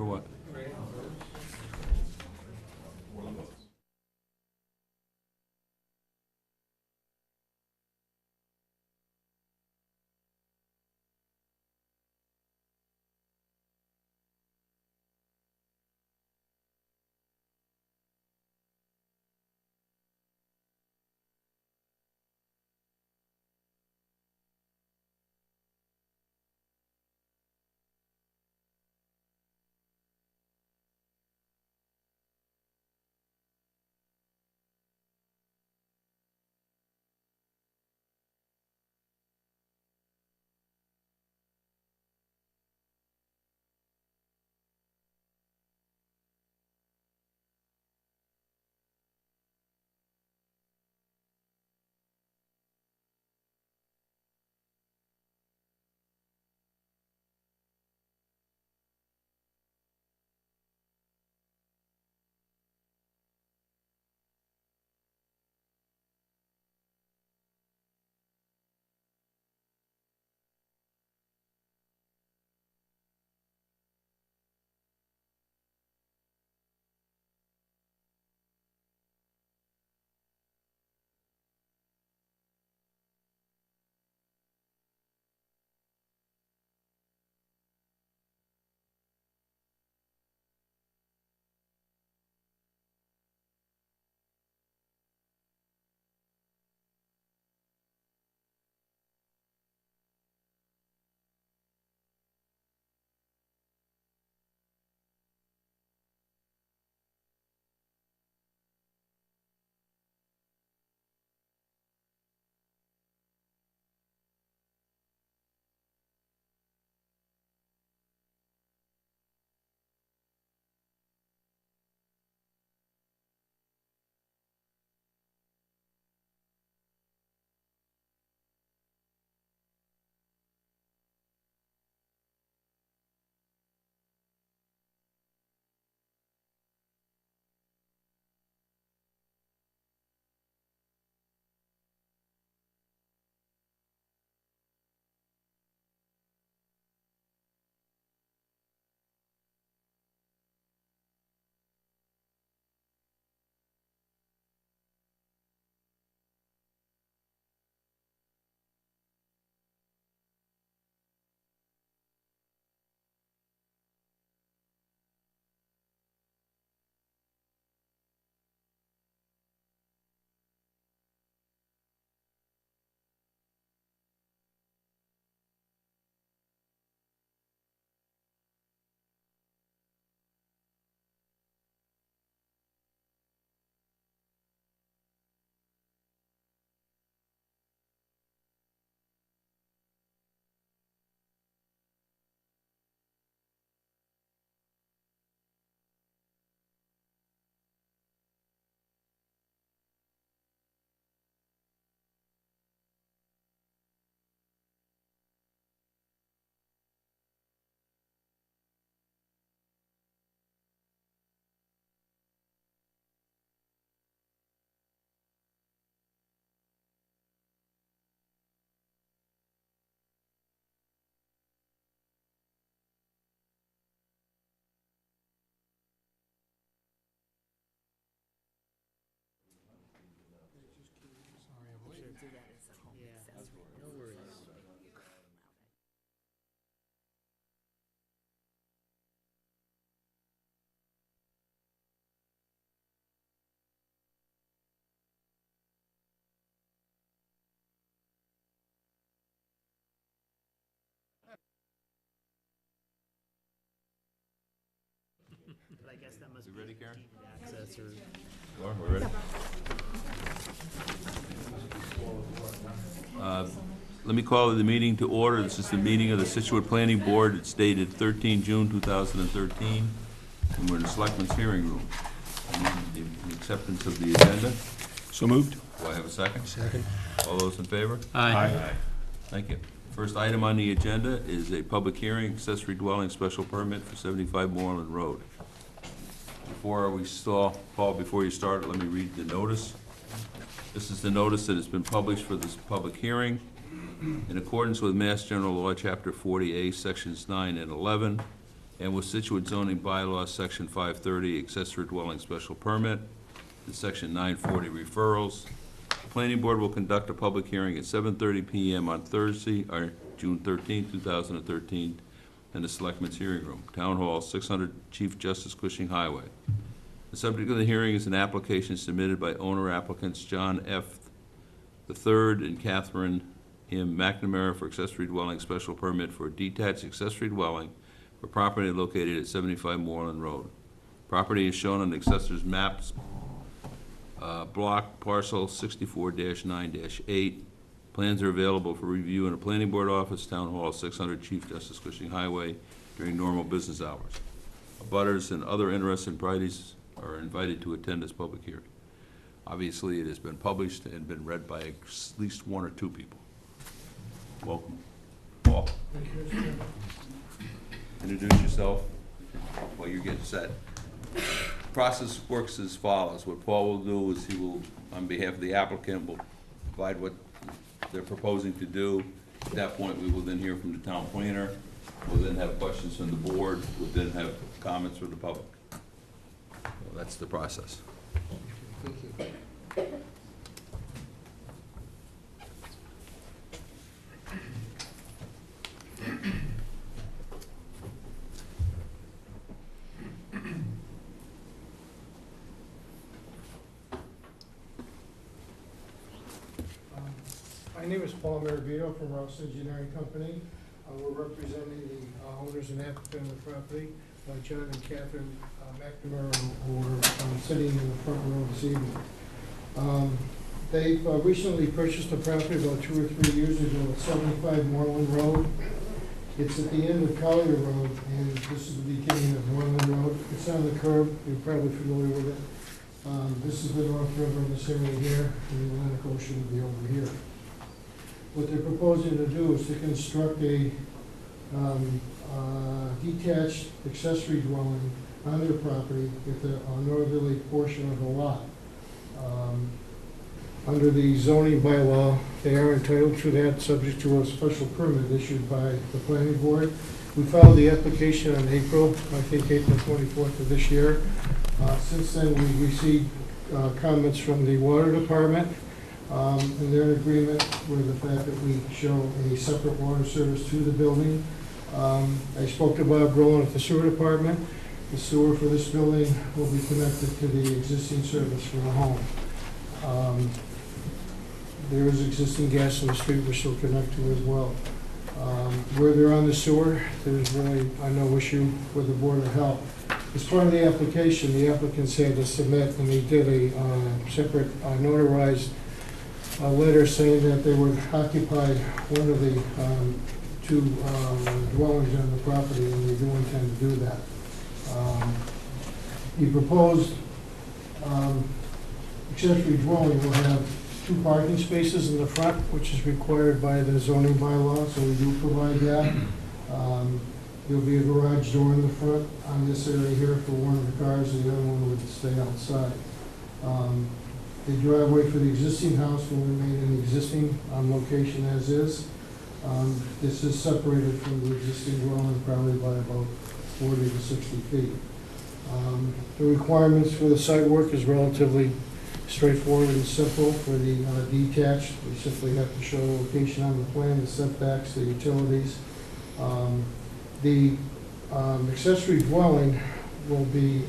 For what? But I guess that must You be ready, Karen? deeded access or. Sure, we're ready. Let me call the meeting to order. This is the meeting of the Scituate Planning Board. It's dated 13 June 2013, and we're in the Selectmen's hearing room. I need the acceptance of the agenda. So moved. Do I have a second? Second. All those in favor? Aye. Thank you. First item on the agenda is a public hearing, accessory dwelling special permit for 75 Moreland Road. Before we start, Paul, before you start, let me read the notice. This is the notice that has been published for this public hearing. In accordance with Mass General Law, Chapter 40A, Sections 9 and 11, and with Scituate zoning bylaws, section 530, accessory dwelling special permit, and section 940 referrals. The planning board will conduct a public hearing at 7:30 PM on Thursday, or June 13, 2013, in the Selectmen's Hearing Room, Town Hall, 600 Chief Justice Cushing Highway. The subject of the hearing is an application submitted by owner applicants John F. III and Catherine M. McNamara for accessory dwelling special permit for a detached accessory dwelling for property located at 75 Moreland Road. Property is shown on the assessor's maps, block parcel 64-9-8. Plans are available for review in a planning board office, Town Hall, 600 Chief Justice Cushing Highway, during normal business hours. Abutters and other interested parties are invited to attend this public hearing. Obviously, it has been published and been read by at least one or two people. Welcome. Paul. Introduce yourself while you're getting set. Process works as follows. What Paul will do is he will, on behalf of the applicant, will provide what they're proposing to do. At that point, we will then hear from the town planner. We'll then have questions from the board. We'll then have comments from the public. So that's the process. Thank you. My name is Paul Maravito from Rouse Engineering Company. We're representing the owners and applicant of the property, John and Catherine McNamara, who are sitting in the front row this evening. They've recently purchased a property about 2 or 3 years ago at 75 Moreland Road. It's at the end of Collier Road, and this is the beginning of Moreland Road. It's on the curve. You're probably familiar with it. This is the North River in this area here, and the Atlantic Ocean will be over here. What they're proposing to do is to construct a detached accessory dwelling on their property at the northerly portion of the lot. Under the zoning bylaw, they are entitled to that, subject to a special permit issued by the planning board. We filed the application on April 24th of this year. Since then, we received comments from the water department, and they're in agreement with the fact that we show a separate water service to the building. I spoke to Bob Grolan at the sewer department. The sewer for this building will be connected to the existing service for the home. There is existing gas in the street we're still connected to as well. Where they're on the sewer, there's really no issue with the Board of Health. As part of the application, the applicants had to submit, and they did a separate notarized letter saying that they would occupy one of the two dwellings on the property, and they do intend to do that. The proposed accessory dwelling will have 2 parking spaces in the front, which is required by the zoning bylaw, so we do provide that. There'll be a garage door in the front on this area here for one of the cars, and the other one would stay outside. The driveway for the existing house will remain in the existing location as is. This is separated from the existing dwelling probably by about 40 to 60 feet. The requirements for the site work is relatively straightforward and simple. For the detached, we simply have to show the location on the plan, the setbacks, the utilities. The accessory dwelling will be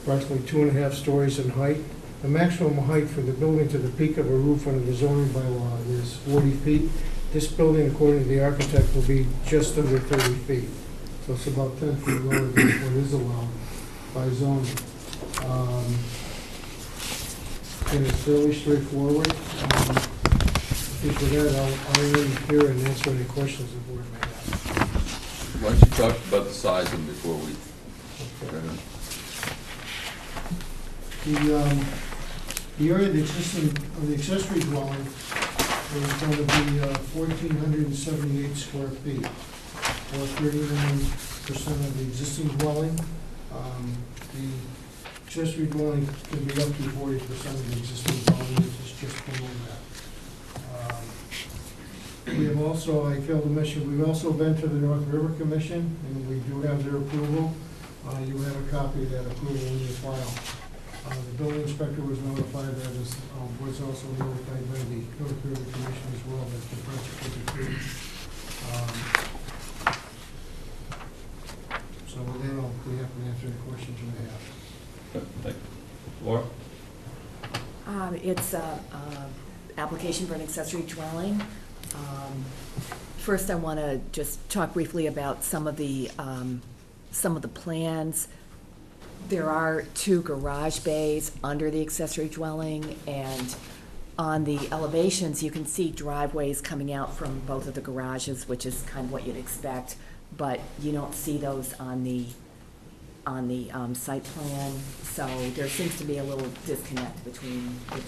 approximately 2.5 stories in height. The maximum height for the building to the peak of a roof under the zoning bylaw is 40 feet. This building, according to the architect, will be just under 30 feet. So it's about 10 feet lower than what is allowed by zoning. And it's fairly straightforward. I think with that, I'll end here and answer any questions the board may have. Why don't you talk about the size of them before we... The area of the accessory dwelling is going to be 1,478 square feet, or 39% of the existing dwelling. The accessory dwelling can be up to 40% of the existing dwelling, which is just below that. We have I'm also, I failed to mention, we've also been to the North River Commission, and we do have their approval. You have a copy of that approval in your file. The building inspector was notified, that was also notified by the North River Commission as well, that the project was approved. So with that, I'll be happy to answer any questions you may have. Good, thank you. Laura? It's a application for an accessory dwelling. First, I want to just talk briefly about some of the plans. There are 2 garage bays under the accessory dwelling, and on the elevations, you can see driveways coming out from both of the garages, which is kind of what you'd expect, but you don't see those on the site plan, so there seems to be a little disconnect between the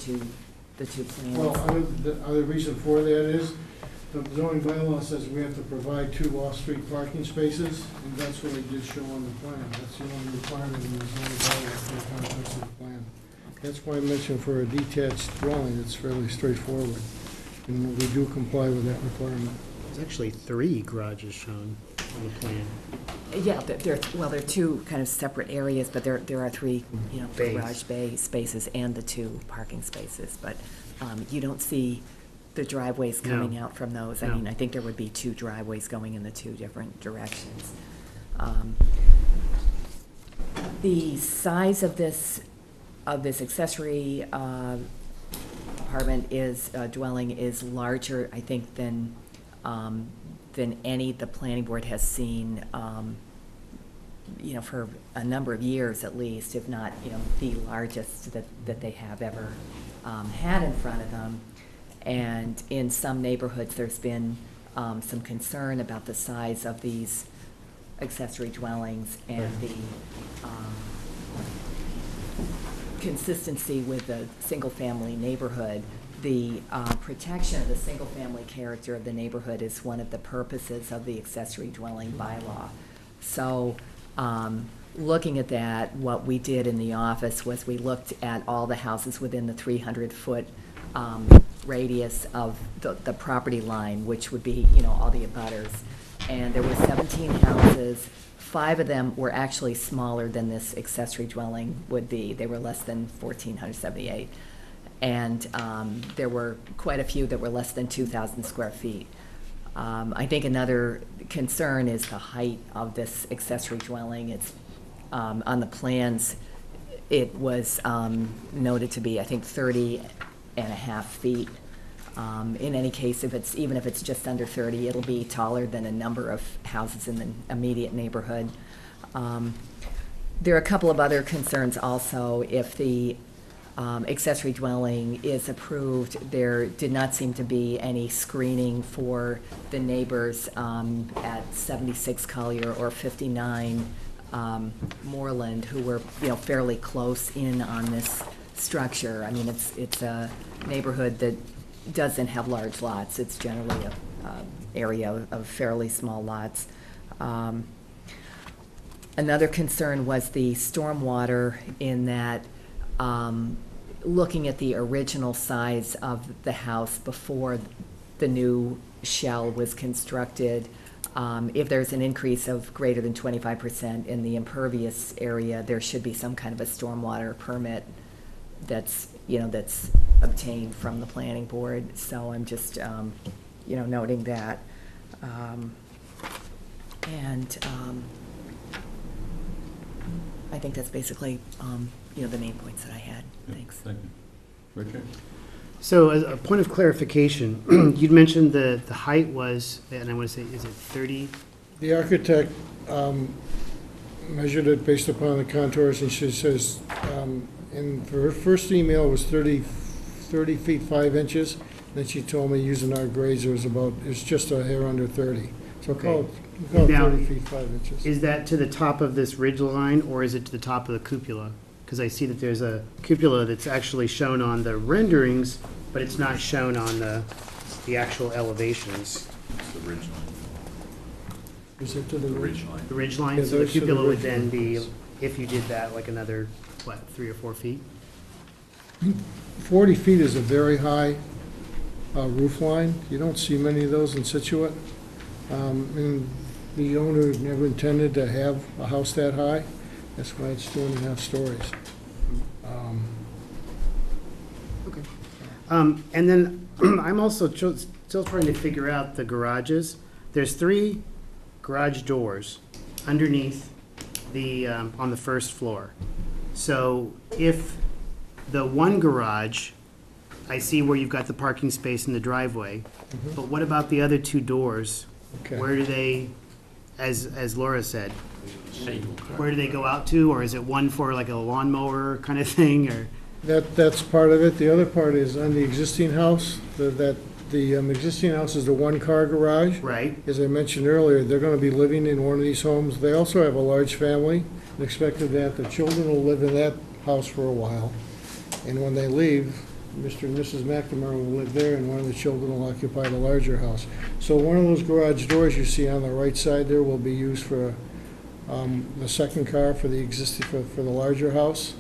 two plans. Well, the reason for that is, the zoning bylaw says we have to provide 2 off-street parking spaces, and that's what I did show on the plan. That's the only requirement in the zoning bylaw for the context of the plan. That's why I mentioned for a detached dwelling, it's fairly straightforward, and we do comply with that requirement. There's actually 3 garages shown on the plan. Yeah, there are 2 kind of separate areas, but there are 3, Bays. garage bay spaces and the 2 parking spaces, but you don't see the driveways coming No. out from those. I No. mean, I think there would be 2 driveways going in the 2 different directions. The size of this accessory apartment dwelling is larger, I think, than any the planning board has seen, for a number of years at least, if not, the largest that they have ever had in front of them. And in some neighborhoods, there's been some concern about the size of these accessory dwellings and the consistency with the single-family neighborhood. The protection of the single-family character of the neighborhood is one of the purposes of the accessory dwelling bylaw. So, looking at that, what we did in the office was we looked at all the houses within the 300-foot radius of the property line, which would be, all the abutters. And there were 17 houses. 5 of them were actually smaller than this accessory dwelling would be. They were less than 1,478. And there were quite a few that were less than 2,000 square feet. I think another concern is the height of this accessory dwelling. It's on the plans, it was noted to be, I think, 30.5 feet. In any case, even if it's just under 30, it'll be taller than a number of houses in the immediate neighborhood. There are a couple of other concerns also. If the accessory dwelling is approved, there did not seem to be any screening for the neighbors at 76 Collier or 59 Moreland, who were, fairly close in on this structure. I mean, it's a neighborhood that doesn't have large lots. It's generally a area of fairly small lots. Another concern was the stormwater, in that looking at the original size of the house before the new shell was constructed, if there's an increase of greater than 25% in the impervious area, there should be some kind of a stormwater permit that's obtained from the planning board. So I'm just, noting that. I think that's basically, the main points that I had. Thanks. Thank you. Richard? So as a point of clarification, you'd mentioned the height was, and I want to say, is it 30? The architect measured it based upon the contours, and she says, and for her first email, it was 30 feet 5 inches. Then she told me, using our grades, it's just a hair under 30. So call it Now, 30 feet 5 inches. Is that to the top of this ridge line, or is it to the top of the cupola? Because I see that there's a cupola that's actually shown on the renderings, but it's not shown on the actual elevations. It's the ridge line. Is it to the ridge? line. The ridge line, Yeah, so the those are the cupola would ridge then be, lines. if you did that, like another, 3 or 4 feet? 40 feet is a very high roof line. You don't see many of those in Scituate. And the owner never intended to have a house that high. That's why it's 2.5 stories. Okay. And then I'm also still trying to figure out the garages. There's 3 garage doors underneath on the first floor. So if the one garage, I see where you've got the parking space in the driveway, but what about the other 2 doors? Okay. Where do they, as Laura said, where do they go out to? Or is it one for like a lawnmower kind of thing, or? That's part of it. The other part is on the existing house, the existing house is the 1-car garage. Right, As I mentioned earlier, they're gonna be living in one of these homes. They also have a large family, and expected that the children will live in that house for a while. And when they leave, Mr. and Mrs. McNamara will live there, and one of the children will occupy the larger house. So one of those garage doors you see on the right side there will be used for the second car for the existing, for the larger house,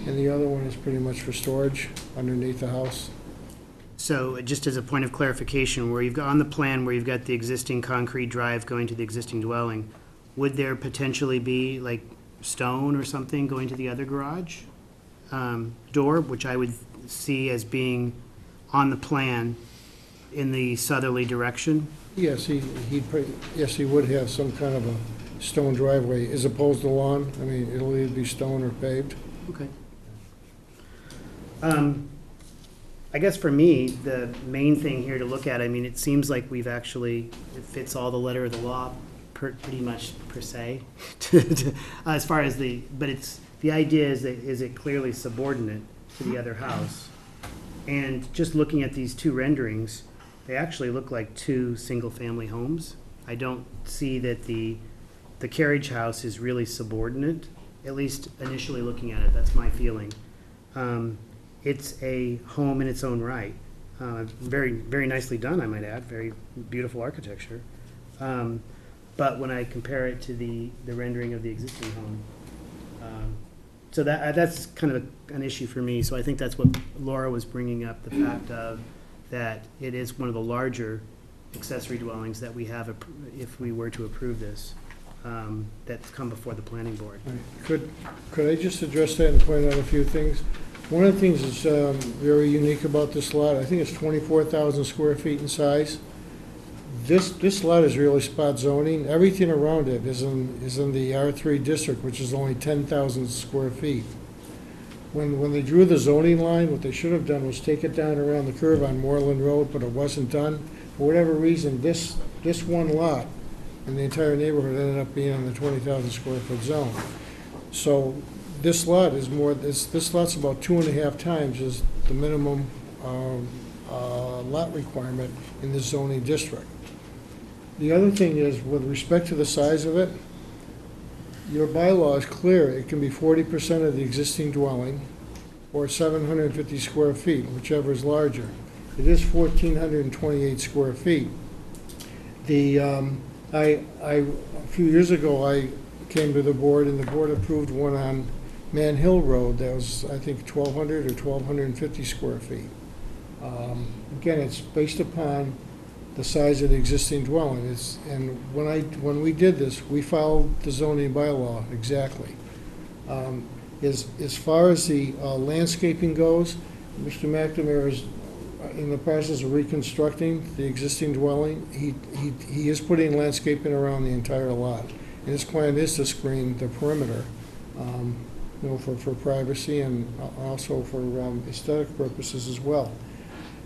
and the other one is pretty much for storage underneath the house. so just as a point of clarification, where you've got, on the plan where you've got the existing concrete drive going to the existing dwelling, would there potentially be like stone or something going to the other garage door, which I would see as being on the plan in the southerly direction? Yes, yes, he would have some kind of a stone driveway as opposed to lawn. I mean, it'll either be stone or paved. Okay. I guess for me, the main thing here to look at, I mean, it seems like we've actually, it fits all the letter of the law pretty much per se, as far as but it's, the idea is that, is it clearly subordinate to the other house? And just looking at these 2 renderings, they actually look like 2 single-family homes. I don't see that the carriage house is really subordinate, at least initially looking at it, that's my feeling. It's a home in its own right. Very, very nicely done, I might add, very beautiful architecture. But when I compare it to the rendering of the existing home, so that's kind of an issue for me. So I think that's what Laura was bringing up, the fact of that it is one of the larger accessory dwellings that we have if we were to approve this, that's come before the planning board. Could I just address that and point out a few things? One of the things that's very unique about this lot, I think it's 24,000 square feet in size. This lot is really spot zoning. Everything around it is in the R3 district, which is only 10,000 square feet. When they drew the zoning line, what they should have done was take it down around the curve on Moreland Road, but it wasn't done. For whatever reason, this one lot and the entire neighborhood ended up being in the 20,000 square foot zone. So this lot is this lot's about 2.5 times is the minimum lot requirement in the zoning district. The other thing is, with respect to the size of it, your bylaw is clear. It can be 40% of the existing dwelling or 750 square feet, whichever is larger. It is 1,428 square feet. A few years ago, I came to the board, and the board approved one on Man Hill Road that was, I think, 1,200 or 1,250 square feet. Again, it's based upon the size of the existing dwelling. And when we did this, we followed the zoning bylaw exactly. As far as the landscaping goes, Mr. McNamara is in the process of reconstructing the existing dwelling. He is putting landscaping around the entire lot. And his plan is to screen the perimeter, for privacy and also for aesthetic purposes as well.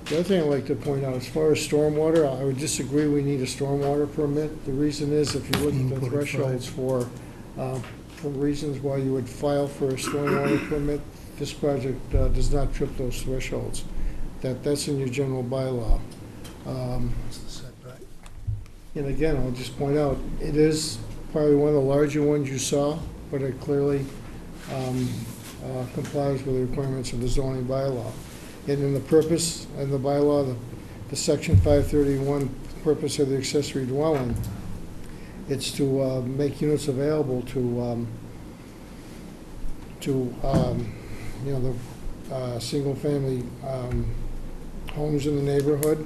The other thing I'd like to point out, as far as stormwater, I would disagree we need a stormwater permit. The reason is, if you look at the thresholds for reasons why you would file for a stormwater permit, this project does not trip those thresholds. That's in your general bylaw. And again, I'll just point out, it is probably one of the larger ones you saw, but it clearly complies with the requirements of the zoning bylaw. And in the purpose and the bylaw, the section 531 purpose of the accessory dwelling, it's to make units available to the single family homes in the neighborhood.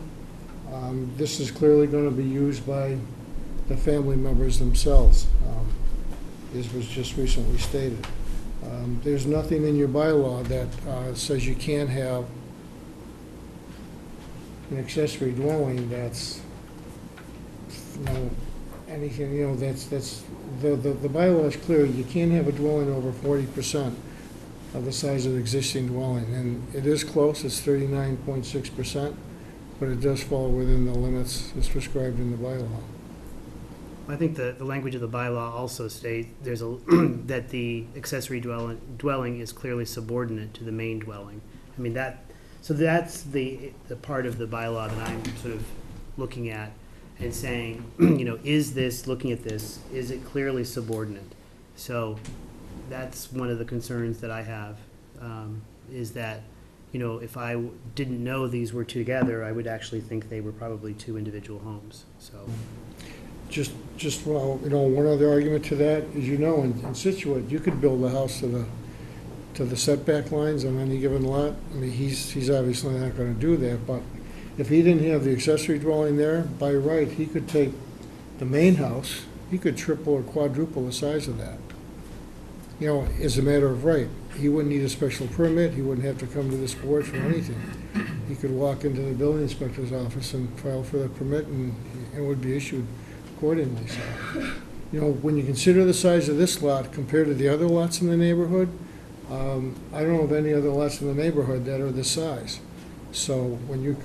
This is clearly going to be used by the family members themselves, as was just recently stated. There's nothing in your bylaw that says you can't have an accessory dwelling that's, anything, that's, the bylaw is clear, you can't have a dwelling over 40% of the size of the existing dwelling, and it is close, it's 39.6%, but it does fall within the limits as prescribed in the bylaw. I think the language of the bylaw also states that the accessory dwelling is clearly subordinate to the main dwelling. I mean, so that's the part of the bylaw that I'm sort of looking at and saying, looking at this, is it clearly subordinate? So that's one of the concerns that I have, is that, if I didn't know these were together, I would actually think they were probably two individual homes, so. Just one other argument to that is, in Scituate, you could build a house to the setback lines on any given lot. I mean, he's obviously not gonna do that, but if he didn't have the accessory dwelling there, by right, he could take the main house, he could triple or quadruple the size of that. As a matter of right. He wouldn't need a special permit, he wouldn't have to come to this board for anything. He could walk into the building inspector's office and file for the permit, and it would be issued accordingly. So, when you consider the size of this lot compared to the other lots in the neighborhood, I don't know of any other lots in the neighborhood that are this size. So when you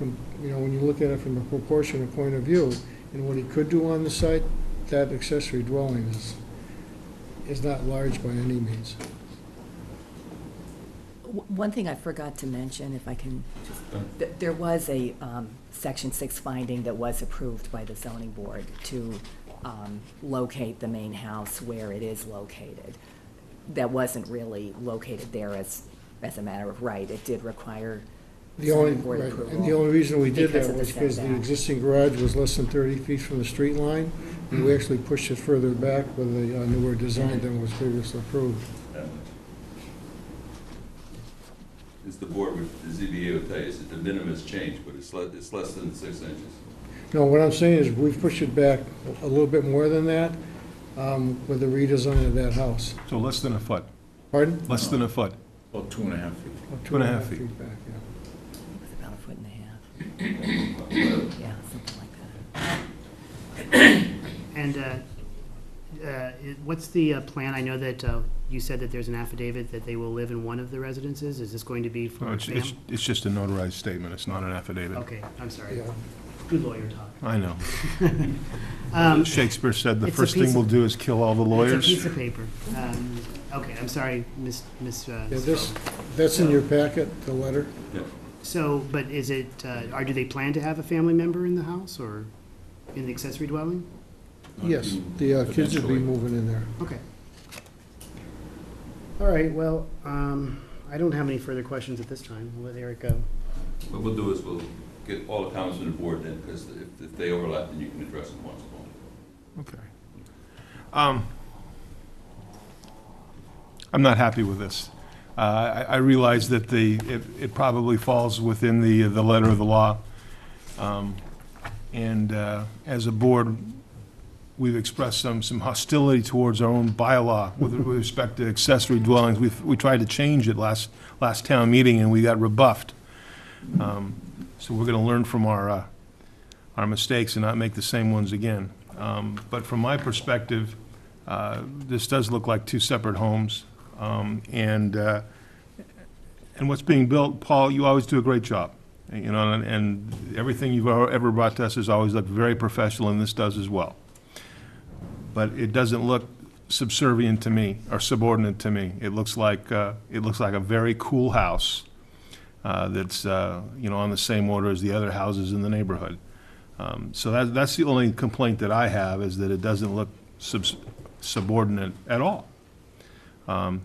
look at it from a proportionate point of view, and what he could do on the site, that accessory dwelling is not large by any means. One thing I forgot to mention, if I can, there was a Section 6 finding that was approved by the zoning board to locate the main house where it is located. That wasn't really located there as a matter of right. It did require zoning board approval. And the only reason we did because that of the was because the setback. existing garage was less than 30 feet from the street line, and we actually pushed it further back with a newer design than was previously approved. Is the board, the ZBA will tell you, it's a de minimis change, but it's less than 6 inches. No, what I'm saying is we've pushed it back a little bit more than that with the redesign of that house. So less than a foot, Pardon? less than a foot. About 2.5 feet. About 2.5 feet. back, yeah. It was about a foot and a half. Yeah, something like that. And what's the plan? I know that you said that there's an affidavit that they will live in one of the residences. Is this going to be for No, a it's just a notarized statement, it's not an affidavit. Okay, I'm sorry. Yeah. Good lawyer talk. I know. Um, Shakespeare said the it's a first piece thing of- we'll do is kill all the It's a lawyers. piece of paper. Okay, I'm sorry, Miss. Yeah, that's in your packet, the letter. So, but is it, or do they plan to have a family member in the house or in the accessory dwelling? Yes, the kids would be Potentially. moving in there. Okay. All right, well, I don't have any further questions at this time. We'll let Eric go. What we'll do is we'll get all the comments from the board then, because if they overlap, then you can address them once more. Okay. I'm not happy with this. I realize that it probably falls within the letter of the law. And as a board, we've expressed some hostility towards our own bylaw with respect to accessory dwellings. We tried to change it last town meeting, and we got rebuffed. So we're going to learn from our mistakes and not make the same ones again. But from my perspective, this does look like two separate homes. And what's being built, Paul, you always do a great job. And everything you've ever brought to us has always looked very professional, and this does as well. But it doesn't look subservient to me or subordinate to me. It looks like a very cool house that's on the same order as the other houses in the neighborhood. So that's the only complaint that I have, is that it doesn't look subordinate at all. I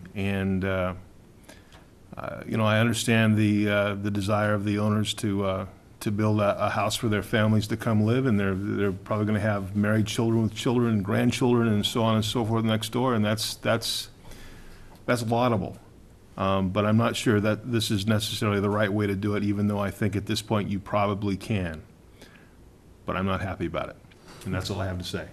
understand the desire of the owners to build a house for their families to come live, and they're probably going to have married children with children and grandchildren and so on and so forth next door, and that's laudable. But I'm not sure that this is necessarily the right way to do it, even though I think at this point you probably can. But I'm not happy about it, and that's all I have to say.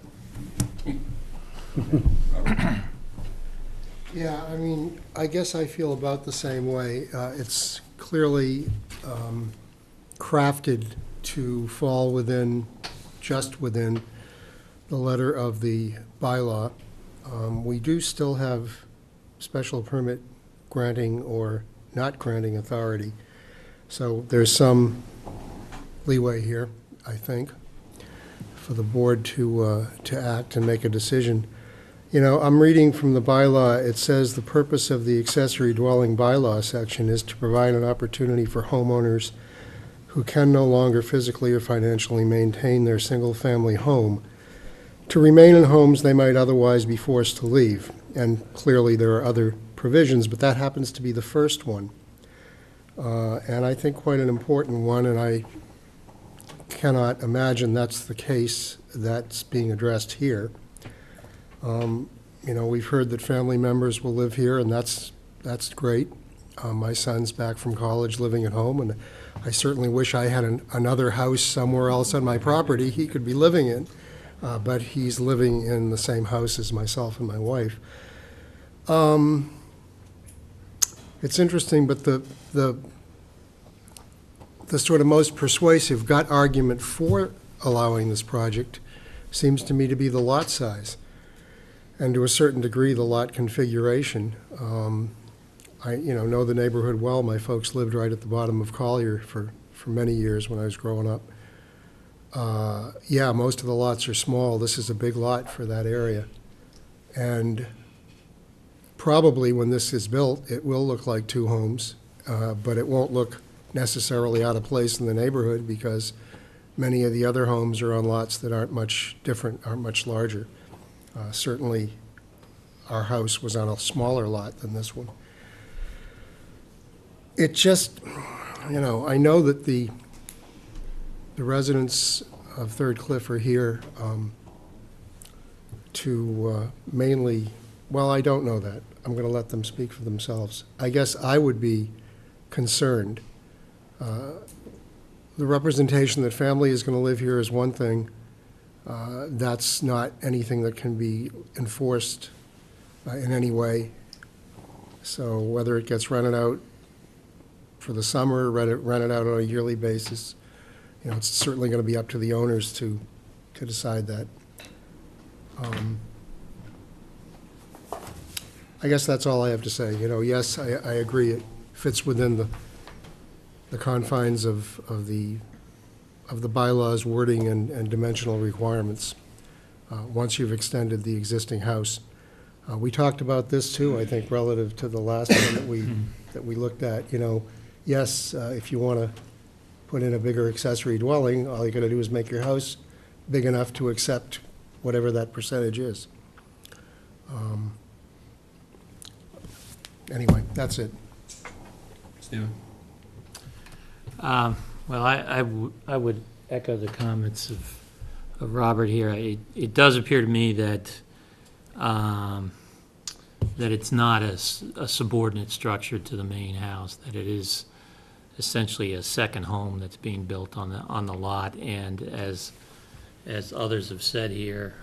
Yeah, I mean, I guess I feel about the same way. It's clearly crafted to fall within, just within the letter of the bylaw. We do still have special permit granting or not granting authority. So there's some leeway here, I think, for the board to act and make a decision. You know, I'm reading from the bylaw, it says the purpose of the accessory dwelling bylaw section is to provide an opportunity for homeowners who can no longer physically or financially maintain their single-family home to remain in homes they might otherwise be forced to leave. And clearly, there are other provisions, but that happens to be the first one. And I think quite an important one, and I cannot imagine that's the case that's being addressed here. You know, we've heard that family members will live here, and that's great. My son's back from college living at home, and I certainly wish I had another house somewhere else on my property he could be living in. But he's living in the same house as myself and my wife. It's interesting, but the sort of most persuasive gut argument for allowing this project seems to me to be the lot size, and to a certain degree, the lot configuration. I know the neighborhood well. My folks lived right at the bottom of Collier for many years when I was growing up. Yeah, most of the lots are small. This is a big lot for that area. And probably when this is built, it will look like two homes, but it won't look necessarily out of place in the neighborhood because many of the other homes are on lots that aren't much different, aren't much larger. Certainly, our house was on a smaller lot than this one. It just, I know that the residents of Third Cliff are here to mainly, well, I don't know that. I'm going to let them speak for themselves. I guess I would be concerned. The representation that family is going to live here is one thing. That's not anything that can be enforced in any way. So whether it gets rented out for the summer, rented out on a yearly basis, it's certainly going to be up to the owners to decide that. I guess that's all I have to say. Yes, I agree. It fits within the confines of the bylaws wording and dimensional requirements. Once you've extended the existing house, we talked about this too. I think relative to the last one that we looked at. Yes, if you want to put in a bigger accessory dwelling, all you got to do is make your house big enough to accept whatever that percentage is. Anyway, that's it. Stephen? Well, I would echo the comments of Robert here. It does appear to me that it's not a subordinate structure to the main house, that it is essentially a second home that's being built on the lot. And as others have said here,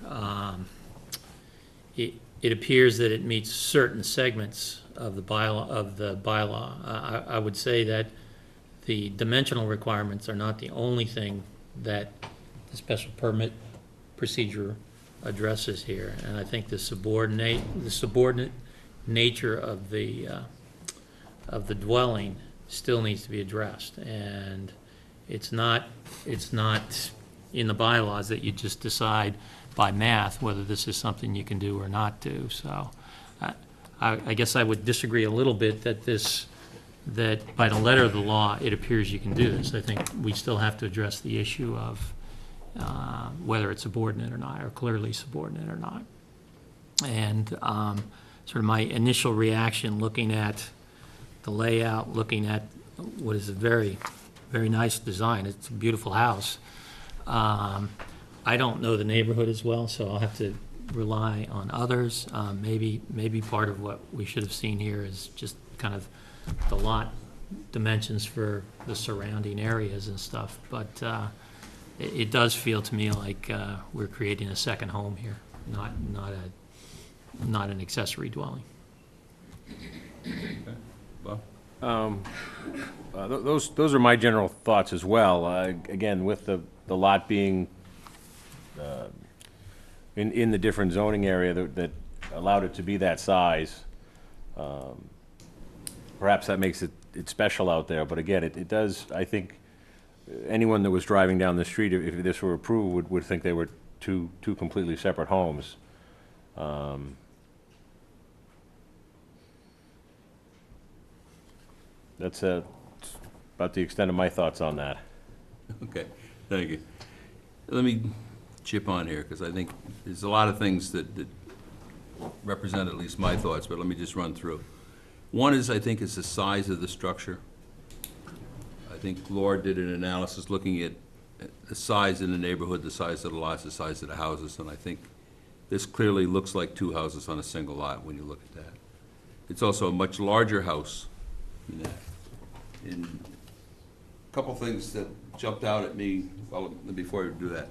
it appears that it meets certain segments of the bylaw. I would say that the dimensional requirements are not the only thing that the special permit procedure addresses here, and I think the subordinate nature of the dwelling still needs to be addressed, and it's not in the bylaws that you just decide by math whether this is something you can do or not do. So I guess I would disagree a little bit that by the letter of the law, it appears you can do this. I think we still have to address the issue of whether it's subordinate or not, or clearly subordinate or not. And sort of my initial reaction looking at the layout, looking at what is a very, very nice design. It's a beautiful house. I don't know the neighborhood as well, so I'll have to rely on others. Maybe part of what we should have seen here is just kind of the lot dimensions for the surrounding areas and stuff, but it does feel to me like we're creating a second home here, not an accessory dwelling. Well, Those are my general thoughts as well. Again, with the lot being in the different zoning area that allowed it to be that size, perhaps that makes it special out there. But again, it does, I think, anyone that was driving down the street, if this were approved, would think they were two completely separate homes. That's about the extent of my thoughts on that. okay, thank you. Let me chip on here, because I think there's a lot of things that represent at least my thoughts, but let me just run through. One is, I think, is the size of the structure. I think Laura did an analysis looking at the size in the neighborhood, the size of the lots, the size of the houses, and I think this clearly looks like two houses on a single lot when you look at that. It's also a much larger house than that. And a couple things that jumped out at me, well, before I do that.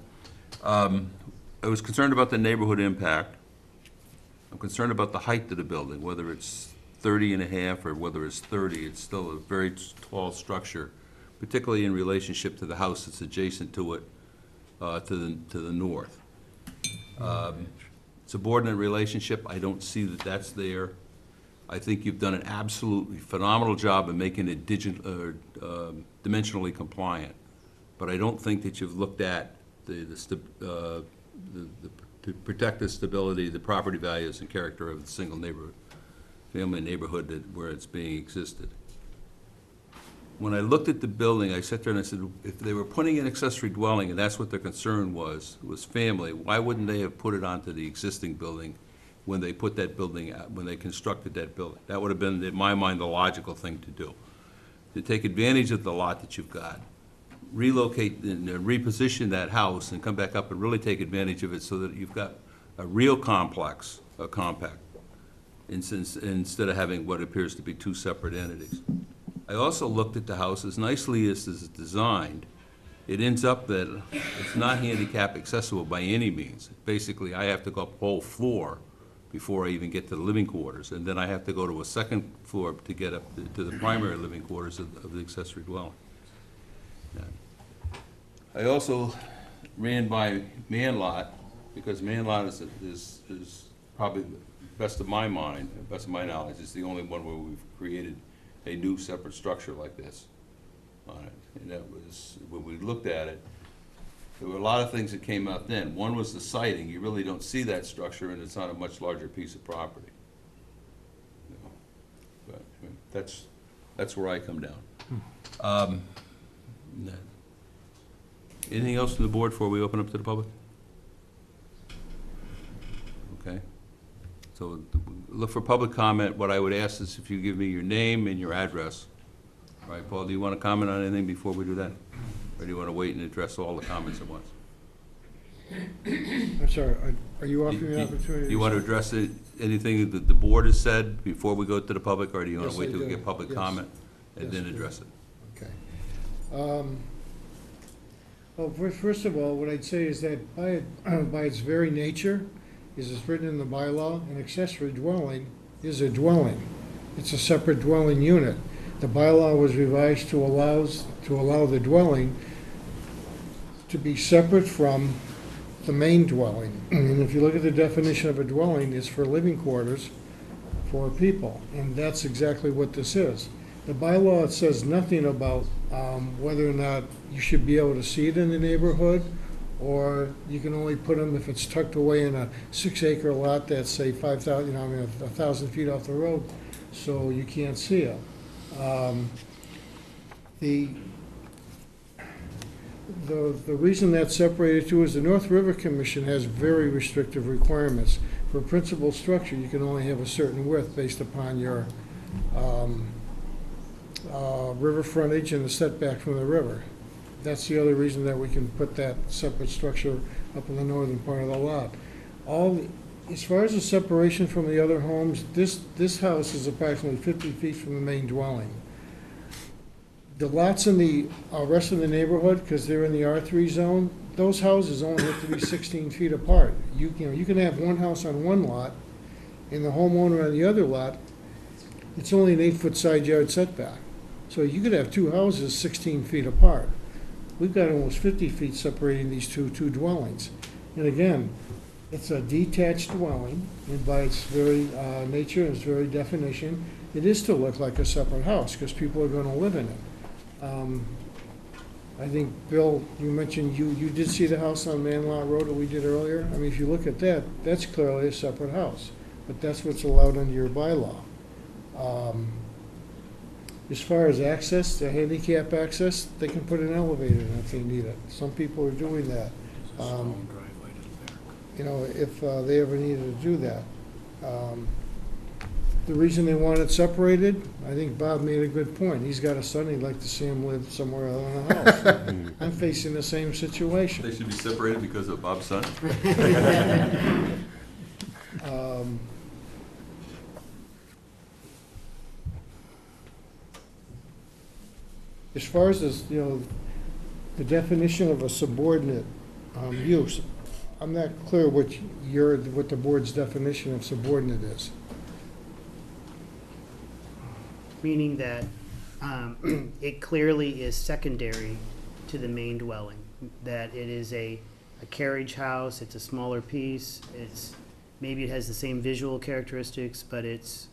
I was concerned about the neighborhood impact. I'm concerned about the height of the building, whether it's 30 and a half or whether it's 30, it's still a very tall structure, particularly in relationship to the house that's adjacent to it, to the north. Subordinate relationship, I don't see that that's there. I think you've done an absolutely phenomenal job of making it dimensionally compliant, but I don't think that you've looked at to protect the stability, the property values and character of the single family neighborhood where it's being existed. When I looked at the building, I sat there and I said, if they were putting an accessory dwelling, and that's what their concern was family, why wouldn't they have put it onto the existing building when they put that building out, when they constructed that building? That would have been, in my mind, the logical thing to do. To take advantage of the lot that you've got, relocate and reposition that house and come back up and really take advantage of it so that you've got a real complex, a compact, instead of having what appears to be two separate entities. I also looked at the house, as nicely as it's designed, it ends up that it's not handicap accessible by any means. Basically, I have to go up a whole floor before I even get to the living quarters, and then I have to go to a second floor to get up to the primary living quarters of the accessory dwelling. I also ran by man lot, because man lot is probably, best of my mind, best of my knowledge, is the only one where we've created a new separate structure like this on it. And that was, when we looked at it, there were a lot of things that came out then. One was the siting. You really don't see that structure, and it's on a much larger piece of property. You know, but I mean, that's where I come down. Anything else from the board before we open up to the public? Okay. So look for public comment. What I would ask is if you give me your name and your address. All right, Paul, do you want to comment on anything before we do that? Or do you want to wait and address all the comments at once? I'm sorry, are you offering an opportunity? Do you want to address anything that the board has said before we go to the public, or do you want Yes, to wait I till we do. get public Yes. comment and Yes, then I do. address it? Okay. Well, first of all, what I'd say is that by its very nature, as it's written in the bylaw, an accessory dwelling is a dwelling. It's a separate dwelling unit. The bylaw was revised to allow the dwelling to be separate from the main dwelling. And if you look at the definition of a dwelling, it's for living quarters for people, and that's exactly what this is. The bylaw says nothing about whether or not you should be able to see it in the neighborhood, or you can only put them if it's tucked away in a 6-acre lot that's, say, 1,000 feet off the road, so you can't see it. The reason that's separated too is the North River Commission has very restrictive requirements. For a principal structure, you can only have a certain width based upon your river frontage and the setback from the river. That's the other reason that we can put that separate structure up in the northern part of the lot. As far as the separation from the other homes, this house is approximately 50 feet from the main dwelling. The lots in the rest of the neighborhood, because they're in the R3 zone, those houses only have to be 16 feet apart. You can have one house on one lot, and the homeowner on the other lot, it's only an 8-foot side yard setback. So you could have two houses 16 feet apart. We've got almost 50 feet separating these two dwellings. And again, it's a detached dwelling, and by its very nature and its very definition, it is to look like a separate house, because people are gonna live in it. I think, Bill, you mentioned you did see the house on Manlot Road that we did earlier. I mean, if you look at that, that's clearly a separate house, but that's what's allowed under your bylaw. As far as access, the handicap access, they can put an elevator in if they need it. Some people are doing that. You know, if they ever needed to do that. The reason they want it separated, I think Bob made a good point. He's got a son, he'd like to see him live somewhere other than a house. I'm facing the same situation. They should be separated because of Bob's son? As far as this, the definition of a subordinate use, I'm not clear what the board's definition of subordinate is. Meaning that it clearly is secondary to the main dwelling, that it is a carriage house, it's a smaller piece, maybe it has the same visual characteristics, but it's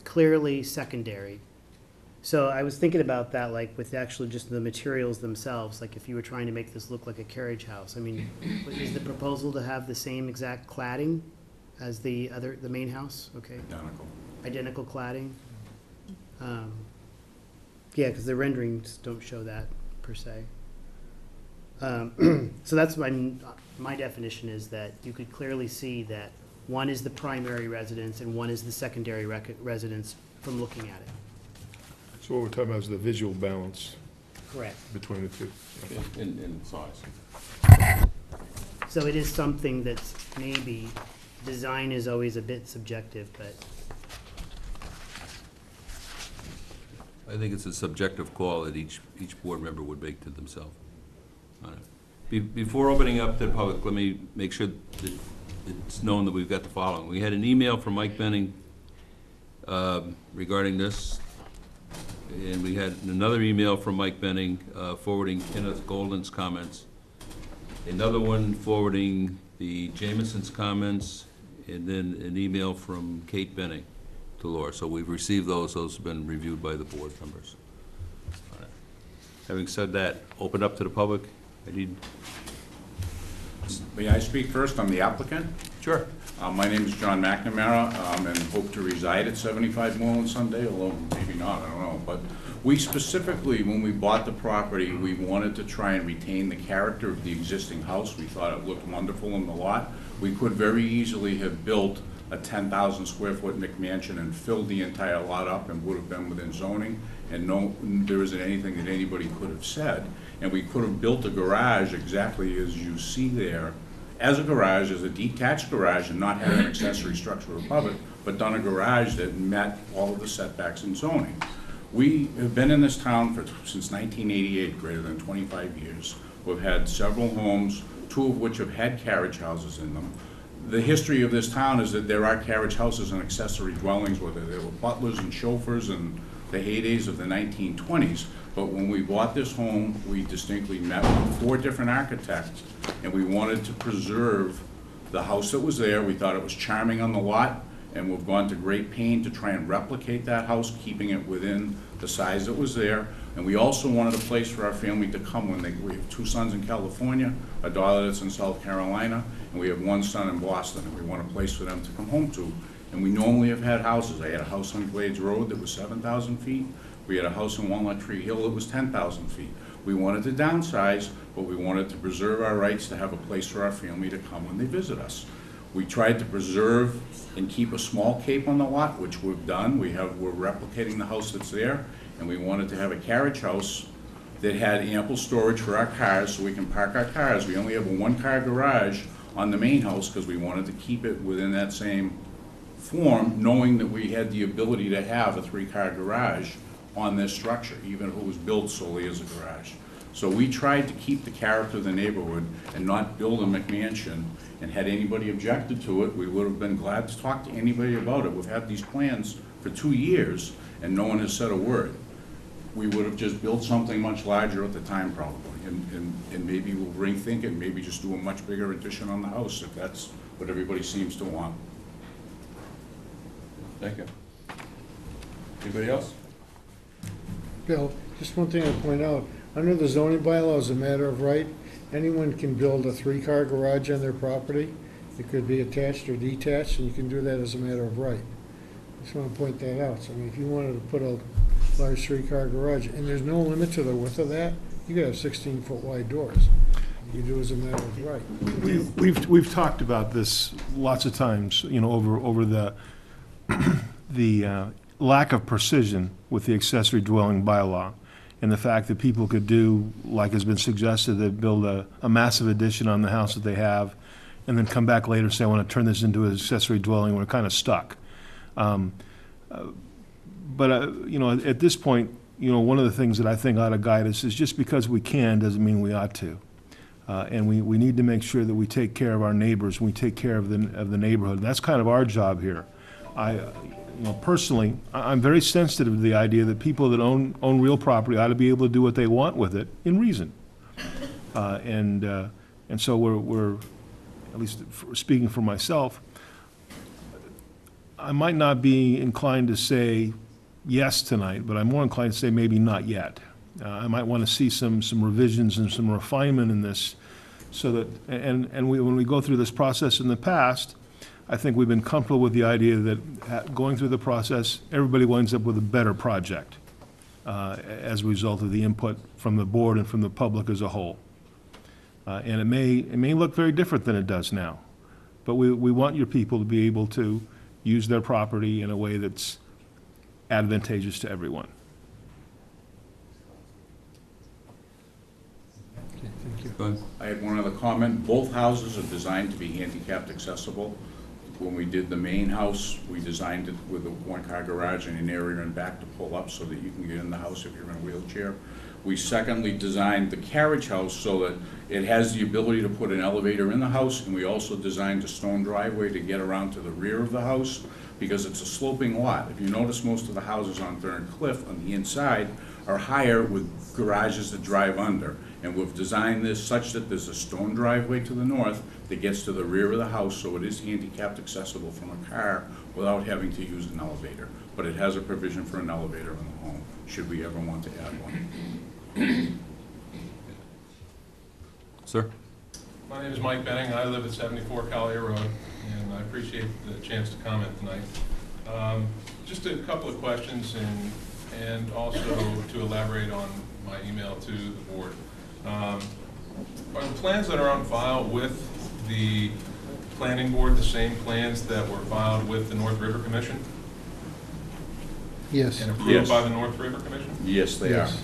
clearly secondary. So I was thinking about that, like with actually just the materials themselves, like if you were trying to make this look like a carriage house. I mean, is the proposal to have the same exact cladding as the main house? Okay. Identical cladding? Yeah, because the renderings don't show that per se. So that's my definition is that you could clearly see that one is the primary residence and one is the secondary residence from looking at it. So what we're talking about is the visual balance Correct. between the two. In size. So it is something that's maybe, design is always a bit subjective, but I think it's a subjective call that each board member would make to themselves. All right. Before opening up to the public, let me make sure that it's known that we've got the following. We had an email from Mike Benning regarding this, and we had another email from Mike Benning forwarding Kenneth Golden's comments, another one forwarding the Jameson's comments, and then an email from Kate Benning to Laura. So we've received those have been reviewed by the board members. All right. Having said that, open up to the public. May I speak first? I'm the applicant. Sure. My name is John McNamara, and hope to reside at 75 Moreland someday, although maybe not, I don't know. But we specifically, when we bought the property, we wanted to try and retain the character of the existing house. We thought it looked wonderful in the lot. We could very easily have built a 10,000 square foot McMansion and filled the entire lot up and would have been within zoning, and there isn't anything that anybody could have said. And we could have built a garage exactly as you see there, as a garage, as a detached garage, and not had an accessory structure above it, but done a garage that met all of the setbacks in zoning. We have been in this town since 1988, greater than 25 years. We've had several homes, two of which have had carriage houses in them. The history of this town is that there are carriage houses and accessory dwellings, whether they were butlers and chauffeurs in the heydays of the 1920s. But when we bought this home, we distinctly met with 4 different architects, and we wanted to preserve the house that was there. We thought it was charming on the lot, and we've gone to great pain to try and replicate that house, keeping it within the size that was there. And we also wanted a place for our family to come when we have 2 sons in California, a daughter that's in South Carolina, and we have 1 son in Boston, and we want a place for them to come home to. And we normally have had houses. I had a house on Glades Road that was 7,000 feet. We had a house in Walnut Tree Hill that was 10,000 feet. We wanted to downsize, but we wanted to preserve our rights to have a place for our family to come when they visit us. We tried to preserve and keep a small cape on the lot, which we've done. We're replicating the house that's there, and we wanted to have a carriage house that had ample storage for our cars so we can park our cars. We only have a 1-car garage on the main house, because we wanted to keep it within that same form, knowing that we had the ability to have a three-car garage on this structure, even if it was built solely as a garage. So we tried to keep the character of the neighborhood and not build a McMansion, and had anybody objected to it, we would have been glad to talk to anybody about it. We've had these plans for 2 years, and no one has said a word. We would have just built something much larger at the time probably, and maybe we'll rethink it, maybe just do a much bigger addition on the house, if that's what everybody seems to want. Thank you. Anybody else? Bill, just one thing I'll point out, under the zoning bylaw, as a matter of right, anyone can build a three-car garage on their property. It could be attached or detached, and you can do that as a matter of right. Just want to point that out. So, I mean, if you wanted to put a large three-car garage, and there's no limit to the width of that, you could have 16-foot wide doors. You can do it as a matter of right. We've talked about this lots of times, you know, over the, the lack of precision with the accessory dwelling bylaw, and the fact that people could do, like has been suggested, they build a massive addition on the house that they have, and then come back later and say, I want to turn this into an accessory dwelling, we're kind of stuck. But you know, at this point, you know, one of the things that I think ought to guide us is just because we can doesn't mean we ought to. And we need to make sure that we take care of our neighbors, we take care of the neighborhood. That's kind of our job here. You know, personally, I'm very sensitive to the idea that people that own real property ought to be able to do what they want with it in reason. And so we're, at least speaking for myself, I might not be inclined to say yes tonight, but I'm more inclined to say maybe not yet. I might want to see some revisions and some refinement in this, so that, and when we go through this process in the past, I think we've been comfortable with the idea that going through the process, everybody winds up with a better project as a result of the input from the board and from the public as a whole. And it may look very different than it does now, but we want your people to be able to use their property in a way that's advantageous to everyone. Okay, thank you. Go ahead. I had one other comment. Both houses are designed to be handicapped accessible. When we did the main house, we designed it with a one-car garage and an area in back to pull up so that you can get in the house if you're in a wheelchair. We secondly designed the carriage house so that it has the ability to put an elevator in the house, and we also designed a stone driveway to get around to the rear of the house, because it's a sloping lot. If you notice, most of the houses on Thorn Cliff on the inside are higher with garages that drive under. And we've designed this such that there's a stone driveway to the north that gets to the rear of the house, so it is handicapped accessible from a car without having to use an elevator. But it has a provision for an elevator in the home, should we ever want to add one. Sir? My name is Mike Benning. I live at 74 Collier Road, and I appreciate the chance to comment tonight. Just a couple of questions, and also to elaborate on my email to the board. Are the plans that are on file with the planning board the same plans that were filed with the North River Commission Yes. and approved Yes. by the North River Commission? Yes, they are. Yes.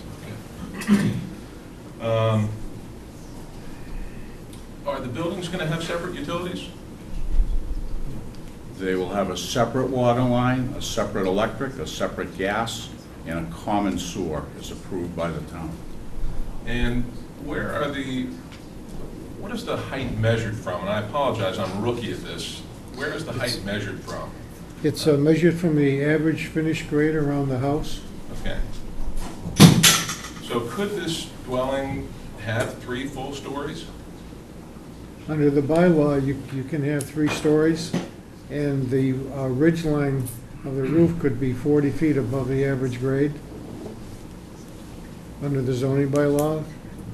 Are the buildings going to have separate utilities? They will have a separate water line, a separate electric, a separate gas, and a common sewer is approved by the town. And where are what is the height measured from? And I apologize, I'm a rookie at this. Where is the height measured from? It's measured from the average finished grade around the house. Okay. So could this dwelling have 3 full stories? Under the bylaw, you can have 3 stories, and the ridge line of the roof could be 40 feet above the average grade. Under the zoning bylaw,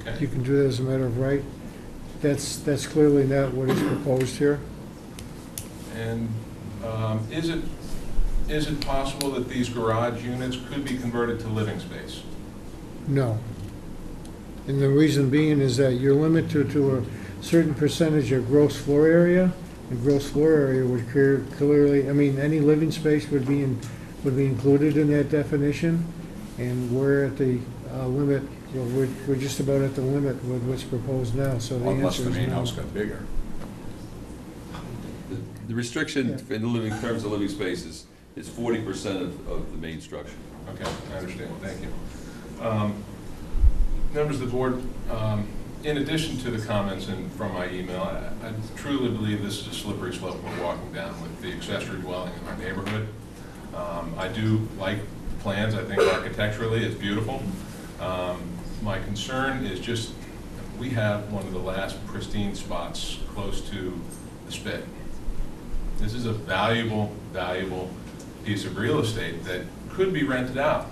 Okay. you can do that as a matter of right. That's clearly not what is proposed here. And is it possible that these garage units could be converted to living space? No. And the reason being is that you're limited to a certain percentage of gross floor area, and gross floor area would clearly, I mean, any living space would be included in that definition, and we're at the limit, well, we're just about at the limit with what's proposed now, so the Unless answer the is main no. house got bigger. The restriction in the living, terms of living spaces is 40% of the main structure. Okay, I understand, thank you. Members of the board, in addition to the comments from my email, I truly believe this is a slippery slope we're walking down with the accessory dwelling in our neighborhood. I do like the plans, I think architecturally it's beautiful. My concern is just, we have one of the last pristine spots close to the spit. This is a valuable, valuable piece of real estate that could be rented out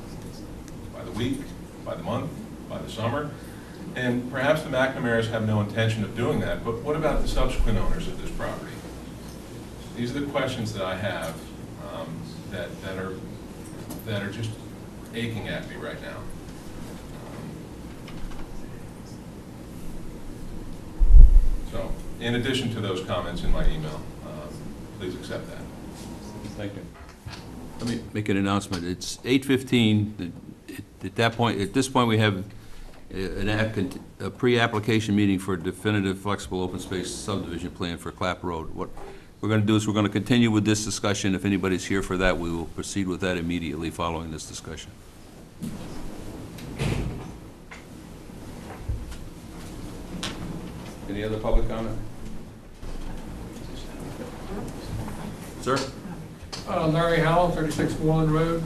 by the week, by the month, by the summer. And perhaps the McNamara's have no intention of doing that, but what about the subsequent owners of this property? These are the questions that I have that are just aching at me right now. So, in addition to those comments in my email, please accept that. Thank you. Let me make an announcement. It's 8:15. At this point, we have a pre-application meeting for a definitive flexible open space subdivision plan for Clap Road. What we're going to do is we're going to continue with this discussion. If anybody's here for that, we will proceed with that immediately following this discussion. Any other public comment? Sir? Larry Howell, 36 Moreland Road.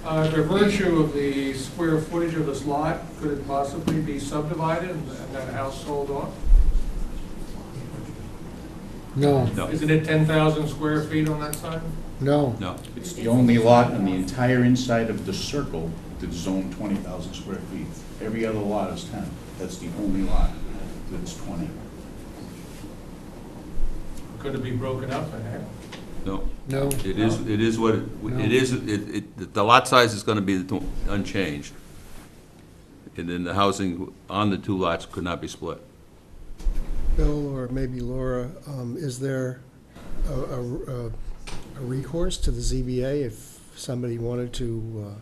By virtue of the square footage of this lot, could it possibly be subdivided and that house sold off? No, No. Isn't it 10,000 square feet on that side? no. No. It's the only lot on the entire inside of the circle that's zoned 20,000 square feet. Every other lot is 10. That's the only lot that's 20. Could it be broken up in half? No. No. It is what, it is, the lot size is gonna be unchanged. And then the housing on the two lots could not be split. Bill, or maybe Laura, is there a recourse to the ZBA if somebody wanted to,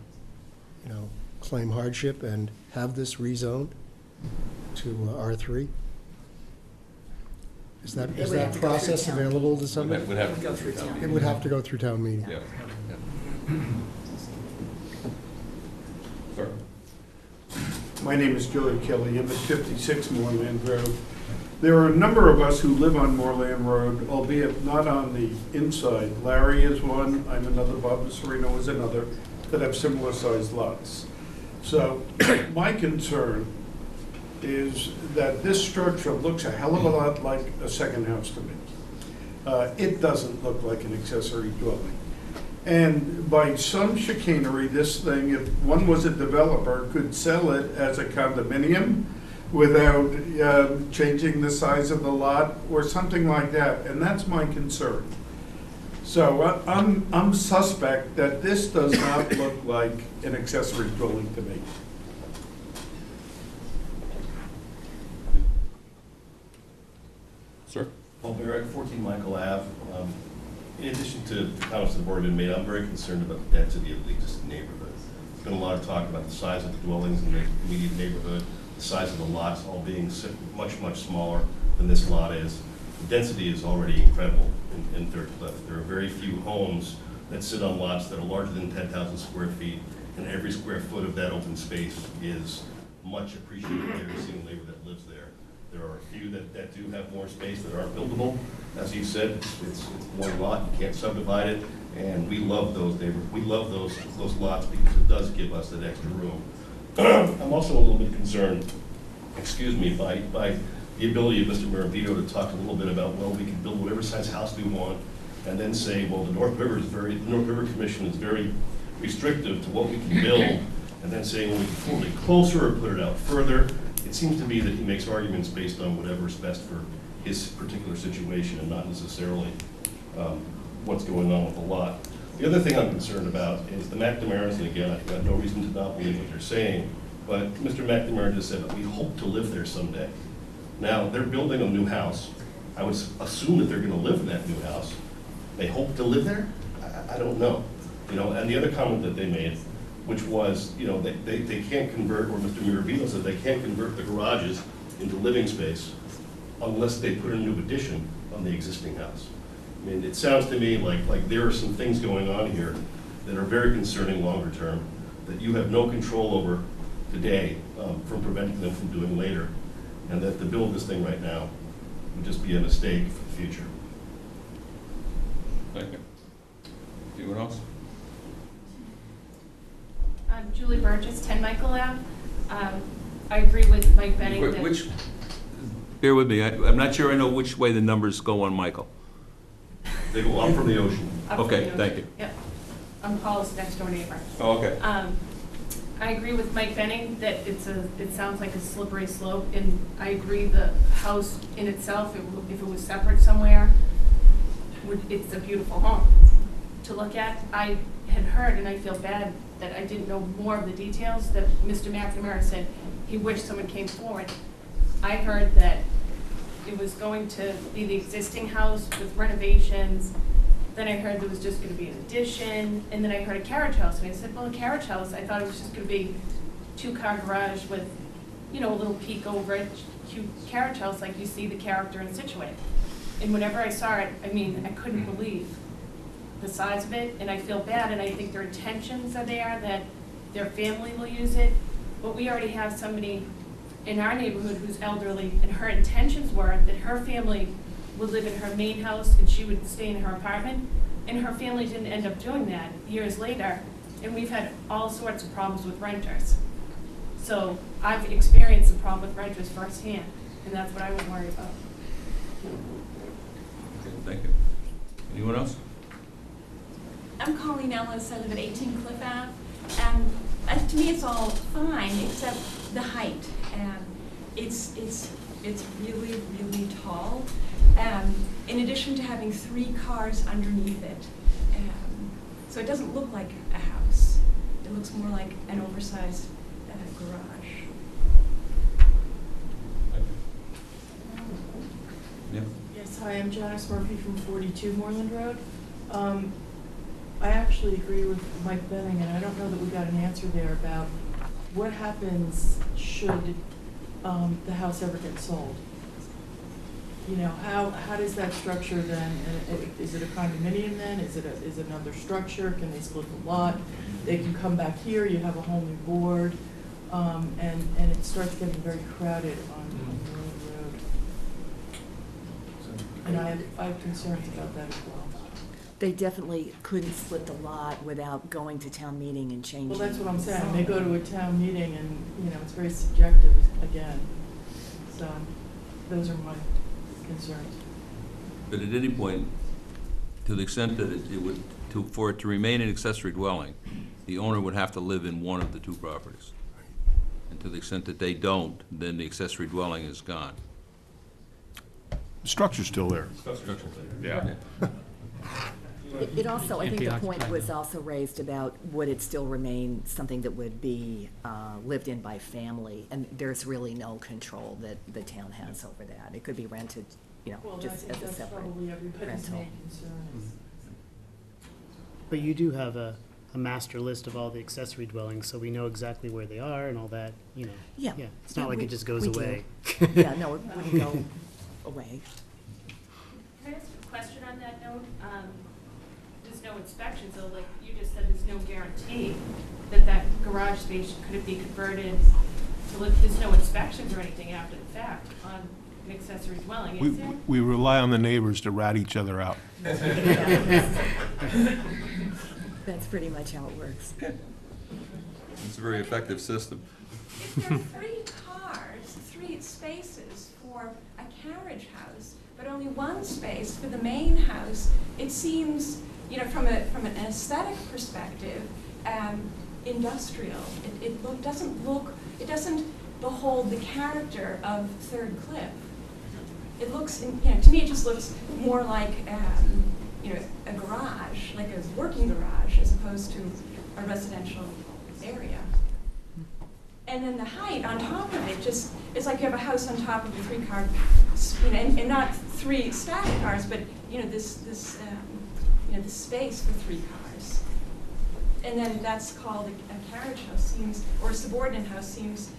claim hardship and have this rezoned to R3? Is that It would have to go through process town. available to somebody? Would have to Go through town. It would have to go through town meeting. Yeah. Sir? My name is Joey Kelly. I'm at 56 Moorland Road. There are a number of us who live on Moorland Road, albeit not on the inside. Larry is one, I'm another, Bob Serino is another, that have similar sized lots. So my concern is that this structure looks a hell of a lot like a second house to me. It doesn't look like an accessory dwelling. And by some chicanery, this thing, if one was a developer, could sell it as a condominium without changing the size of the lot or something like that, and that's my concern. So I'm suspect that this does not look like an accessory dwelling to me. Sir? Paul Barrett, 14 Michael Ave. In addition to the comments that have already been made, I'm very concerned about the density of the existing neighborhood. There's been a lot of talk about the size of the dwellings in the immediate neighborhood, the size of the lots all being much, much smaller than this lot is. The density is already incredible in Third Cliff. There are very few homes that sit on lots that are larger than 10,000 square feet, and every square foot of that open space is much appreciated by every single neighbor that lives there. There are a few that do have more space that aren't buildable. As you said, it's one lot, you can't subdivide it, and we love those neighborhoods. We love those lots because it does give us that extra room. I'm also a little bit concerned, by the ability of Mr. Maravito to talk a little bit about, well, we can build whatever size house we want, and then say, well, the North River Commission is very restrictive to what we can build, and then saying, well, we can pull it closer or put it out further. It seems to me that he makes arguments based on whatever's best for his particular situation and not necessarily what's going on with the lot. The other thing I'm concerned about is the McNamara's, and again, I've got no reason to not believe what they're saying, but Mr. McNamara just said, we hope to live there someday. Now, they're building a new house. I would assume that they're gonna live in that new house. They hope to live there? I don't know. And the other comment that they made, which was, they can't convert, or Mr. Miravito said they can't convert the garages into living space unless they put a new addition on the existing house. I mean, it sounds to me like there are some things going on here that are very concerning longer term, that you have no control over today, from preventing them from doing later, and that to build this thing right now would just be a mistake for the future. Thank you. Anyone else? Julie Burgess, 10 Michael Ave. I agree with Mike Benning that... Bear with me, I'm not sure I know which way the numbers go on Michael. They go up from the ocean. Up from Okay, the thank you. Yep. I'm Paul's next door neighbor. Oh, okay. I agree with Mike Benning that it sounds like a slippery slope, and I agree the house in itself, if it was separate somewhere, it's a beautiful home to look at. I had heard, and I feel bad that I didn't know more of the details, that Mr. McNamara said he wished someone came forward. I heard that it was going to be the existing house with renovations. Then I heard there was just gonna be an addition, and then I heard a carriage house, and I said, well, a carriage house, I thought it was just gonna be 2-car garage with, you know, a little peak over it, cute carriage house like you see the character in Scituate. And whenever I saw it, I mean, I couldn't believe the size of it, and I feel bad, and I think their intentions are there, that their family will use it, but we already have somebody in our neighborhood who's elderly, and her intentions were that her family would live in her main house and she would stay in her apartment, and her family didn't end up doing that years later, and we've had all sorts of problems with renters. So I've experienced the problem with renters firsthand, and that's what I would worry about. Okay, thank you. Anyone else? I'm Colleen Ellis, I live at 18 Cliff Ave, and to me it's all fine except the height. It's really, really tall. In addition to having 3 cars underneath it. So it doesn't look like a house. It looks more like an oversized garage. Yeah. Yes, hi, I'm Janice Murphy from 42 Moreland Road. I actually agree with Mike Benning, and I don't know that we got an answer there about what happens should the house ever get sold. You know, how does that structure then, is it a condominium then? Is it another structure? Can they split the lot? They can come back here, you have a whole new board, and it starts getting very crowded on Moreland Road. And I have concerns about that as well. They definitely couldn't split the lot without going to town meeting and changing. Well, that's what I'm saying. They go to a town meeting and, you know, it's very subjective again. So those are my concerns. But at any point, to the extent that it would, for it to remain an accessory dwelling, the owner would have to live in one of the 2 properties. And to the extent that they don't, then the accessory dwelling is gone. The structure's still there. Yeah. It also, I think Empty the point occupied. was also raised about would it still remain something that would be lived in by family? And there's really no control that the town has over that. It could be rented, you know, Well, I just think as a that's separate probably everybody's rental. main concern is. But you do have a master list of all the accessory dwellings, so we know exactly where they are and all that, you know. Yeah. Yeah, it's not like we- it just goes we do. away. Yeah, no, it wouldn't go away. Can I ask a question on that note? There's no inspection, so like you just said, there's no guarantee that garage space could it be converted to live, there's no inspections or anything after the fact on an accessory dwelling, is there? We rely on the neighbors to rat each other out. That's pretty much how it works. It's a very effective system. If there are 3 cars, 3 spaces for a carriage house, but only 1 space for the main house, it seems, you know, from an aesthetic perspective, industrial. It doesn't behold the character of Third Cliff. It looks, you know, to me it just looks more like, you know, a garage, like a working garage, as opposed to a residential area. And then the height on top of it just, it's like you have a house on top of a 3-car, you know, and not 3 stacked cars, but, you know, this space for 3 cars. And then that's called a carriage house seems, or a subordinate house seems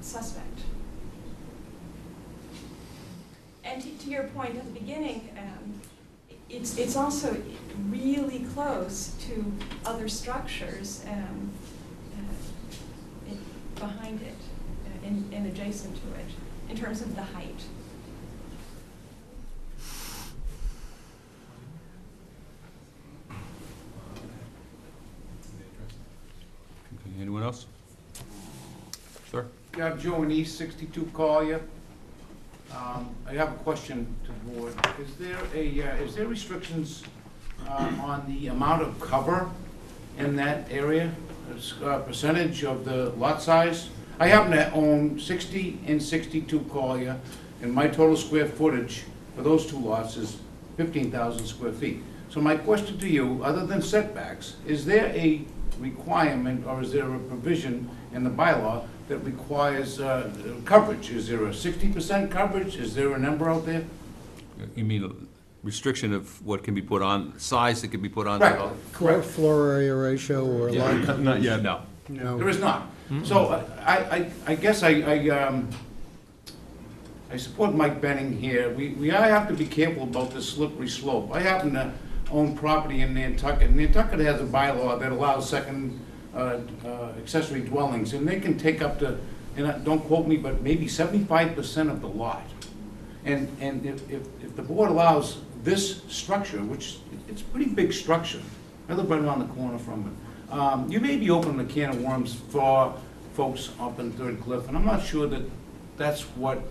suspect. And to your point at the beginning, it's also really close to other structures behind it and adjacent to it in terms of the height. Okay, anyone else? Sir? Yeah, Joe in East 62 Collier. I have a question to the board. Is there restrictions on the amount of cover in that area? Percentage of the lot size? I happen to own 60 and 62 Collier, and my total square footage for those two lots is 15,000 square feet. So my question to you, other than setbacks, is there a requirement or is there a provision in the bylaw that requires coverage? Is there a 60% coverage? Is there a number out there? You mean restriction of what can be put on, size that can be put on? Right. Floor area ratio or lot? Not yet. No. No. There is not. So I guess I support Mike Benning here. We have to be careful about this slippery slope. I happen to own property in Nantucket. Nantucket has a bylaw that allows second accessory dwellings, and they can take up to, and don't quote me, but maybe 75% of the lot. And if the board allows this structure, which it's a pretty big structure, I live right around the corner from it, you may be opening a can of worms for folks up in Third Cliff, and I'm not sure that that's what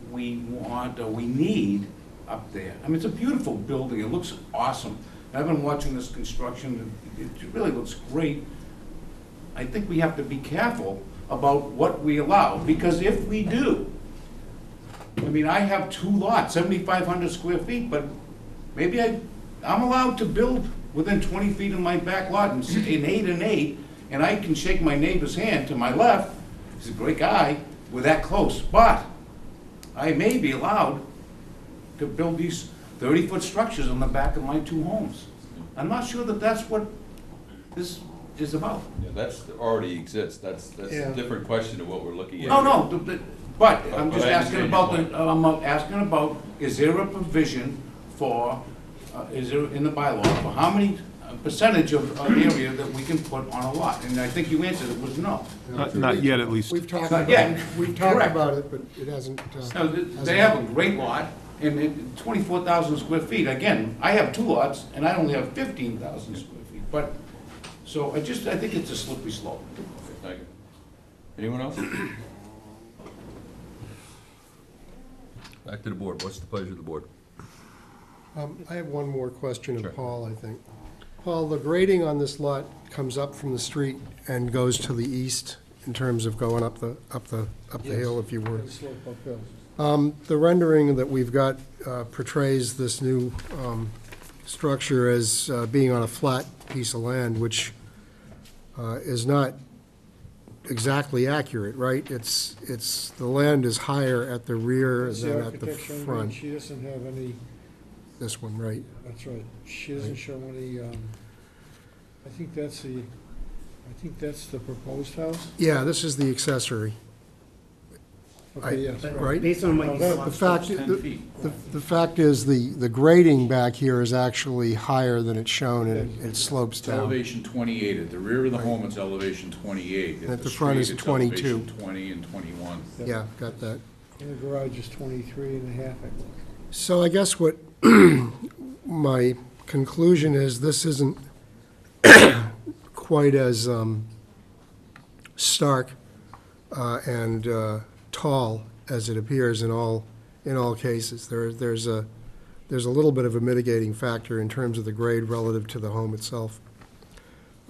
we want or we need up there. I mean, it's a beautiful building. It looks awesome. I've been watching this construction. It really looks great. I think we have to be careful about what we allow, because if we do, I mean, I have two lots, 7,500 square feet, but maybe I'm allowed to build within 20 feet of my back lot in 8 and 8, and I can shake my neighbor's hand to my left. He's a great guy. We're that close, but I may be allowed to build these 30-foot structures on the back of my two homes. I'm not sure that that's what this is about. Yeah, that's already exists. That's a different question of what we're looking at. No, but I'm just I asking understand about, your I'm asking about, is there a provision for, is there in the bylaw for how many percentage of area that we can put on a lot? And I think you answered it was no. Not yet, at least. We've talked Not about yet. it, we've talked Correct. about it, but it hasn't. No, they have a great lot, and 24,000 square feet. Again, I have two lots, and I only have 15,000 square feet. But, so I think it's a slippery slope. Okay, thank you. Anyone else? Back to the board. What's the pleasure of the board? I have one more question Sure. of Paul, I think. Paul, the grading on this lot comes up from the street and goes to the east in terms of going up the hill, if you were. Slope uphill. The rendering that we've got portrays this new structure as being on a flat piece of land, which is not exactly accurate, right? It's, the land is higher at the rear It's than at the architecture, and front. she doesn't have any, This one, right? that's right, she doesn't show any, I think that's the proposed house? Yeah, this is the accessory. Okay, yes, But Right. based on what you No, saw. The fact, 10 feet. the fact is, the grading back here is actually higher than it's shown, and it slopes It's down. elevation 28. At the rear of the home, it's elevation 28. At the front street, is it's 22. elevation 20 and 21. Yeah, got that. And the garage is 23 and a half, I think. So I guess what my conclusion is, this isn't quite as stark and tall as it appears in all cases. There's a little bit of a mitigating factor in terms of the grade relative to the home itself.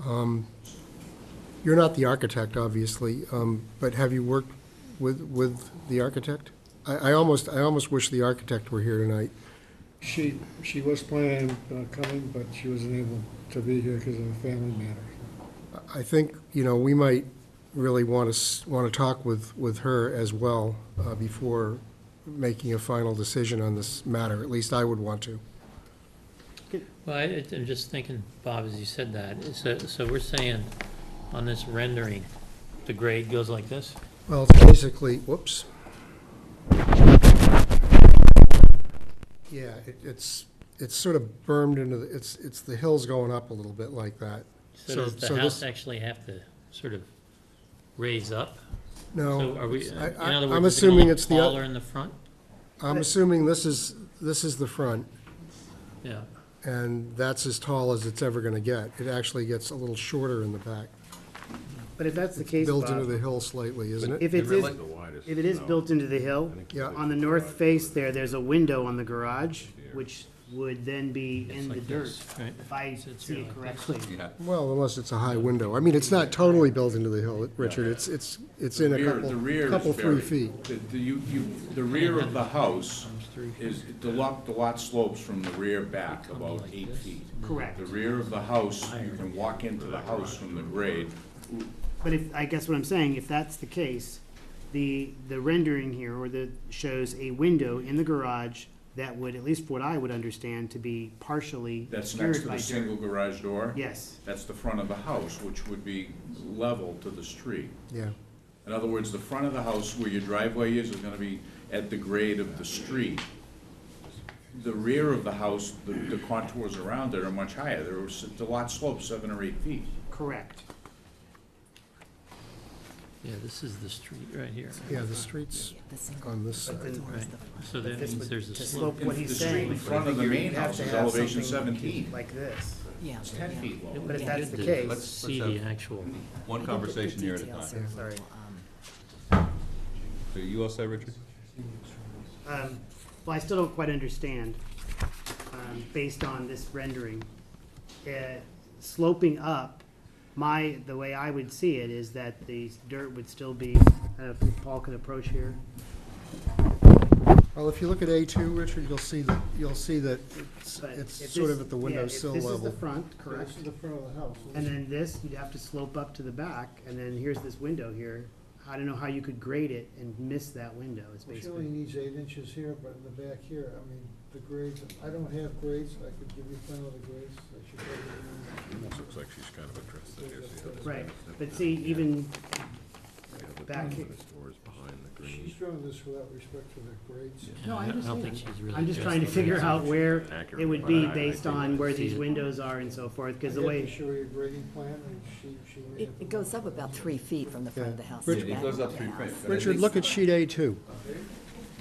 You're not the architect, obviously, but have you worked with the architect? I almost wish the architect were here tonight. She was planning on coming, but she wasn't able to be here because of a family matter. I think, we might really want to talk with her as well before making a final decision on this matter. At least I would want to. Well, I'm just thinking, Bob, as you said that, so we're saying on this rendering, the grade goes like this? Well, it's basically, whoops. Yeah, it's sort of bermed into, it's the hills going up a little bit like that. So does the so house this- actually have to sort of raise up? No, So are we, in I- other I'm words, is it gonna assuming look it's the taller in the front? I'm assuming this is the front, Yeah. and that's as tall as it's ever gonna get. It actually gets a little shorter in the back. But if that's the case, Built into Bob, the hill slightly, isn't it? if it They're is, like The widest, if it is no. built into the hill, Yeah. on the north face there's a window on the garage, which would then be It's in the like dirt, this, right? if I So it's see here it like correctly. Yeah. Well, unless it's a high window. I mean, it's not totally built into the hill, Richard. It's in a The rear is couple, 3 very- feet. The rear of the house Comes through. is, the lot slopes from the rear back about 8 feet. Correct. The rear of the house, you can walk into the house from the grade. But if, I guess what I'm saying, if that's the case, the rendering here, shows a window in the garage that would, at least what I would understand, to be partially That's obscured next to by the dirt. single garage door. Yes, That's the front of the house, which would be level to the street. Yeah. In other words, the front of the house where your driveway is gonna be at the grade of the street. The rear of the house, the contours around it are much higher. The lot slopes 7 or 8 feet. correct. Yeah, this is the street right here. Yeah, the street's The single on this But side. then- Right, so that This means would- there's a to slope. slope what he's The street saying. in front of the you'd main have house to is have elevation something 17. like this. Yeah. It's 10 yeah. feet low. But if Yeah. that's the To case, Let's See have the actual, one The conversation here at a details time. are a Sorry. little, So you all set, Richard? well, I still don't quite understand, based on this rendering. Sloping up, the way I would see it is that the dirt would still be, I don't know if Paul can approach here. Well, if you look at A2, Richard, you'll see that But it's if sort this- of at the yeah, windowsill If this is level. the front, correct? This is the front of the house. And then this, you'd have to slope up to the back, and then here's this window here. I don't know how you could grade it and miss that window, is Well, she basically. only needs 8 inches here, but in the back here, I mean, the grades, I don't have grades, I could give you final the grades. I should probably- Almost looks like she's kind of addressed it here. Right, but see, even back here, Doors behind the She's drawing this without respect to the grades. No, I I don't think understand. she's really. I'm just trying to addressed the figure grades. out where it would be Accurate. based on where See these it. windows are and so forth, because the I way, have to show you a grading plan, and she may it, have. it goes up about 3 feet from the front of the house. to Rich- the It back goes of up the 3 house. feet. but I Richard, think- look at sheet A2.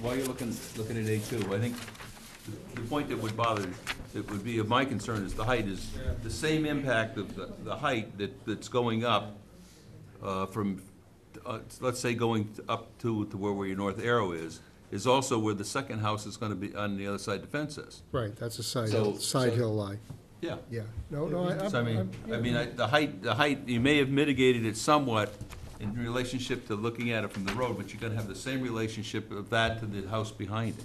While you're looking at A2, I think the point that would be of my concern is the height is the same impact of the height that's going up from, let's say going up to where your north arrow is also where the second house is gonna be on the other side the fence is. Right, that's a So- side hill lie. Yeah. Yeah. No, So I mean, the height, you may have mitigated it somewhat in relationship to looking at it from the road, but you're gonna have the same relationship of that to the house behind it.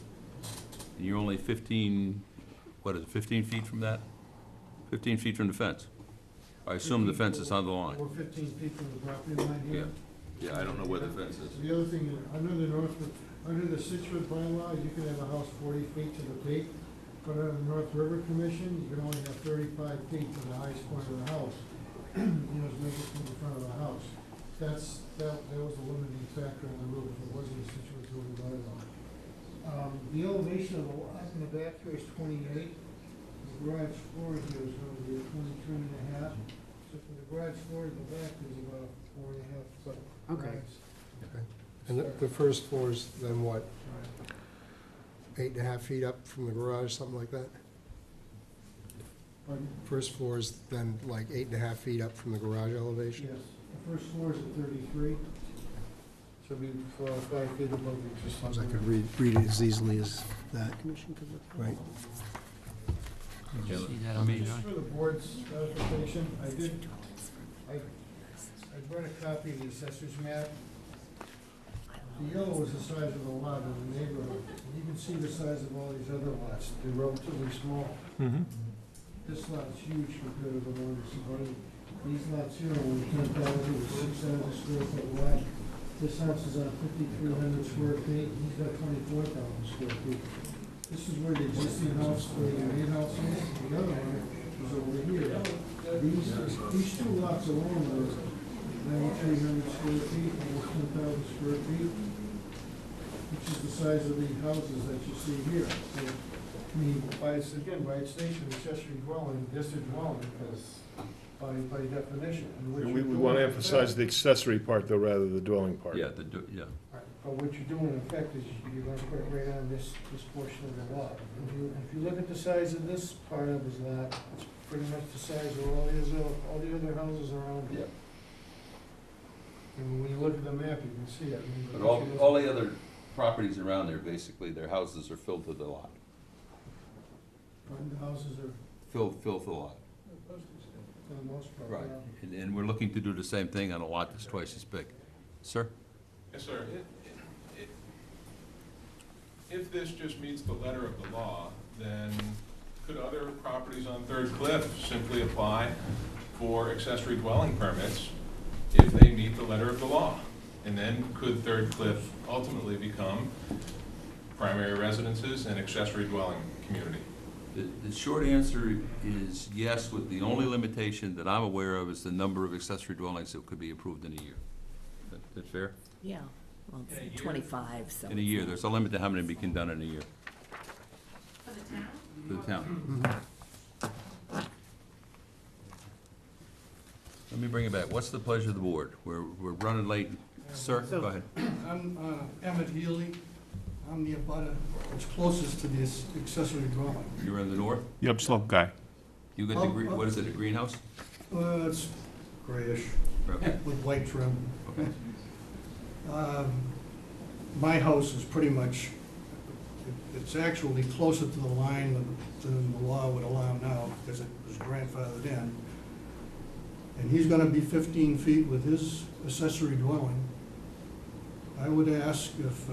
And you're only 15, what is it, 15 feet from that? 15 feet from the fence. I assume the fence is on the line. We're 15 feet from the property line Yeah, here. yeah, I don't know where the fence is. The other thing, under the Scituate bylaw, you can have a house 40 feet to the peak, but under the North River Commission, you can only have 35 feet to the highest point of the house. You know, to make it from the front of the house. That was a limiting factor on the roof, it wasn't a Scituate zoning bylaw. The elevation of the lot in the back here is 28. The garage floor here is going to be 23 and a half. So from the garage floor to the back, there's about 4.5 foot. Okay. rise. And the first floor is then what, 8.5 feet up from the garage, something like that? Pardon? First floor is then like 8.5 feet up from the garage elevation? Yes, the first floor is at 33. So it'll be 5 feet above the existing. Suppose I could read it as easily as that, commission could look. right? Did you see that on the Just drawing? for the board's clarification, I brought a copy of the assessor's map. The yellow is the size of the lot in the neighborhood. And you can see the size of all these other lots, they're relatively small. This lot is huge compared to the ones abutting. These lots here are 10,000 to 6,000 square foot lot. This house is on 5,300 square feet, he's got 24,000 square feet. This is where the existing house, where the main house is, the other one is over here. These two lots alone are 9,300 square feet, almost 10,000 square feet, which is the size of the houses that you see here. So I mean, by its nature, accessory dwelling, this is dwelling, because by definition. and what We you're doing want to in emphasize effect- the accessory part, though, rather than the dwelling part. Yeah, yeah. Right, but what you're doing in effect is you're gonna put it right on this portion of the lot. If you look at the size of this part of his lot, it's pretty much the size of all the other houses around it. And when you look at the map, you can see it. I mean, But all the other properties around there, basically, their houses are filled to the lot. The houses are, Filled the lot. for the most part, Right. yeah. And we're looking to do the same thing on a lot that's twice as big. Sir? Yes, sir. If this just meets the letter of the law, then could other properties on Third Cliff simply apply for accessory dwelling permits if they meet the letter of the law? And then could Third Cliff ultimately become primary residences and accessory dwelling community? The short answer is yes, with the only limitation that I'm aware of is the number of accessory dwellings that could be approved in a year. That fair? Yeah, well, In a year? it's 25, so. In a year, there's a limit to how many can be done in a year For the town? for the town. Let me bring it back. What's the pleasure of the board? We're running late. Sir, So- go ahead. I'm Emmett Healy. I'm the abutter that's closest to this accessory dwelling. You're in the north? The upslope guy. You got the, what is it, a greenhouse? It's grayish Okay. with white trim. Okay. My house is pretty much, it's actually closer to the line than the law would allow now, because it was grandfathered in. And he's gonna be 15 feet with his accessory dwelling. I would ask if,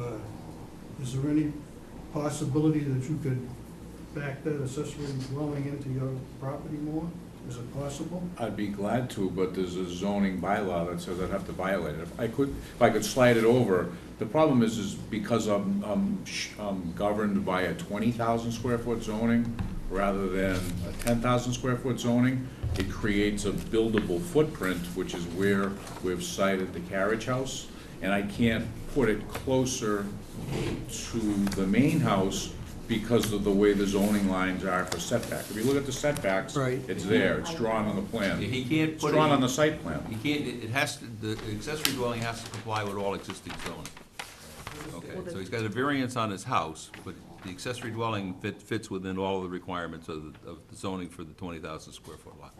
is there any possibility that you could back that accessory dwelling into your property more? Is it possible? I'd be glad to, but there's a zoning bylaw that says I'd have to violate it. If I could slide it over, the problem is because I'm governed by a 20,000 square foot zoning rather than a 10,000 square foot zoning, it creates a buildable footprint, which is where we've cited the carriage house, and I can't put it closer to the main house because of the way the zoning lines are for setback. If you look at the setbacks, Right. it's there, it's drawn on the plan. He can't It's put it. drawn on the site plan. He can't, it has to, the accessory dwelling has to comply with all existing zoning. Okay, so he's got a variance on his house, but the accessory dwelling fits within all the requirements of the zoning for the 20,000 square foot lot.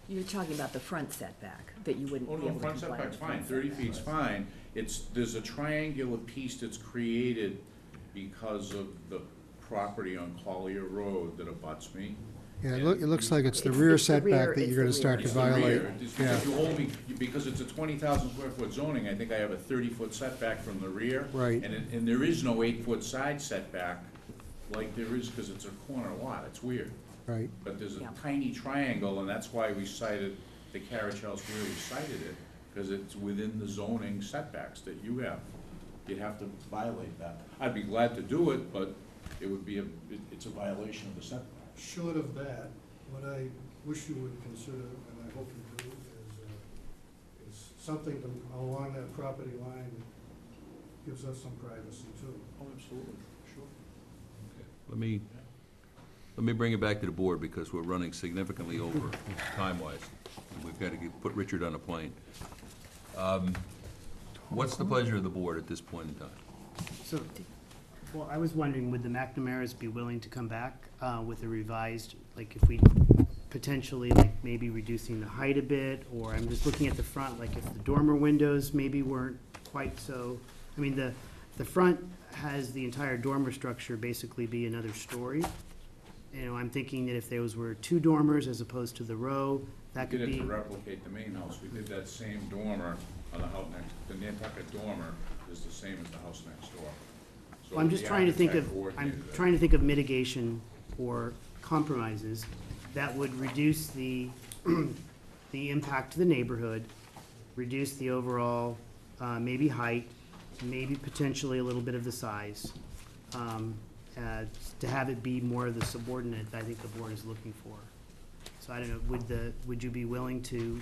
You're talking about the front setback, that you wouldn't Oh, be no, able to front comply setback's with. fine, 30 feet's fine. There's a triangular piece that's created because of the property on Collier Road that abuts me. Yeah, it looks like it's the It's rear the rear- setback that it's you're gonna the start rear. to It's the violate. rear. It's Yeah, because you hold me, because it's a 20,000 square foot zoning, I think I have a 30-foot setback from the rear. Right. And there is no 8-foot side setback like there is, because it's a corner lot, it's weird. right. But there's a Yeah. tiny triangle, and that's why we cited the carriage house where we cited it, because it's within the zoning setbacks that you have. You'd have to violate that. I'd be glad to do it, but it would be it's a violation of the setback. Short of that, what I wish you would consider, and I hope you do, is something along that property line that gives us some privacy too. Oh, absolutely, sure. Let me bring it back to the board, because we're running significantly over time-wise. We've got to put Richard on a plane. What's the pleasure of the board at this point in time? So, well, I was wondering, would the McNamara's be willing to come back with a revised, like if we potentially, like maybe reducing the height a bit, or I'm just looking at the front, like if the dormer windows maybe weren't quite so, I mean, the front has the entire dormer structure basically be another story. You know, I'm thinking that if those were 2 dormers as opposed to the row, that We could did it be. to replicate the main house. We did that same dormer on the house next, the Nantucket dormer is the same as the house next door. So Well, I'm just the trying to think architect of, I'm coordinated it. trying to think of mitigation or compromises that would reduce the, the impact to the neighborhood, reduce the overall, maybe height, maybe potentially a little bit of the size, to have it be more of the subordinate that I think the board is looking for. So I don't know, would you be willing to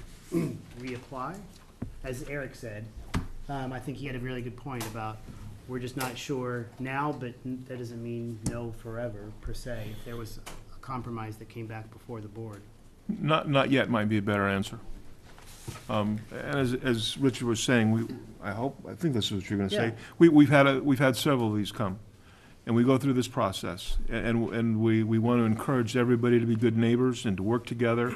reapply? As Eric said, I think he had a really good point about we're just not sure now, but that doesn't mean no forever, per se, if there was a compromise that came back before the board. Not yet might be a better answer. And as Richard was saying, I think this is what you're gonna say. Yeah. We've had several of these come, and we go through this process, and we want to encourage everybody to be good neighbors and to work together.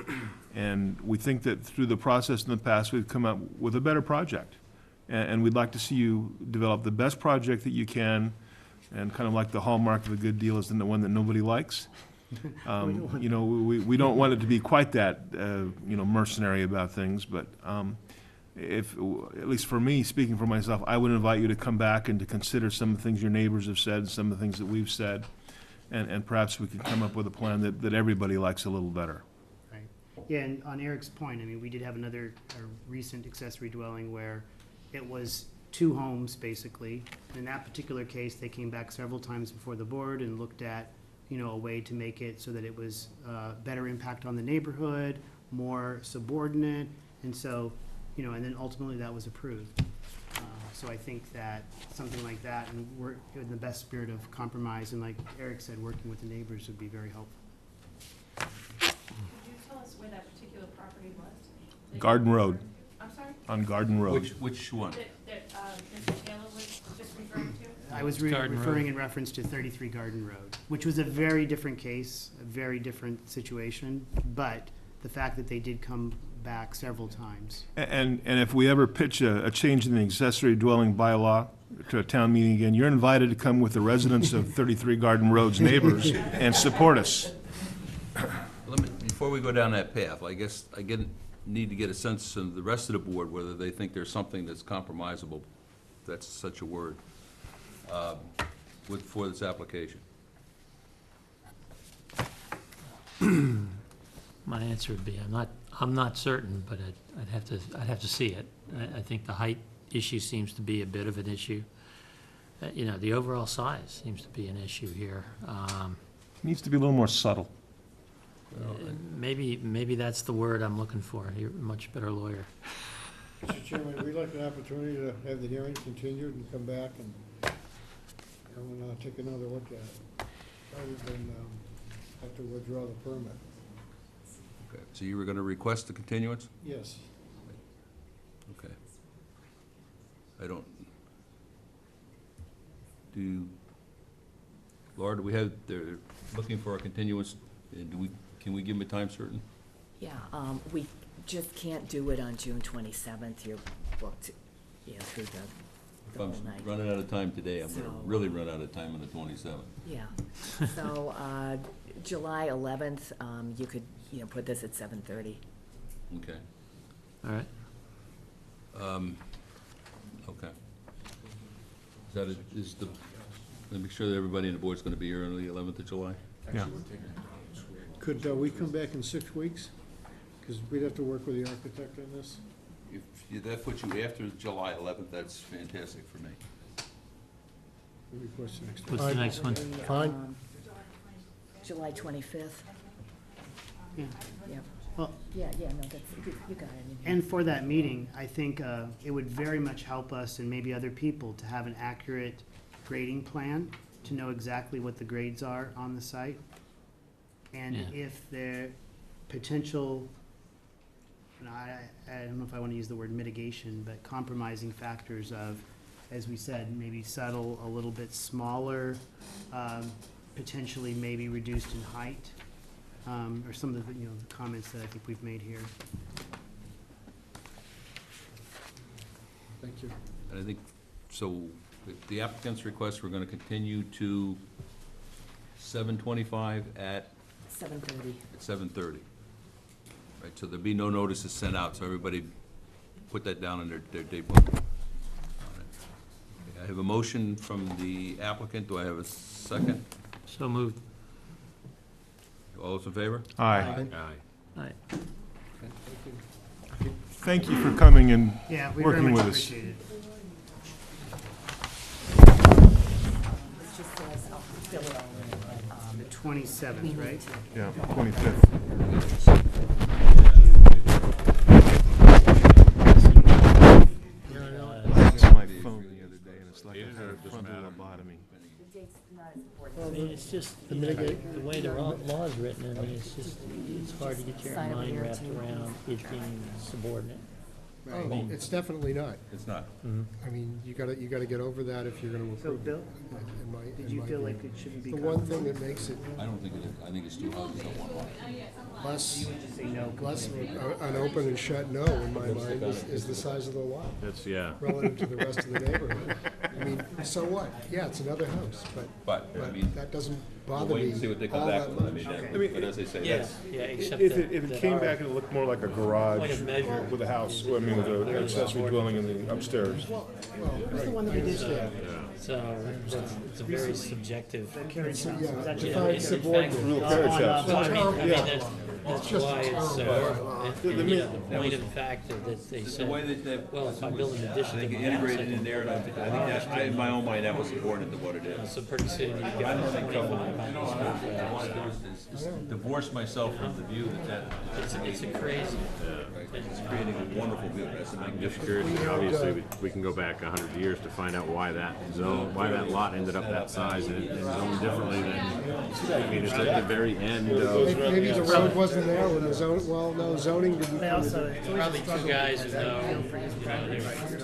And we think that through the process in the past, we've come up with a better project. And we'd like to see you develop the best project that you can, and kind of like the hallmark of a good deal is the one that nobody likes. You know, we don't want it to be quite that, you know, mercenary about things, but if, at least for me, speaking for myself, I would invite you to come back and to consider some of the things your neighbors have said, and some of the things that we've said, and perhaps we could come up with a plan that everybody likes a little better. Right. Yeah, and on Eric's point, I mean, we did have a recent accessory dwelling where it was 2 homes, basically. In that particular case, they came back several times before the board and looked at, you know, a way to make it so that it was better impact on the neighborhood, more subordinate, and so, you know, and then ultimately that was approved. So I think that something like that, and we're in the best spirit of compromise, and like Eric said, working with the neighbors would be very helpful. Could you tell us where that particular property was? Garden Road, I'm sorry? on Garden Road. Which one? That Mr. Taylor was just referring to? I was Garden referring Road. in reference to 33 Garden Road, which was a very different case, a very different situation, but the fact that they did come back several times. And if we ever pitch a change in the accessory dwelling bylaw to a town meeting again, you're invited to come with the residents of 33 Garden Road's neighbors and support us. Before we go down that path, I guess need to get a sense of the rest of the board, whether they think there's something that's compromisable, if that's such a word, for this application. My answer would be, I'm not certain, but I'd have to see it. I think the height issue seems to be a bit of an issue. You know, the overall size seems to be an issue here. Needs to be a little more subtle. Maybe that's the word I'm looking for. You're a much better lawyer. Mr. Chairman, we'd like an opportunity to have the hearing continued and come back and take another look at it, rather than have to withdraw the permit. Okay, so you were going to request a continuance? Yes. Okay. Laura, they're looking for a continuance, can we give them a time certain? Yeah, we just can't do it on June 27th. You're booked, you know, through If the I'm whole night. running out of time today, I'm going to So- really run out of time on the 27th. Yeah, so, July 11th, you could, you know, put this at 7:30. Okay. All right. Okay. Let me make sure that everybody in the board's going to be here on the 11th of July? Yeah. Could we come back in 6 weeks? Because we'd have to work with the architect on this. If that puts you after July 11th, that's fantastic for me. We request the next What's the next one? Fine. July 25th. Yeah. Yeah. Well, Yeah, no, that's, you got it. and for that meeting, I think it would very much help us and maybe other people to have an accurate grading plan, to know exactly what the grades are on the site. And Yeah. if there potential, and I don't know if I want to use the word mitigation, but compromising factors of, as we said, maybe subtle, a little bit smaller, potentially maybe reduced in height, or some of the, you know, the comments that I think we've made here. Thank you. And I think, so the applicant's request, we're going to continue to 7:25 at 7:30. 7:30. Right, so there'll be no notices sent out, so everybody put that down in their day book. Okay, I have a motion from the applicant. Do I have a second? So moved. All those in favor? Aye. All right. Thank you for coming and Yeah, we very working much with us. appreciate it. It just says, I'll fill it all in, The 27th, right? Yeah, 25th. Yeah, I know. That's my phone the other day, and it's like I had it front Jake's not as important. I mean, it's just, The you know, mitigate- the way the law is written, I mean, it's just, it's hard to get your Sign over mind here wrapped too. around it being subordinate. Oh, it's definitely not. It's not. I mean, you gotta get over that if you're gonna So, approve it. Bill, in my- did in you my feel view. like it shouldn't be The one thing that makes it I don't think it is. I think it's two houses on one lot. less, say no? less an open and shut no in my mind is the size of the lot That's, yeah. relative to the rest of the neighborhood. I mean, so what? Yeah, it's another house, But, I mean, that doesn't we'll bother wait me and see what they come all back that with. I much. mean, but as they say, Yeah, that's, yeah, except If that. it that came our back and it looked more like a point garage of measure- with a house, I mean, with an accessory dwelling in the upstairs. Who's the one that we did today? So it's a very subjective. Carriage house. Yeah, Was that define in subordinate. fact, Real carriage house. Well, I mean, Yeah. that's just why it's, terrible. and, you know, the point of the fact that they the said, way that they. well, if I build an I addition to think my house, I integrated can in there, and I think that, in my own mind, that was subordinate to what it is. So pretty soon you've I got don't think 25 I want to do is divorce myself from the view that It's a crazy. it's creating a wonderful view. That's the I'm just magnificent. curious, obviously, we can go back 100 years to find out why that zone, why that lot ended up that size and zoned differently than, I mean, it's at the very end of, Maybe the road wasn't there when the zone, well, no, zoning didn't. They also, Probably two guys who know, there's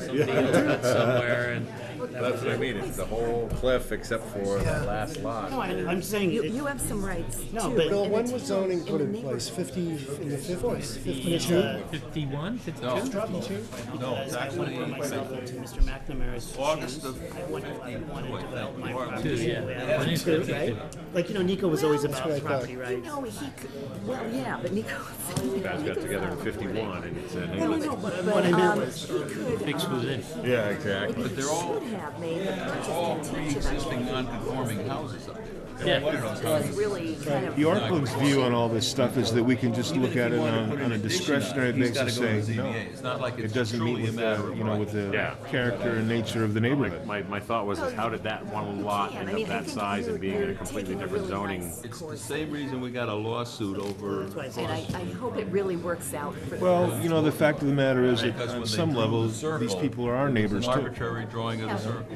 some deal cut somewhere and that's what I mean, it's the whole cliff except for the last lot. no, I'm saying, You have some rights too. No, but- Bill, and when it's was still zoning put in the place? 50, in the 50s? 52? 51, 52? No, because I want to put myself into Mr. McNamara's August shoes. of I want to develop my Two, property. yeah. the way I I want think to, 52. right? Like, Nico was always what I about thought. property You rights. know, he could, well, yeah, but Nico. You guys got together in 51 and said, hey, No, let's. no, but, What I meant he could. Fix was in. Yeah, exactly. He they're all- should have made the purchase all contingent pre-existing non-conforming houses up there. Yeah. on it's really kind of. The Arkland's view on all this stuff is that we can just look at it on a discretionary basis and say, no. It's not like It it's doesn't meet truly a with matter the, of with the Yeah. character and nature of the neighborhood. My thought was, is how did that one lot end up that size and being in a completely different zoning? It's the same reason we got a lawsuit over. And I hope it really works out for the. Well, the fact of the matter is that Because when on they some drew the levels, these circle, people are our it was neighbors an too. arbitrary drawing of the circle.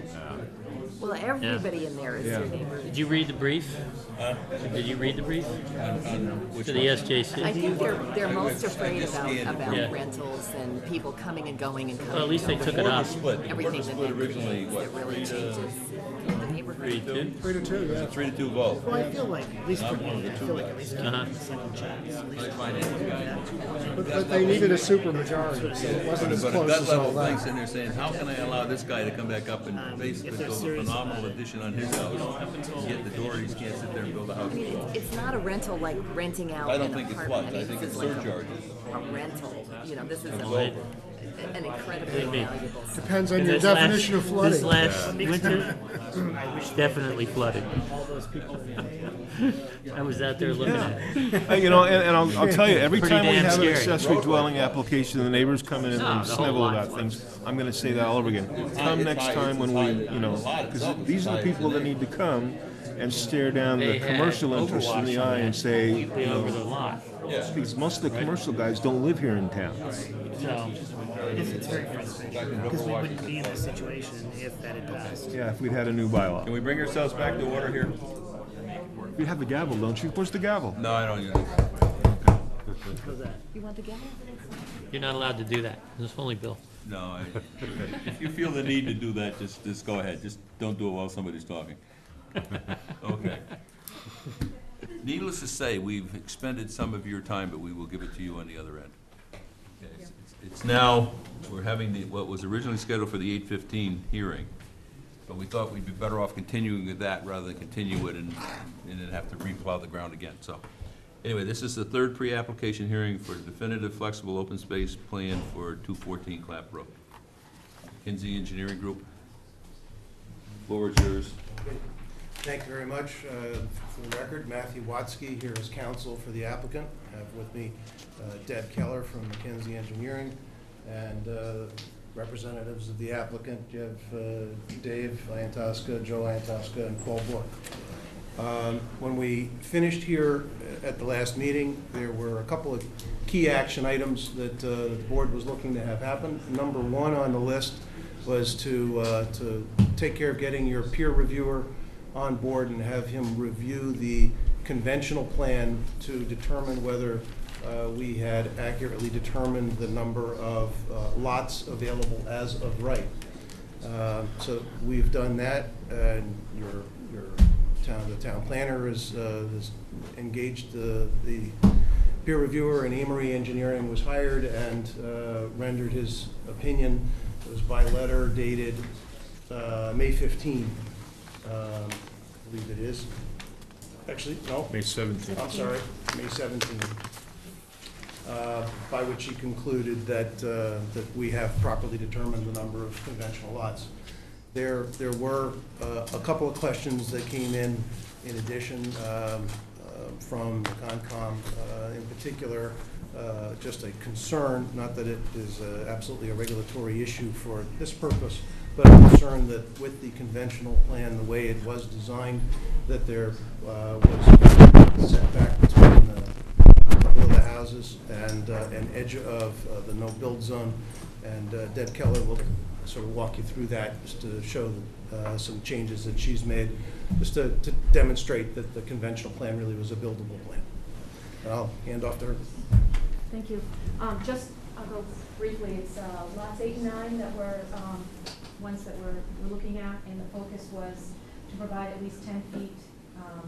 Well, everybody in there is Yeah. your neighbor. Did you read the brief? Did you read the brief? To the I SJC? think they're most afraid about Yeah. rentals and people coming and going and coming. Well, at least they and took going. it up. Split. The Everything board was that split they originally, create what, that really 3 to changes the neighborhood. 3-2? 3 to 2, yeah. 3 to 2 vote. Well, I feel like, at least for me, I feel like at least give Uh-huh. them a second chance. At least But they needed a supermajority, so it wasn't as But a close gut as all level thing that. sitting there saying, how can I allow this guy to come back up and basically if they're build a serious phenomenal about it. addition on his house, yet the Dohertys can't sit there and build a I house? mean, it's not a rental like renting out I an don't think it apartment. floods. I think this it's is like surcharges. a rental, this is Right. an incredibly valuable. Depends on And your this last- definition of flooding. This last winter, definitely flooded. all those people. I was out there looking at it. And I'll tell you, every Pretty time we damn have an scary. accessory dwelling application, the neighbors come in and No, they the whole snivel lot about floods. things. I'm gonna say that all over again. Come next time when we, because these are the people that need to come and stare down the They had commercial interests in the overwash on eye and that say, completely over the lot. because most of the commercial guys don't live here in town. So, It's very frustrating, because we wouldn't be in this situation if that had passed. Yeah, if we'd had a new bylaw. Can we bring ourselves back to order here? You have the gavel, don't you? Where's the gavel? No, I don't use it. How's that? You want the gavel? you're not allowed to do that. It's only Bill. No, if you feel the need to do that, just go ahead. Just don't do it while somebody's talking. Okay. Needless to say, we've expended some of your time, but we will give it to you on the other end. Okay, it's now, we're having what was originally scheduled for the 8:15 hearing, but we thought we'd be better off continuing with that rather than continue it and then have to replow the ground again. So, anyway, this is the third pre-application hearing for definitive flexible open space plan for 214 Clap Road. Kinsey Engineering Group. Floor is yours. Thank you very much. For the record, Matthew Watsky here as counsel for the applicant. I have with me Deb Keller from McKinsey Engineering and representatives of the applicant. You have Dave Iantosca, Joe Iantosca, and Paul Book. When we finished here at the last meeting, there were a couple of key action items that the board was looking to have happen. Number one on the list was to take care of getting your peer reviewer on board and have him review the conventional plan to determine whether we had accurately determined the number of lots available as of right. So we've done that, and the town planner has engaged the peer reviewer, and Amory Engineering was hired and rendered his opinion. It was by letter dated May 15, I believe it is. Actually, no. May 17th. I'm sorry, May 17. By which he concluded that we have properly determined the number of conventional lots. There were a couple of questions that came in addition from the Concom, in particular, just a concern, not that it is absolutely a regulatory issue for this purpose, but a concern that with the conventional plan, the way it was designed, that there was setback between a couple of the houses and an edge of the no-build zone. And Deb Keller will sort of walk you through that, just to show some changes that she's made, just to demonstrate that the conventional plan really was a buildable plan. And I'll hand off to her. Thank you. I'll go briefly. It's lots 8 and 9 that were ones that we're looking at, and the focus was to provide at least 10 feet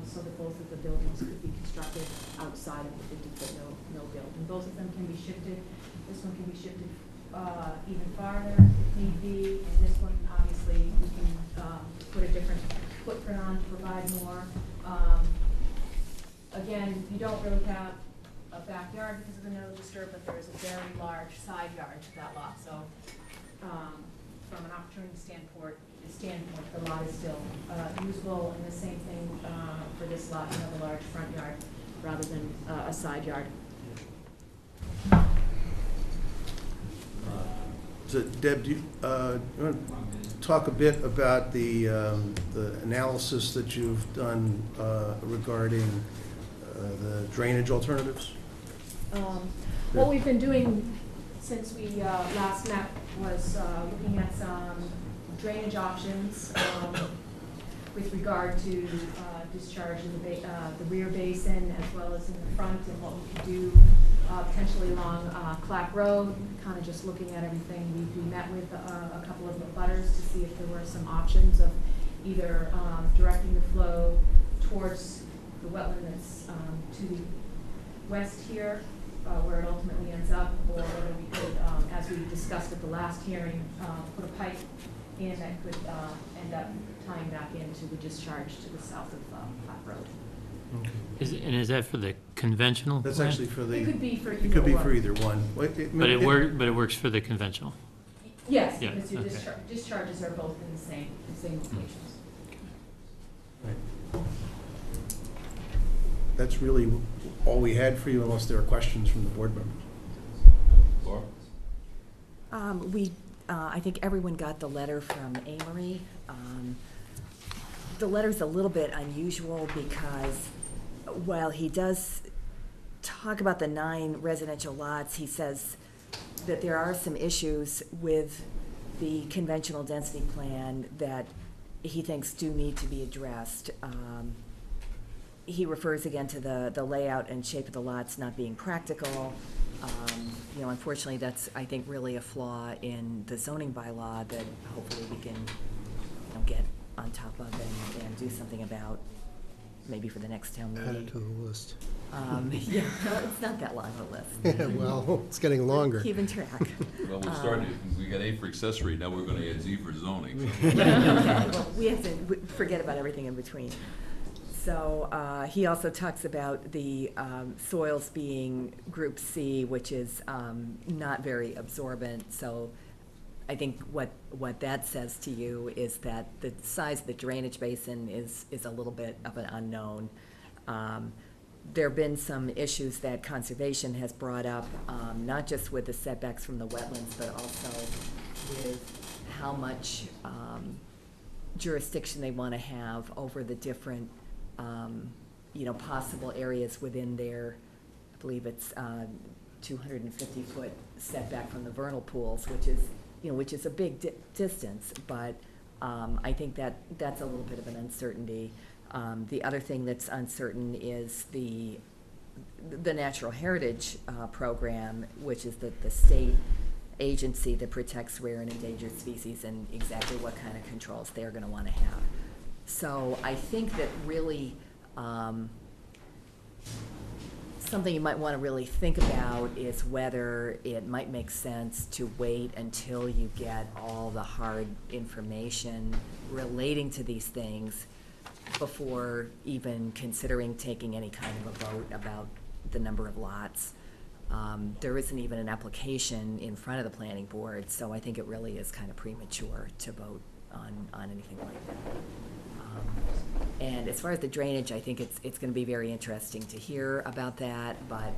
so that both of the buildings could be constructed outside of the 50-foot no build. And both of them can be shifted. This one can be shifted even farther if need be, and this one obviously we can put a different footprint on to provide more. Again, you don't really have a backyard because of the no disturb, but there is a very large side yard to that lot. So from an opportunity standpoint, the lot is still usable, and the same thing for this lot, you know, the large front yard rather than a side yard. So Deb, do you want to talk a bit about the analysis that you've done regarding the drainage alternatives? What we've been doing since we last met was looking at some drainage options with regard to discharge in the rear basin as well as in the front, and what we could do potentially along Clack Road, kind of just looking at everything. We met with a couple of the butters to see if there were some options of either directing the flow towards the wetland that's to the west here, where it ultimately ends up, or whether we could, as we discussed at the last hearing, put a pipe in that could end up tying back into the discharge to the south of Clack Road. Okay. Is that for the conventional? That's plan? actually for the. It could be for either It could be one. for either one. But it works for the conventional. Yes, Yeah, because your okay. discharges are both in the same locations. Right. That's really all we had for you, unless there are questions from the board members. Laura? I think everyone got the letter from Amory. The letter's a little bit unusual because while he does talk about the 9 residential lots, he says that there are some issues with the conventional density plan that he thinks do need to be addressed. He refers again to the layout and shape of the lots not being practical. You know, unfortunately, that's, I think, really a flaw in the zoning bylaw that hopefully we can, you know, get on top of and do something about, maybe for the next town meeting. Add it to the list. Yeah, no, it's not that long of a list. Yeah, well, it's getting longer. Keeping track. Well, we started, we got A for accessory, now we're gonna add Z for zoning. Well, we have to forget about everything in between. So he also talks about the soils being Group C, which is not very absorbent. So I think what that says to you is that the size of the drainage basin is a little bit of an unknown. There have been some issues that conservation has brought up, not just with the setbacks from the wetlands, but also with how much jurisdiction they want to have over the different you know, possible areas within their, I believe it's 250-foot setback from the vernal pools, which is, you know, which is a big distance, but I think that's a little bit of an uncertainty. The other thing that's uncertain is the Natural Heritage Program, which is the state agency that protects rare and endangered species, and exactly what kind of controls they're going to want to have. So I think that really something you might want to really think about is whether it might make sense to wait until you get all the hard information relating to these things before even considering taking any kind of a vote about the number of lots. There isn't even an application in front of the planning board, so I think it really is kind of premature to vote on anything like that. And as far as the drainage, I think it's going to be very interesting to hear about that, but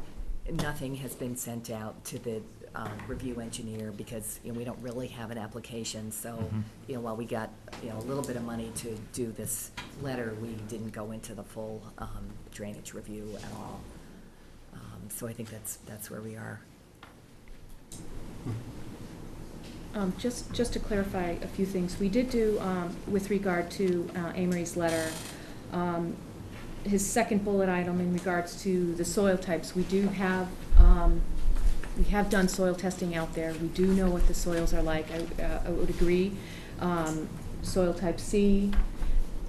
nothing has been sent out to the review engineer because, we don't really have an application. So, while we got, a little bit of money to do this letter, we didn't go into the full drainage review at all. So I think that's where we are. Just to clarify a few things, we did do, with regard to Amory's letter, his second bullet item in regards to the soil types, we have done soil testing out there. We do know what the soils are like. I would agree. Soil type C,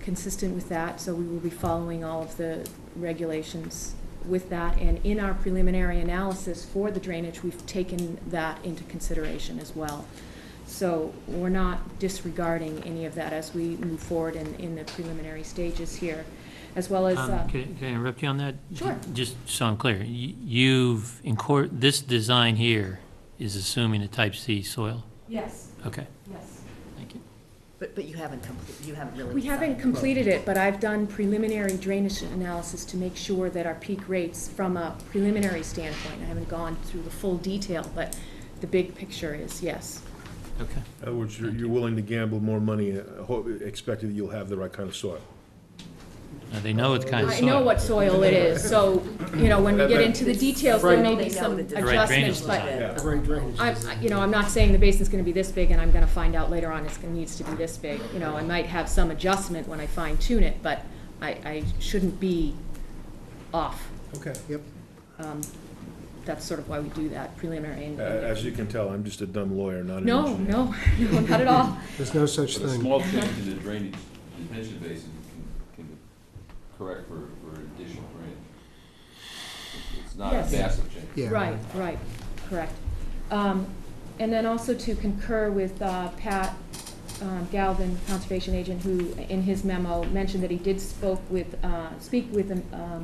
consistent with that, so we will be following all of the regulations with that. And in our preliminary analysis for the drainage, we've taken that into consideration as well. So we're not disregarding any of that as we move forward in the preliminary stages here, as well as... Can I interrupt you on that? Sure. Just so I'm clear, this design here is assuming a type C soil? Yes. Okay, Yes. thank you. But you haven't really... We haven't completed it, but I've done preliminary drainage analysis to make sure that our peak rates from a preliminary standpoint, I haven't gone through the full detail, but the big picture is yes. Okay. In other words, you're willing to gamble more money, expecting that you'll have the right kind of soil. They know what kind of I soil. know what soil it is, so, when we get into the details, there may be some Right adjustments, but I'm not saying the basin's gonna be this big and I'm gonna find out later on it needs to be this big. I might have some adjustment when I fine tune it, but I shouldn't be off. Okay, yep. That's sort of why we do that preliminary. As you can tell, I'm just a dumb lawyer, not an No, engineer. no, not at all. There's no such But a thing. small change in the drainage detention basin can be correct for additional drainage. It's not a Yes. massive change. Yeah. Right, correct. And then also to concur with Pat Galvin, conservation agent, who in his memo mentioned that he did speak with a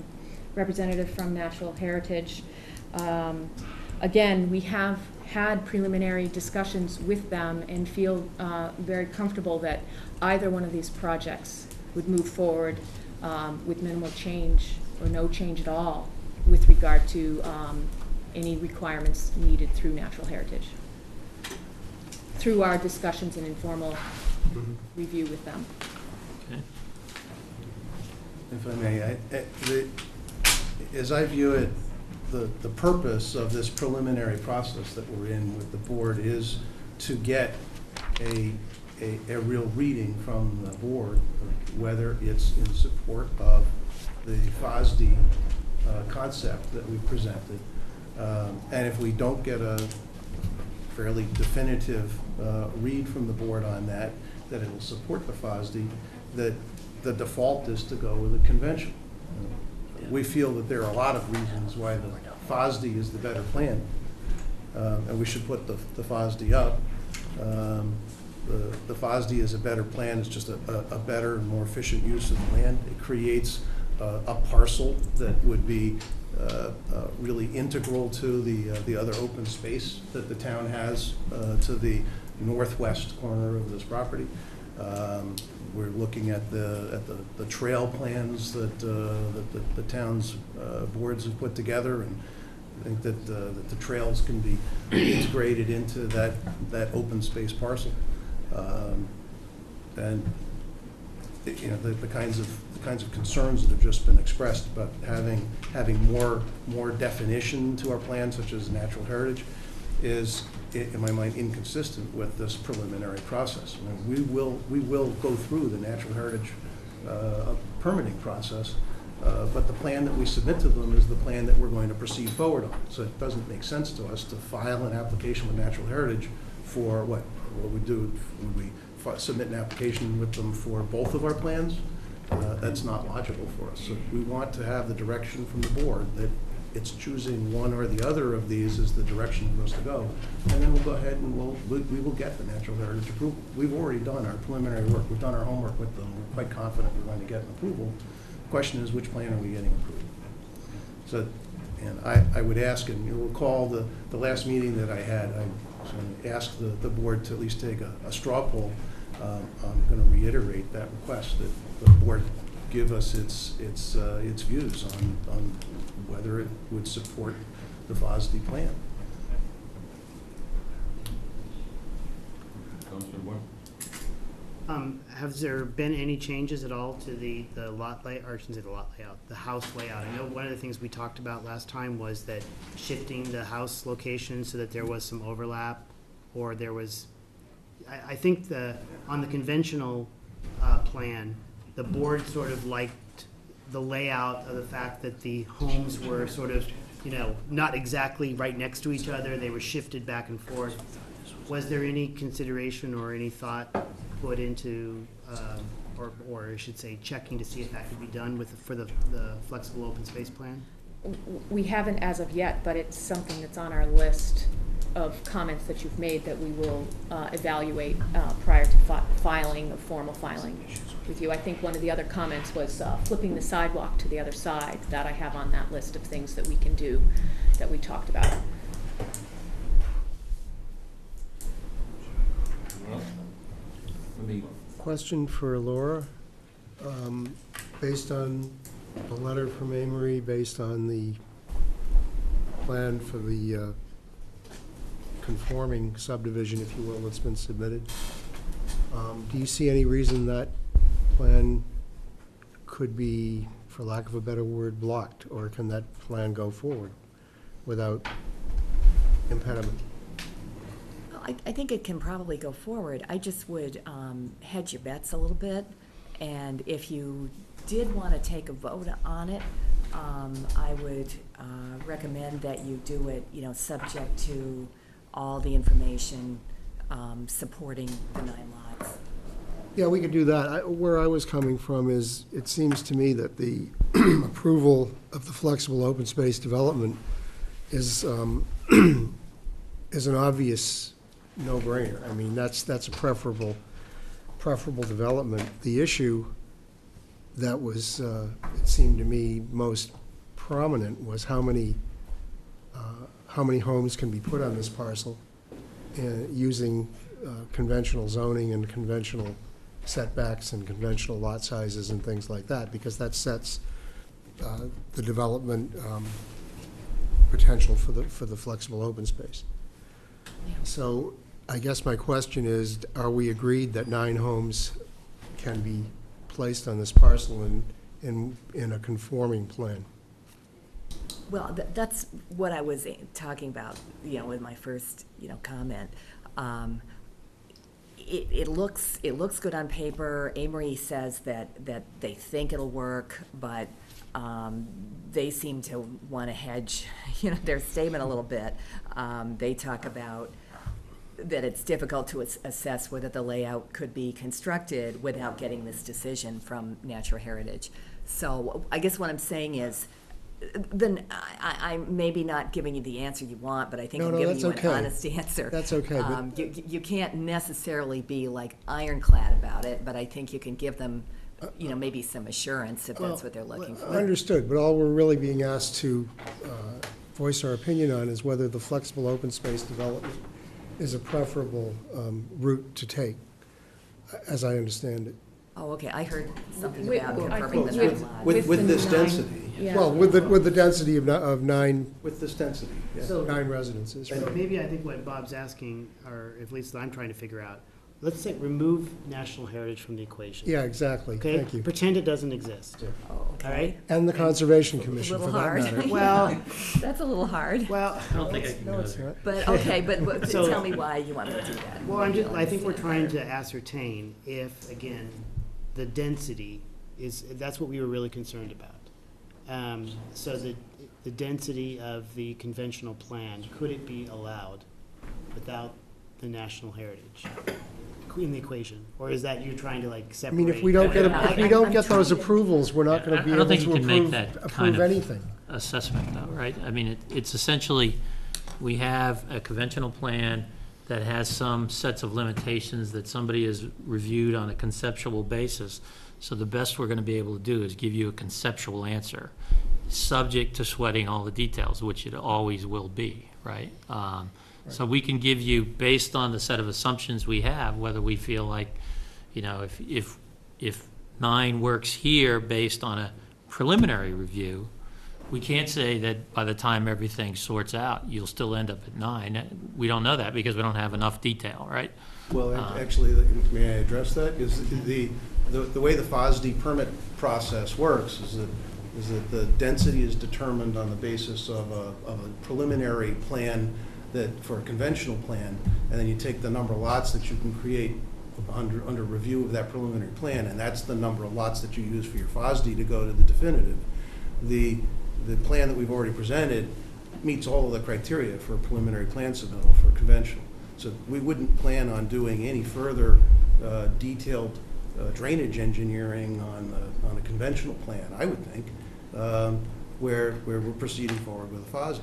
representative from Natural Heritage. Again, we have had preliminary discussions with them and feel very comfortable that either one of these projects would move forward with minimal change or no change at all with regard to any requirements needed through Natural Heritage, through our discussions and informal review with them. Okay. If I may, as I view it, the purpose of this preliminary process that we're in with the board is to get a real reading from the board, whether it's in support of the FOSD concept that we presented. And if we don't get a fairly definitive read from the board on that it will support the FOSD, that the default is to go with a convention. We feel that there are a lot of reasons why the FOSD is the better plan, and we should put the FOSD up. The FOSD is a better plan. It's just a better and more efficient use of the land. It creates a parcel that would be really integral to the other open space that the town has to the northwest corner of this property. We're looking at the trail plans that the town's boards have put together, and I think that the trails can be integrated into that open space parcel. And the kinds of concerns that have just been expressed about having more definition to our plan, such as natural heritage, is, in my mind, inconsistent with this preliminary process. I mean, we will go through the natural heritage permitting process, but the plan that we submit to them is the plan that we're going to proceed forward on. So it doesn't make sense to us to file an application with natural heritage for what we do. Would we submit an application with them for both of our plans? That's not logical for us. So we want to have the direction from the board that it's choosing one or the other of these as the direction for us to go. And then we'll go ahead and we will get the natural heritage approval. We've already done our preliminary work. We've done our homework with them. We're quite confident we're going to get an approval. The question is, which plan are we getting approved? So, and I would ask, and you'll recall the last meeting that I had, I asked the board to at least take a straw poll. I'm going to reiterate that request, that the board give us its views on whether it would support the FOSD plan. Councilor Webb? Has there been any changes at all to the lot layout, or I shouldn't say the lot layout, the house layout? I know one of the things we talked about last time was that shifting the house location so that there was some overlap, or there was, I think on the conventional plan, the board sort of liked the layout of the fact that the homes were sort of, not exactly right next to each other. They were shifted back and forth. Was there any consideration or any thought put into, or I should say, checking to see if that could be done for the flexible open space plan? We haven't as of yet, but it's something that's on our list of comments that you've made that we will evaluate prior to filing, a formal filing with you. I think one of the other comments was flipping the sidewalk to the other side. That I have on that list of things that we can do that we talked about. Question for Laura. Based on the letter from Amory, based on the plan for the conforming subdivision, if you will, that's been submitted, do you see any reason that plan could be, for lack of a better word, blocked? Or can that plan go forward without impediment? I think it can probably go forward. I just would hedge your bets a little bit, and if you did want to take a vote on it, I would recommend that you do it, subject to all the information supporting the 9 lots. Yeah, we could do that. Where I was coming from is, it seems to me that the approval of the flexible open space development is an obvious no-brainer. I mean, that's a preferable development. The issue that was, it seemed to me, most prominent was how many homes can be put on this parcel using conventional zoning and conventional setbacks and conventional lot sizes and things like that, because that sets the development potential for the flexible open space. So I guess my question is, are we agreed that 9 homes can be placed on this parcel in a conforming plan? Well, that's what I was talking about, in my first, comment. It looks good on paper. Amory says that they think it'll work, but they seem to want to hedge, their statement a little bit. They talk about that it's difficult to assess whether the layout could be constructed without getting this decision from Natural Heritage. So I guess what I'm saying is, then I'm maybe not giving you the answer you want, but I think I'm giving you an honest answer. That's okay. You can't necessarily be like ironclad about it, but I think you can give them, maybe some assurance if that's what they're looking for. Understood, but all we're really being asked to voice our opinion on is whether the flexible open space development is a preferable route to take, as I understand it. Oh, okay, I heard something With- about I confirming the think 9 lots. With this the 9, density. yeah. Well, with the density of 9, With this density, yes. So 9 residences. Right. maybe I think what Bob's asking, or at least I'm trying to figure out, let's say, remove national heritage from the equation. Yeah, exactly, Okay? thank you. Pretend it doesn't exist. Oh, All right? And the Conservation Commission, Little for that hard. matter. Well, That's a little hard. well, I don't think I can No, go it's there. not. But, okay, but So- tell me why you want to do that. well, I think we're Understand trying better. to ascertain if, again, the density is, that's what we were really concerned about. So the density of the conventional plan, could it be allowed without the national heritage in the equation? Or is that you're trying to like I separate? mean, if we don't get, Yeah, if we I'm don't get trying those to- approvals, we're not gonna be I able don't think to you can make approve, that kind approve of anything. assessment though, right? I mean, it's essentially, we have a conventional plan that has some sets of limitations that somebody has reviewed on a conceptual basis. So the best we're gonna be able to do is give you a conceptual answer, subject to sweating all the details, which it always will be, right? So we can give you, based on the set of assumptions we have, whether we feel like, you know, if 9 works here based on a preliminary review, we can't say that by the time everything sorts out, you'll still end up at 9. We don't know that because we don't have enough detail, right? Well, actually, may I address that? Is the way the FOSD permit process works is that the density is determined on the basis of a preliminary plan that, for a conventional plan, and then you take the number of lots that you can create under review of that preliminary plan, and that's the number of lots that you use for your FOSD to go to the definitive. The plan that we've already presented meets all of the criteria for a preliminary plan submittal for conventional. So we wouldn't plan on doing any further detailed drainage engineering on a conventional plan, I would think, where we're proceeding forward with a FOSD.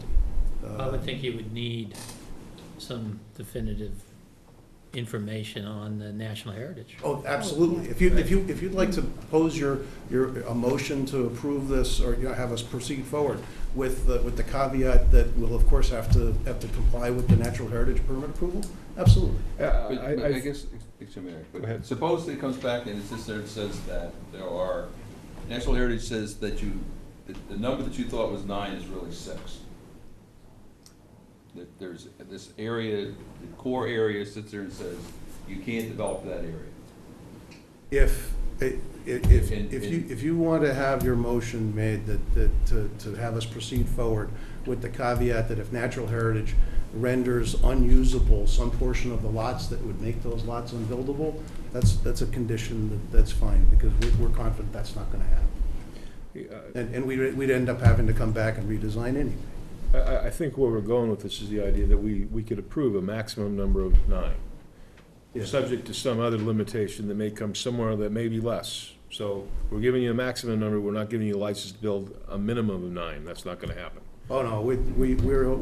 I would think you would need some definitive information on the national heritage. Oh, absolutely. If you'd like to pose a motion to approve this, or have us proceed forward with the caveat that we'll of course have to comply with the natural heritage permit approval, absolutely. But I guess, excuse me, but suppose it comes back and it sits there and says that there are, National Heritage says that the number that you thought was 9 is really 6. That there's this area, the core area sits there and says, you can't develop that area. If you want to have your motion made to have us proceed forward with the caveat that if natural heritage renders unusable some portion of the lots that would make those lots unbuildable, that's a condition that's fine, because we're confident that's not going to happen. And we'd end up having to come back and redesign anyway. I think where we're going with this is the idea that we could approve a maximum number of 9, subject to some other limitation that may come somewhere that may be less. So we're giving you a maximum number, we're not giving you a license to build a minimum of 9. That's not gonna happen. Oh, no, we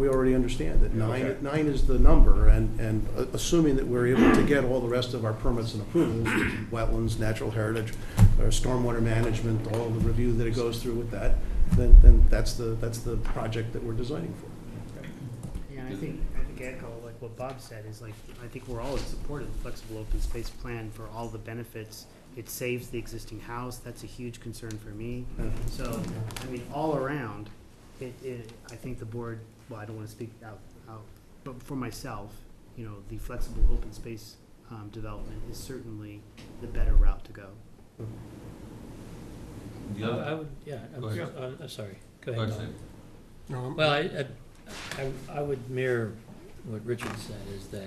already understand that Okay. 9 is the number, and assuming that we're able to get all the rest of our permits and approvals, wetlands, natural heritage, or stormwater management, all the review that it goes through with that, then that's the project that we're designing for. Yeah, and I think echo, like what Bob said, is like, I think we're all in support of the flexible open space plan for all the benefits. It saves the existing house, that's a huge concern for me. So, I mean, all around, I think the board, well, I don't wanna speak out, but for myself, you know, the flexible open space, development is certainly the better route to go. I would, yeah, Go ahead. I'm sorry, go Go ahead. ahead, Norm. Well, I would mirror what Richard said, is that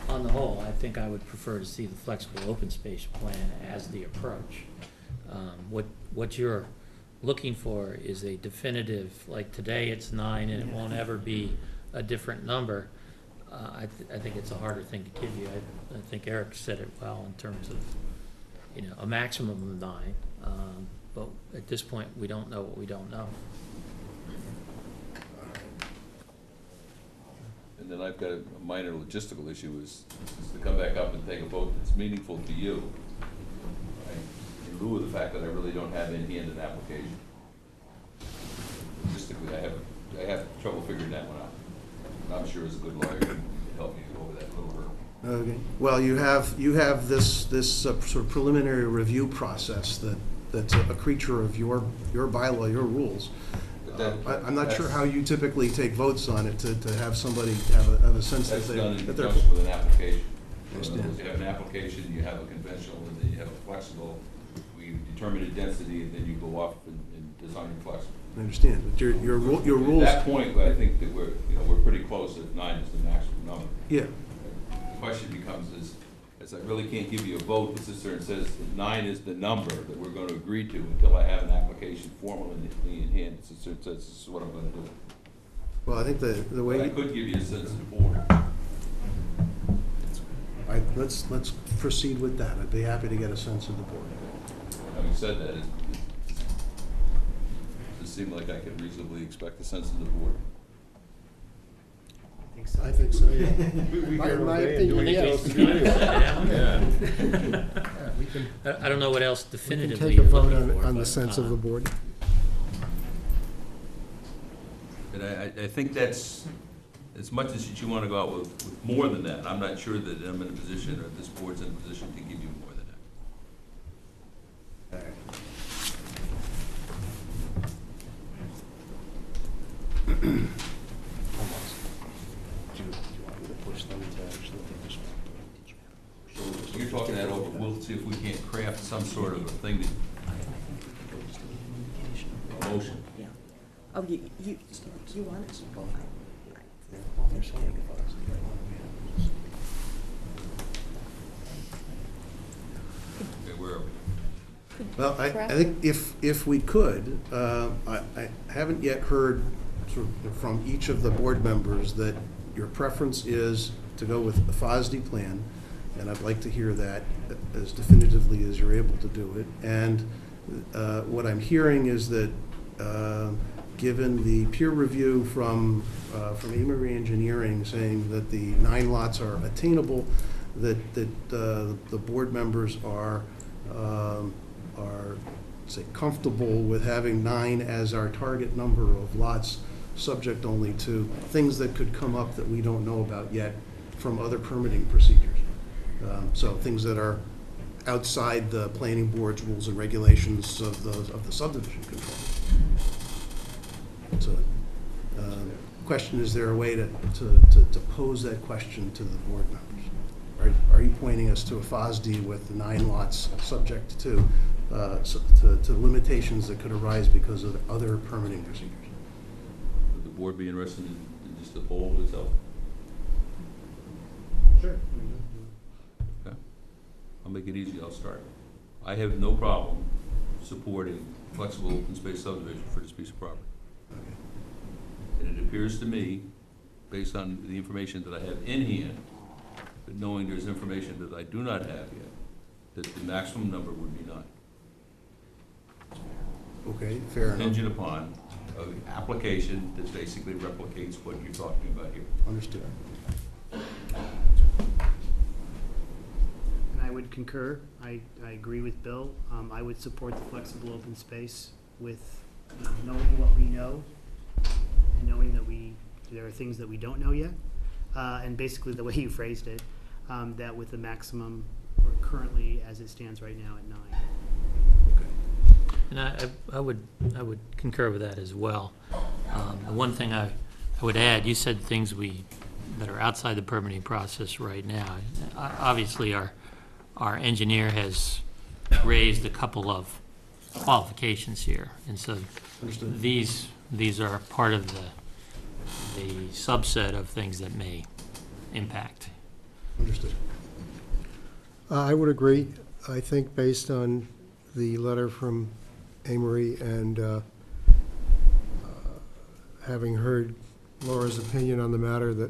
on the whole, I think I would prefer to see the flexible open space plan as the approach. What you're looking for is a definitive, like today it's 9 and it won't ever be a different number. I think it's a harder thing to give you. I think Eric said it well in terms of, you know, a maximum of 9. But at this point, we don't know what we don't know. And then I've got a minor logistical issue is to come back up and take a vote that's meaningful to you, right? In lieu of the fact that I really don't have in hand an application. Logistically, I have trouble figuring that one out. I'm sure as a good lawyer, you can help me over that little hurdle. Okay. Well, you have this sort of preliminary review process that's a creature of your bylaw, your rules. I'm not sure how you typically take votes on it to have somebody have a sense that That's done in they're. conjunction with an application. Suppose you have an application, you have a conventional, and then you have a flexible. We determine a density, and then you go off and design your flexible. I understand, but your rules. At that point, I think that we're pretty close if 9 is the maximum number. Yeah, The question becomes is I really can't give you a vote that sits there and says that 9 is the number that we're going to agree to until I have an application formally in hand that sits there and says this is what I'm going to do. well, I think the But way. I could give you a sense of the board. Let's proceed with that. I'd be happy to get a sense of the board. Having said that, it seemed like I could reasonably expect a sense of the board. I think so, yeah. I My opinion, yes. I don't know what else We definitively can take a you're vote looking for, on the but, sense of the board. And I think that's, as much as you want to go out with more than that, I'm not sure that I'm in a position, or this board's in a position to give you more than that. So you're talking that over, we'll see if we can't craft some sort of a thing that, a motion. Yeah. Oh, you want it? Okay, where are we? Well, I think if we could, I haven't yet heard sort of from each of the board members that your preference is to go with the FOSD plan, and I'd like to hear that as definitively as you're able to do it. And what I'm hearing is that, given the peer review from Amory Engineering saying that the 9 lots are attainable, that the board members are say comfortable with having 9 as our target number of lots, subject only to things that could come up that we don't know about yet from other permitting procedures. So things that are outside the planning board's rules and regulations of the subdivision control. So, question, is there a way to pose that question to the board members? Are you pointing us to a FOSD with 9 lots subject to limitations that could arise because of other permitting procedures? Would the board be interested in just the poll itself? Sure. Okay. I'll make it easy, I'll start. I have no problem supporting flexible open space subdivision for this piece of property. And it appears to me, based on the information that I have in hand, but knowing there's information that I do not have yet, that the maximum number would be 9. Okay, fair enough. Contingent upon an application that basically replicates what you're talking about here. Understood. And I would concur. I agree with Bill. I would support the flexible open space with knowing what we know and knowing that there are things that we don't know yet. And basically the way you phrased it, that with the maximum currently as it stands right now at 9. And I would concur with that as well. The one thing I would add, you said things that are outside the permitting process right now. Obviously, our engineer has raised a couple of qualifications here, and so Understood. these are part of the subset of things that may impact. Understood. I would agree. I think based on the letter from Amory and having heard Laura's opinion on the matter that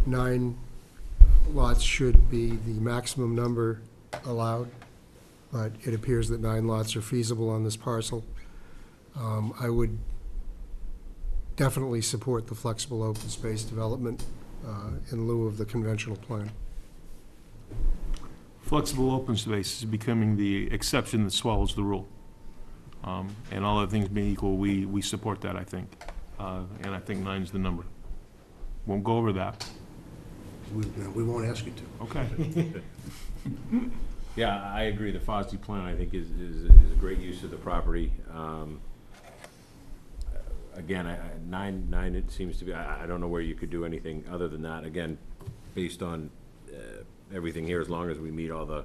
9 lots should be the maximum number allowed, but it appears that 9 lots are feasible on this parcel. I would definitely support the flexible open space development in lieu of the conventional plan. Flexible open space is becoming the exception that swallows the rule. And all other things being equal, we support that, I think. And I think 9's the number. Won't go over that. We won't ask you to. Okay. Yeah, I agree. The FOSD plan, I think, is a great use of the property. Again, 9, it seems to be, I don't know where you could do anything other than that. Again, based on everything here, as long as we meet all the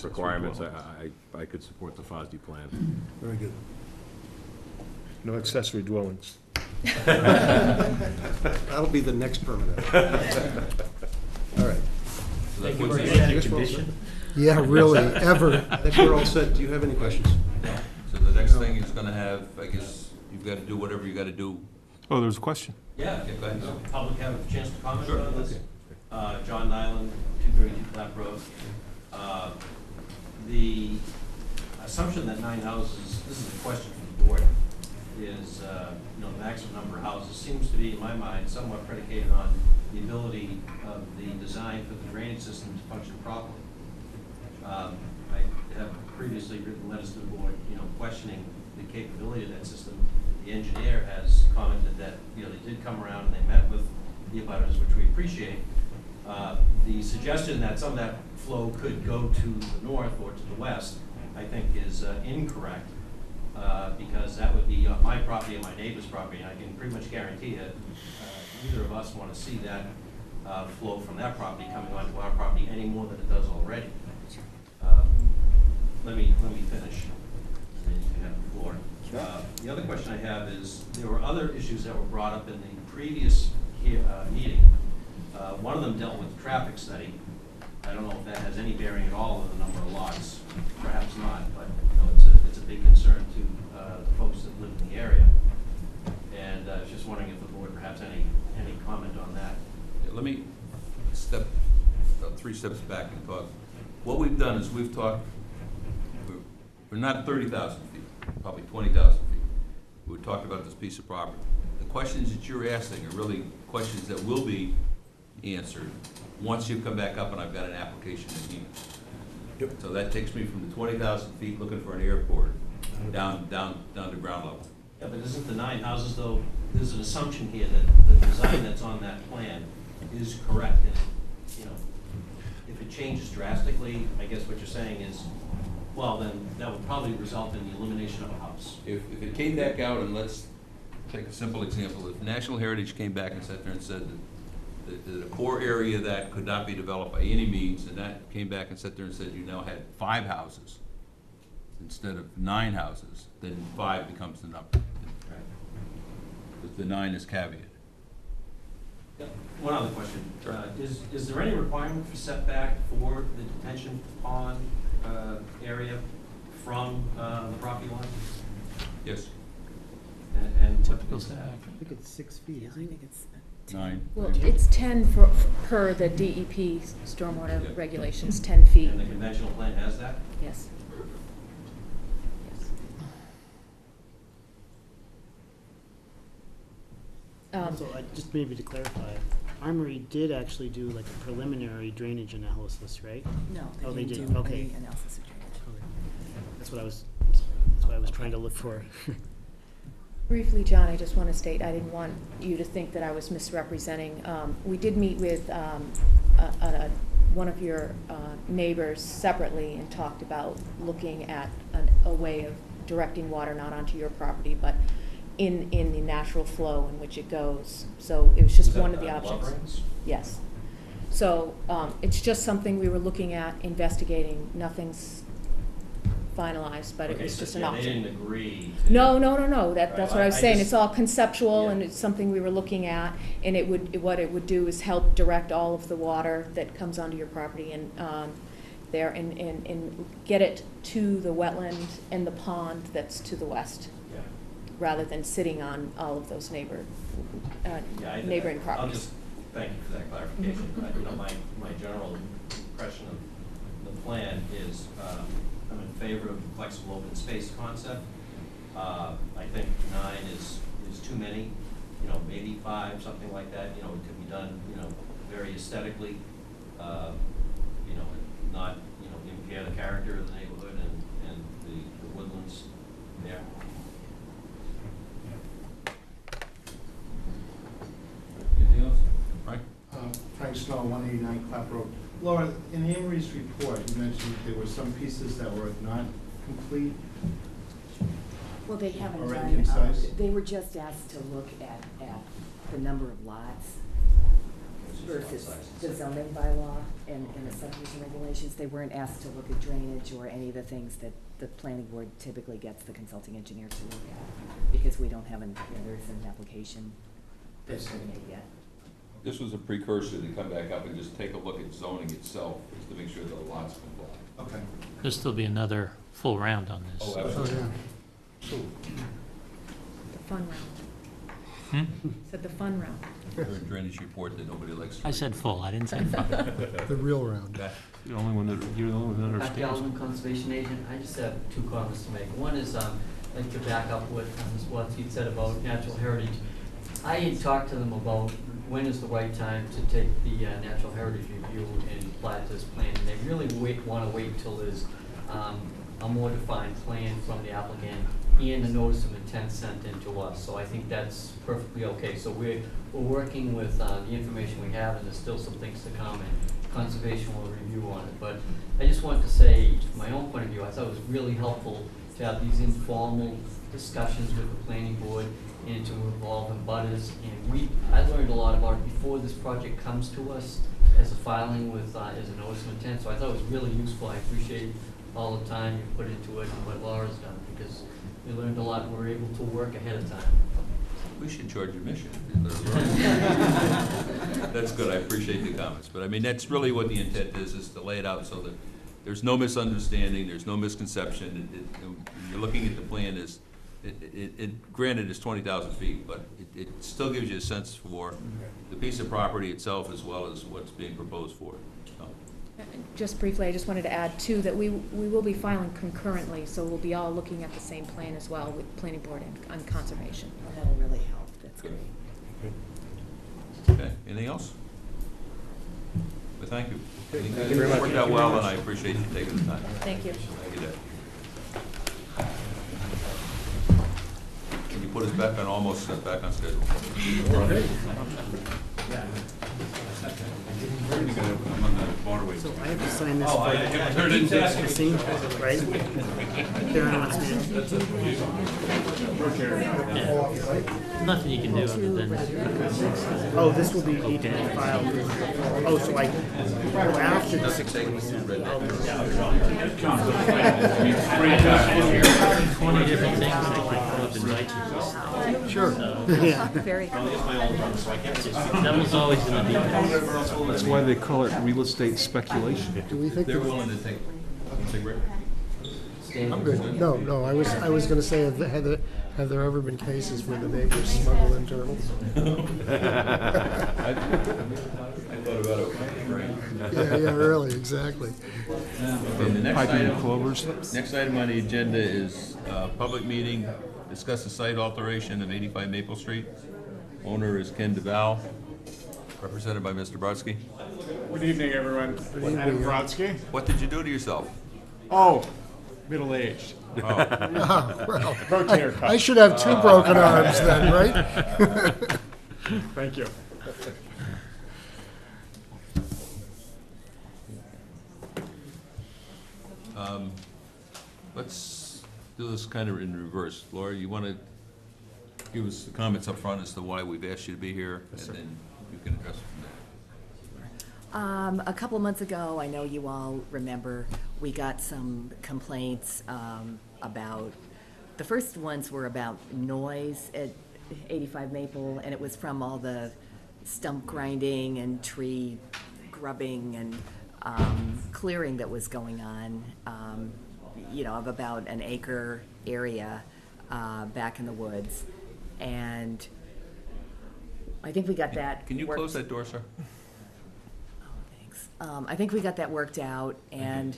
requirements, I could support the FOSD plan. Very good. No accessory dwellings. That'll be the next permit. All right. So that Thank you puts very us- much. Guess we're all set? Yeah, really, ever. I think we're all set. Do you have any questions? So the next thing is gonna have, I guess, you've gotta do whatever you gotta do. Oh, there's a question. Yeah, Okay, go ahead. does the public have a chance to comment Sure. on this? John Nyland, 232 Clap Road. The assumption that 9 houses, this is a question from the board, is, the maximum number of houses seems to be, in my mind, somewhat predicated on the ability of the design for the drainage system to function properly. I have previously written letters to the board, questioning the capability of that system. The engineer has commented that, they did come around and they met with the abutters, which we appreciate. The suggestion that some of that flow could go to the north or to the west, I think is incorrect, because that would be on my property and my neighbor's property, and I can pretty much guarantee that neither of us want to see that flow from that property coming onto our property any more than it does already. Let me finish, and then you can have the floor. The other question I have is, there were other issues that were brought up in the previous meeting. One of them dealt with the traffic study. I don't know if that has any bearing at all on the number of lots, perhaps not, but it's a big concern to the folks that live in the area. And I was just wondering if the board perhaps any comment on that. Yeah, let me step, about 3 steps back and talk. What we've done is we've talked, we're not 30,000 feet, probably 20,000 feet. We talked about this piece of property. The questions that you're asking are really questions that will be answered once you come back up and I've got an application in here. Yep. So that takes me from the 20,000 feet looking for an airport down to ground level. Yeah, but isn't the 9 houses, though, there's an assumption here that the design that's on that plan is correct. And, if it changes drastically, I guess what you're saying is, well, then that would probably result in the elimination of a house. If it came back out, and let's take a simple example, if National Heritage came back and sat there and said that the core area that could not be developed by any means, and that came back and sat there and said you now had 5 houses instead of 9 houses, then 5 becomes the number. But the 9 is caveat. One other question. Is there any requirement for setback for the detention pond area from the property line? Yes. And what Typical is that? I think it's 6 feet, I isn't it? think it's 9. Well, it's 10 per the DEP stormwater Yeah. regulations, 10 feet. And the conventional plan has that? Yes. So just maybe to clarify, Armory did actually do like a preliminary drainage analysis, right? No, Oh, they they didn't did, do okay. any analysis of drainage. That's what I was trying to look for. Briefly, John, I just want to state, I didn't want you to think that I was misrepresenting. We did meet with one of your neighbors separately and talked about looking at a way of directing water not onto your property, but in the natural flow in which it goes. So it was just one of the options. Loverings? Yes. So it's just something we were looking at, investigating. Nothing's finalized, but it Okay, was so just an yeah, option. They didn't agree to. No. That's Right, what I was I saying. just- It's all conceptual, Yeah. and it's something we were looking at, and what it would do is help direct all of the water that comes onto your property and there, and get it to the wetland and the pond that's to the west, Yeah. rather than sitting on all of those Yeah, neighboring I'll properties. just, thank you for that clarification. My general impression of the plan is, I'm in favor of the flexible open space concept. I think 9 is too many, maybe 5, something like that. It could be done, very aesthetically, not, impair the character of the neighborhood and the woodlands there. Anything else? Frank? Frank Snow, 189 Clap Road. Laura, in Amory's report, you mentioned there were some pieces that were not complete. Well, they haven't Or done, concise? they were just asked to look at the number of lots. versus the zoning bylaw and the subdivision regulations. They weren't asked to look at drainage or any of the things that the planning board typically gets the consulting engineer to look at, because we don't have there isn't an application that's been made yet. This was a precursor to come back up and just take a look at zoning itself, just to make sure the lots comply. Okay. There'll still be another full round on this. Oh, absolutely. The fun round. Said the fun round. Drainage report that nobody likes. I said full, I didn't say fun. The real round. You're the only one that, you're the only one that Matthew understands. Alvin, Conservation Agent. I just have two comments to make. One is, I'd like to back up what Ms. Watsky said about natural heritage. I had talked to them about when is the right time to take the natural heritage review and apply it to this plan. And they really want to wait till there's a more defined plan from the applicant and the notice of intent sent in to us. So I think that's perfectly okay. So we're working with the information we have, and there's still some things to come, and Conservation will review on it. But I just want to say, from my own point of view, I thought it was really helpful to have these informal discussions with the planning board and to involve abutters. And I learned a lot about it before this project comes to us as a filing with, as a notice of intent. So I thought it was really useful. I appreciate all the time you put into it and what Laura's done, because we learned a lot and we're able to work ahead of time. We should charge admission. That's good, I appreciate the comments, but I mean, that's really what the intent is to lay it out so that there's no misunderstanding, there's no misconception. You're looking at the plan as, granted it's 20,000 feet, but it still gives you a sense for the piece of property itself as well as what's being proposed for it. So. Just briefly, I just wanted to add too, that we will be filing concurrently, so we'll be all looking at the same plan as well with planning board and conservation. That'll really help, that's Good. great. Okay, anything else? Well, thank you. Thank you very much. Worked out well, and I appreciate you taking the time. Thank you. Thank you, Deb. Can you put us back on, almost back on schedule? I'm on the waterway. So I have to sign this for the scene, right? Darren wants me Nothing you can do other than, oh, this will need to be filed. Oh, so like, after the 687. 20 different things that could come up and bite you. Sure. Yeah. Very cool. That was always in the details. That's why they call it real estate speculation. Do we think They're that- willing to take, Rick? I'm good. No, I was gonna say, have there ever been cases where the neighbors smuggle in turtles? I thought about it, right? Yeah, really, exactly. Okay, the next Piping item, clovers. next item on the agenda is public meeting, discuss the site alteration of 85 Maple Street. Owner is Ken DeVal, represented by Mr. Brodsky. Good evening, everyone. Adam Brodsky. What did you do to yourself? Oh, middle-aged. Oh. Well, Rotator cuff. I should have two broken arms then, right? Thank you. Let's do this kind of in reverse. Laura, you want to give us the comments up front as to why we've asked you to be here, and then you can address it from there. A couple months ago, I know you all remember, we got some complaints about, the first ones were about noise at 85 Maple, and it was from all the stump grinding and tree grubbing and clearing that was going on, of about an acre area back in the woods. And I think we got that. Can you close that door, sir? I think we got that worked out, and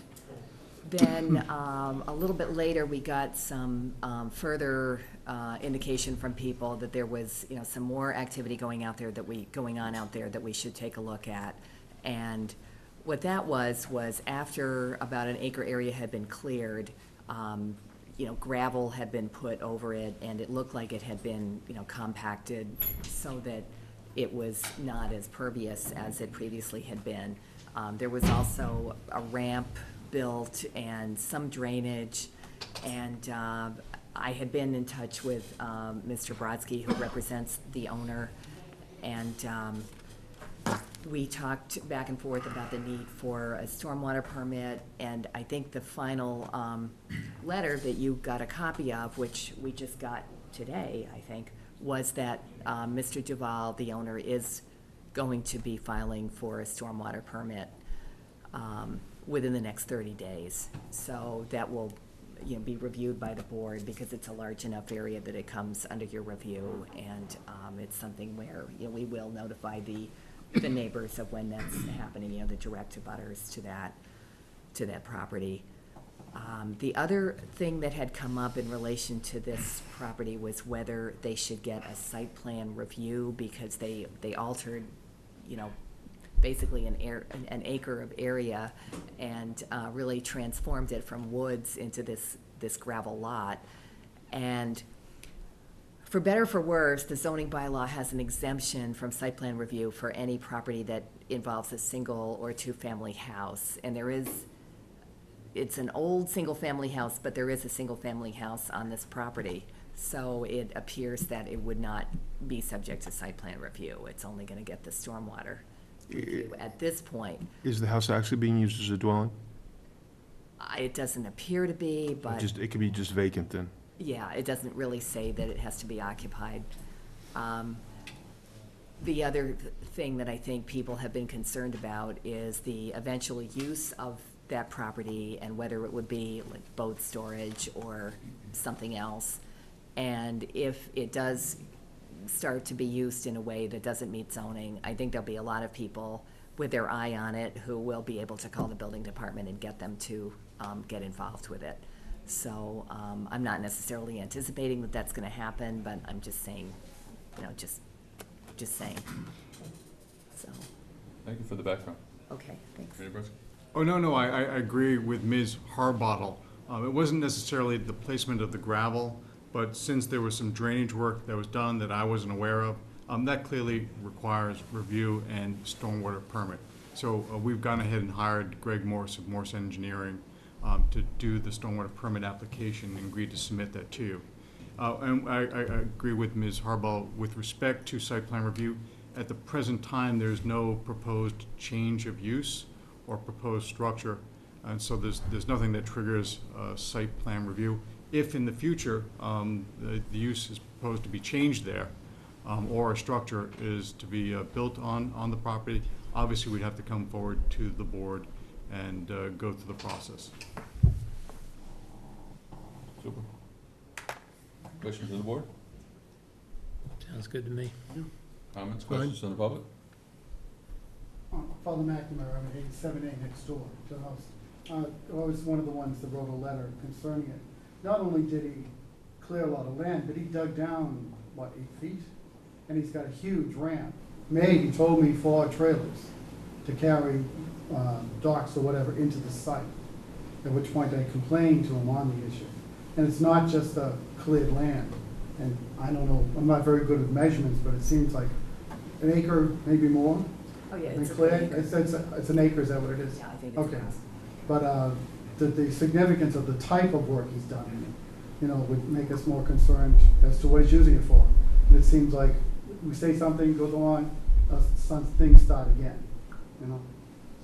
then a little bit later, we got some further indication from people that there was, some more activity going on out there that we should take a look at. And what that was after about an acre area had been cleared, gravel had been put over it, and it looked like it had been, compacted so that it was not as pervious as it previously had been. There was also a ramp built and some drainage, and I had been in touch with Mr. Brodsky, who represents the owner, and we talked back and forth about the need for a stormwater permit, and I think the final letter that you got a copy of, which we just got today, I think, was that Mr. Duval, the owner, is going to be filing for a stormwater permit within the next 30 days. So that will, be reviewed by the board, because it's a large enough area that it comes under your review, and it's something where, we will notify the neighbors of when that's happening, the direct abutters to that property. The other thing that had come up in relation to this property was whether they should get a site plan review, because they altered, basically an acre of area, and really transformed it from woods into this gravel lot. And for better or for worse, the zoning bylaw has an exemption from site plan review for any property that involves a single or two-family house. And it's an old single-family house, but there is a single-family house on this property. So it appears that it would not be subject to site plan review. It's only gonna get the stormwater review at this point. Is the house actually being used as a dwelling? It doesn't appear to be, but. It could be just vacant then? Yeah, it doesn't really say that it has to be occupied. The other thing that I think people have been concerned about is the eventual use of that property, and whether it would be like boat storage or something else. And if it does start to be used in a way that doesn't meet zoning, I think there'll be a lot of people with their eye on it who will be able to call the building department and get them to get involved with it. So I'm not necessarily anticipating that that's gonna happen, but I'm just saying, just saying. So, Thank you for the background. okay, thanks. Randy Brusky? Oh, no, I agree with Ms. Harbottle. It wasn't necessarily the placement of the gravel, but since there was some drainage work that was done that I wasn't aware of, that clearly requires review and stormwater permit. So we've gone ahead and hired Greg Morse of Morse Engineering to do the stormwater permit application and agreed to submit that to you. And I agree with Ms. Harbottle with respect to site plan review. At the present time, there's no proposed change of use or proposed structure, and so there's nothing that triggers site plan review. If in the future the use is proposed to be changed there, or a structure is to be built on the property, obviously we'd have to come forward to the board and go through the process. Super. Questions from the board? Sounds good to me. Comments, questions from the public? Father McNamara, I'm at 87A next door to the house. I was one of the ones that wrote a letter concerning it. Not only did he clear a lot of land, but he dug down, 8 feet? And he's got a huge ramp. He told me 4 trailers to carry docks or whatever into the site, at which point I complained to him on the issue. And it's not just a cleared land. And I don't know, I'm not very good with measurements, but it seems like an acre, maybe more. Oh, yeah, Am I it's clear? an acre. It's an acre, is that what it is? Yeah, I think it's Okay. across. But the significance of the type of work he's done, would make us more concerned as to what he's using it for. And it seems like we say something, goes along, some things start again,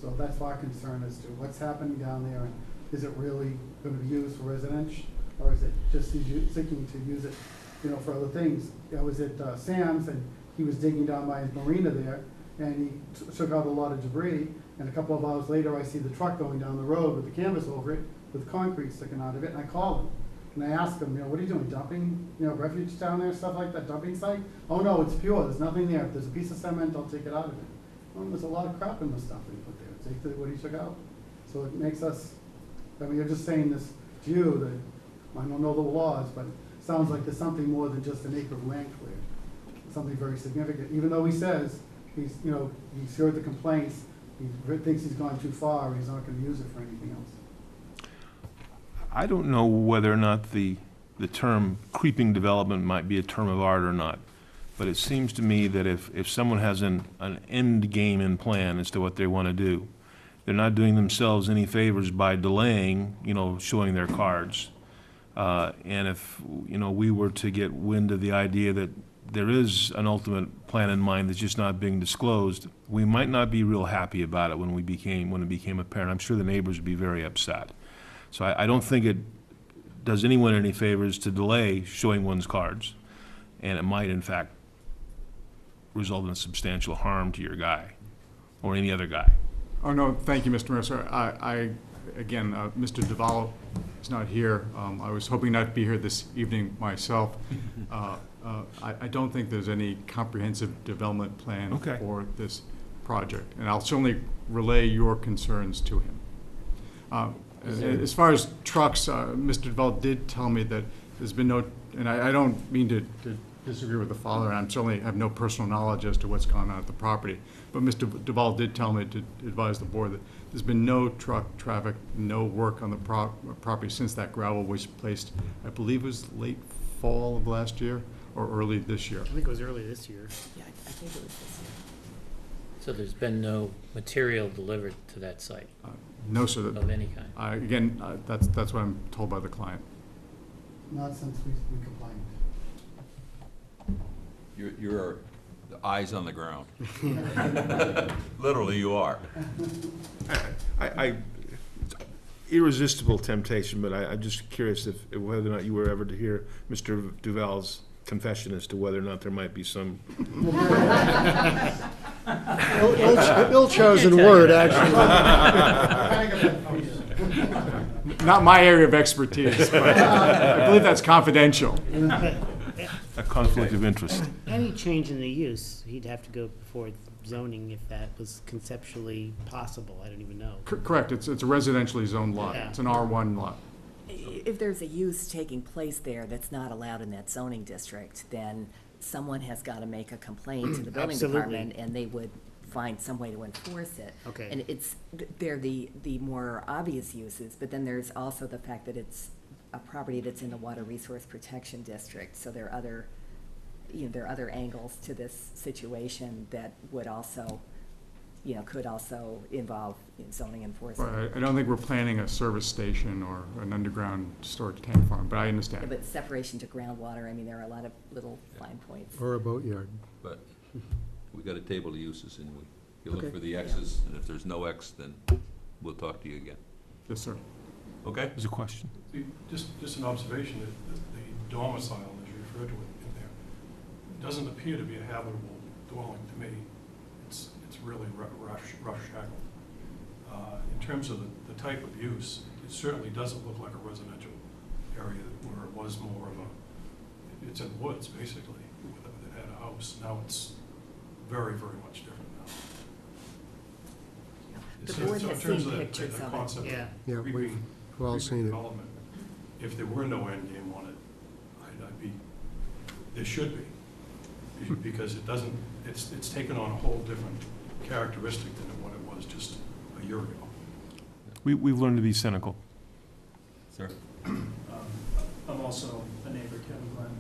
So that's our concern as to what's happening down there, and is it really gonna be used for residential, or is it just seeking to use it, for other things? I was at Sam's, and he was digging down by his marina there, and he took out a lot of debris, and a couple of hours later, I see the truck going down the road with the canvas over it, with concrete sticking out of it, and I called him. And I asked him, what are you doing, dumping, refuge down there, stuff like that, dumping site? Oh, no, it's pure, there's nothing there. If there's a piece of cement, I'll take it out of it. Well, there's a lot of crap in the stuff that he put there. It's exactly what he took out. So it makes us, you're just saying this to you, that I don't know the laws, but it sounds like there's something more than just an acre of land cleared. Something very significant, even though he says he's heard the complaints, he thinks he's gone too far, he's not gonna use it for anything else. I don't know whether or not the term creeping development might be a term of art or not, but it seems to me that if someone has an end game in plan as to what they want to do, they're not doing themselves any favors by delaying, showing their cards. And if, we were to get wind of the idea that there is an ultimate plan in mind that's just not being disclosed, we might not be real happy about it when it became apparent. I'm sure the neighbors would be very upset. So I don't think it does anyone any favors to delay showing one's cards, and it might, in fact, result in substantial harm to your guy, or any other guy. Oh, no, thank you, Mr. Mercer. Again, Mr. Duval is not here. I was hoping not to be here this evening myself. I don't think there's any comprehensive development plan Okay. for this project, and I'll certainly relay your concerns to him. As far as trucks, Mr. Duval did tell me that there's been no, and I don't mean to disagree with the father, and I certainly have no personal knowledge as to what's gone on at the property, but Mr. Duval did tell me to advise the board that there's been no truck traffic, no work on the property since that gravel was placed, I believe it was late fall of last year or early this year. I think it was early this year. Yeah, I think it was this year. So there's been no material delivered to that site No, sir. of any kind? Again, that's what I'm told by the client. Not since we complained. You're the eyes on the ground. Literally, you are. Irresistible temptation, but I'm just curious if whether or not you were ever to hear Mr. Duval's confession as to whether or not there might be some. Ill-chosen word, actually. Not my area of expertise, but I believe that's confidential. A conflict of interest. Any change in the use, he'd have to go before zoning if that was conceptually possible. I don't even know. Correct, it's a residentially zoned lot. Yeah. It's an R1 lot. If there's a use taking place there that's not allowed in that zoning district, then someone has got to make a complaint to the building Absolutely. department, and they would find some way to enforce it. Okay. And they're the more obvious uses, but then there's also the fact that it's a property that's in the Water Resource Protection District, so there are other, there are other angles to this situation that would also, could also involve zoning enforcement. Right, I don't think we're planning a service station or an underground storage tank farm, but I Yeah, understand. but separation to groundwater, there are a lot of little fine points. Or a boatyard. But we got a table of uses, and you look Okay. for the X's, and if there's no X, then we'll talk to you again. Yes, sir. Okay? There's a question. Just an observation, that the domicile, as you referred to it in there, doesn't appear to be a habitable dwelling to me. It's really rough-shackled. In terms of the type of use, it certainly doesn't look like a residential area where it was more of it's in woods, basically, that had a house. Now it's very, very much different now. The So- board so in has terms seen of the pictures of it. concept Yeah. Yeah, we've all seen it. development, if there were no end game on it, there should be, because it doesn't, it's taken on a whole different characteristic than what it was just a year ago. We've learned to be cynical. Sir? I'm also a neighbor, Kevin Glenn.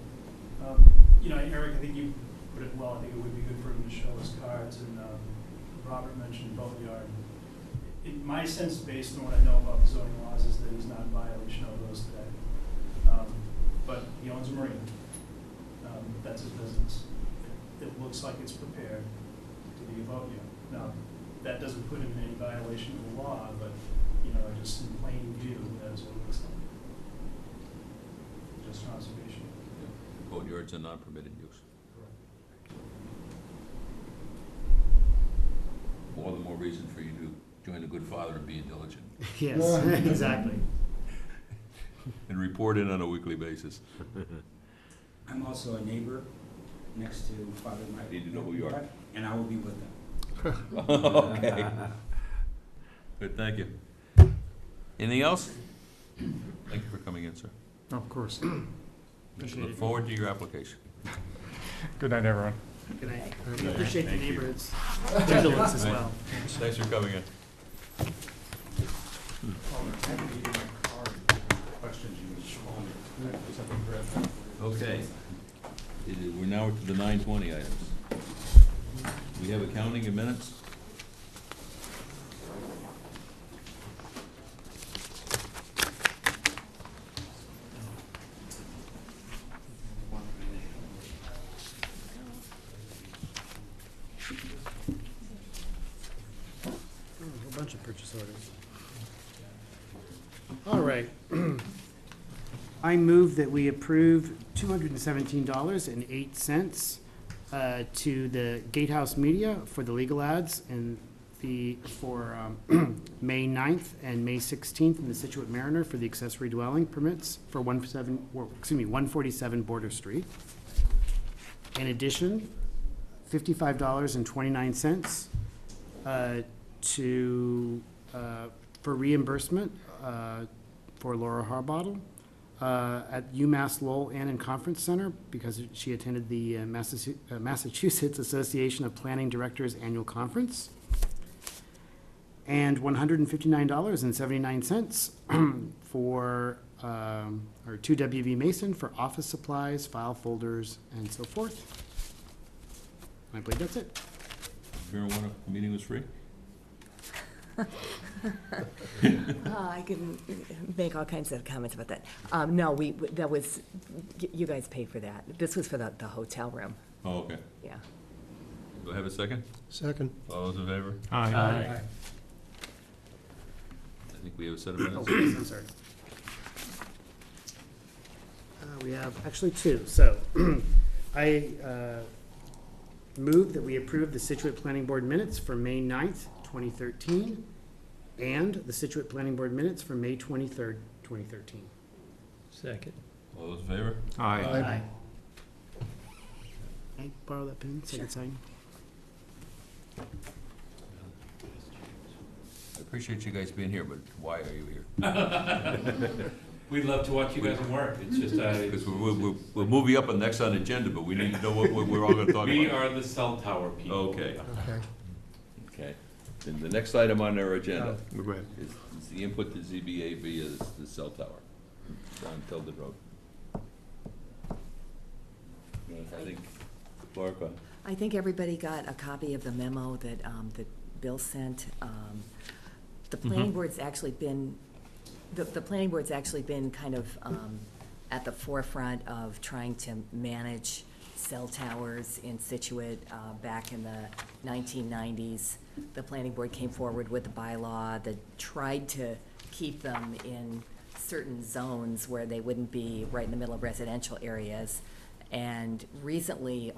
Eric, I think you put it well. I think it would be good for him to show his cards, and Robert mentioned boatyard. My sense, based on what I know about the zoning laws, is that he's not in violation of those today. But he owns a marina. That's his business. It looks like it's prepared to be a boatyard. Now, that doesn't put him in any violation of the law, but, just in plain view, that is what it looks like. Just an observation. Boatyard's a non-permitted use. All the more reason for you to join a good father and be diligent. Yes, exactly. And report in on a weekly basis. I'm also a neighbor next to Father Mike. Need to know who you are. And I will be with them. Okay. Good, thank you. Anything else? Thank you for coming in, sir. Of course. Look forward to your application. Good night, everyone. Good night. We appreciate the neighborhood's vigilance as well. Thanks for coming in. Okay. We're now to the 9:20 items. We have accounting and minutes. a bunch of purchase orders. All right. I move that we approve $217.08 to the Gatehouse Media for the legal ads and for May 9th and May 16th in the Scituate Mariner for the accessory dwelling permits for 147 Border Street. In addition, $55.29 for reimbursement for Laura Harbottle at UMass Lowell Annan Conference Center because she attended the Massachusetts Association of Planning Directors Annual Conference. And $159.79 for, or to WV Mason for office supplies, file folders, and so forth. I believe that's it. Everyone, the meeting was free? I can make all kinds of comments about that. No, that was, you guys paid for that. This was for the hotel room. Oh, okay. Yeah. Do I have a second? Second. All those in favor? Aye. I think we have a set of minutes. I'm sorry. We have actually two. So I move that we approve the Scituate Planning Board minutes for May 9th, 2013, and the Scituate Planning Board minutes for May 23rd, 2013. Second. All those in favor? Aye. Can I borrow that pen so I can sign? I appreciate you guys being here, but why are you here? We'd love to watch you guys work. It's just, Because we'll move you up next on the agenda, but we need to know what we're all gonna talk about. we are the cell tower people. Okay. Okay. Okay. Then the next item on our agenda Go ahead. is the input to ZBA via the cell tower on Tilden Road. I think, Clark, I think everybody got a copy of the memo that, that Bill sent. The planning board's actually been, the planning board's actually been kind of at the forefront of trying to manage cell towers in Scituate back in the 1990s. The planning board came forward with a bylaw that tried to keep them in certain zones where they wouldn't be right in the middle of residential areas. And recently,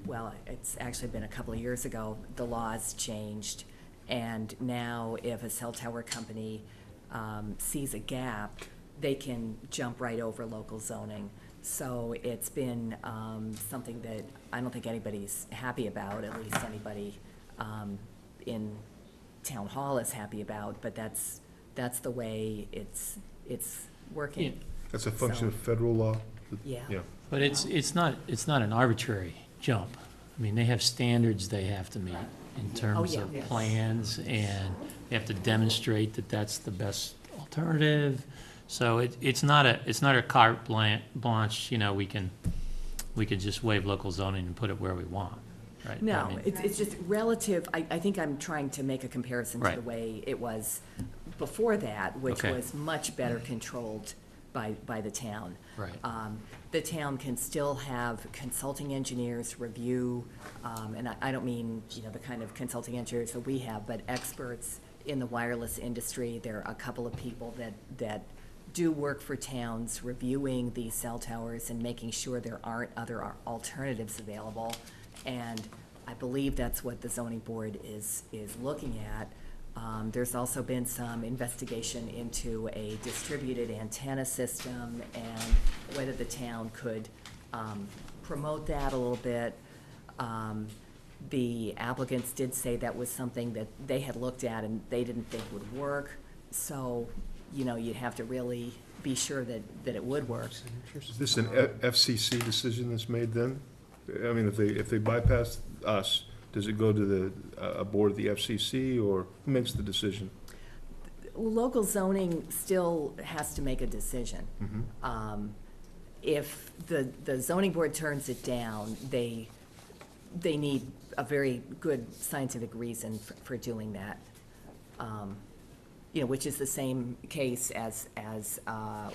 well, it's actually been a couple of years ago, the laws changed. And now if a cell tower company sees a gap, they can jump right over local zoning. So it's been something that I don't think anybody's happy about, at least anybody in town hall is happy about, but that's the way it's working. That's a function of So- federal law? Yeah. Yeah. But it's not an arbitrary jump. I mean, they have standards they have to meet in terms yeah. of Yes. plans, and they have to demonstrate that that's the best alternative. So it's not a carte blanche, you know, we can just waive local zoning and put it where we want, right? I No, mean, it's just relative, I think I'm trying to make a comparison to Right. the way it was before that, which Okay. was much better controlled by the town. Right. The town can still have consulting engineers review, and I don't mean, you know, the kind of consulting engineers that we have, but experts in the wireless industry. There are a couple of people that do work for towns reviewing these cell towers and making sure there aren't other alternatives available. And I believe that's what the zoning board is looking at. There's also been some investigation into a distributed antenna system and whether the town could promote that a little bit. The applicants did say that was something that they had looked at and they didn't think would work. So, you know, you'd have to really be sure that it would work. Is this an FCC decision that's made then? I mean, if they bypass us, does it go to a board of the FCC, or who makes the decision? Local zoning still has to make a decision. If the zoning board turns it down, they need a very good scientific reason for doing that. which is the same case as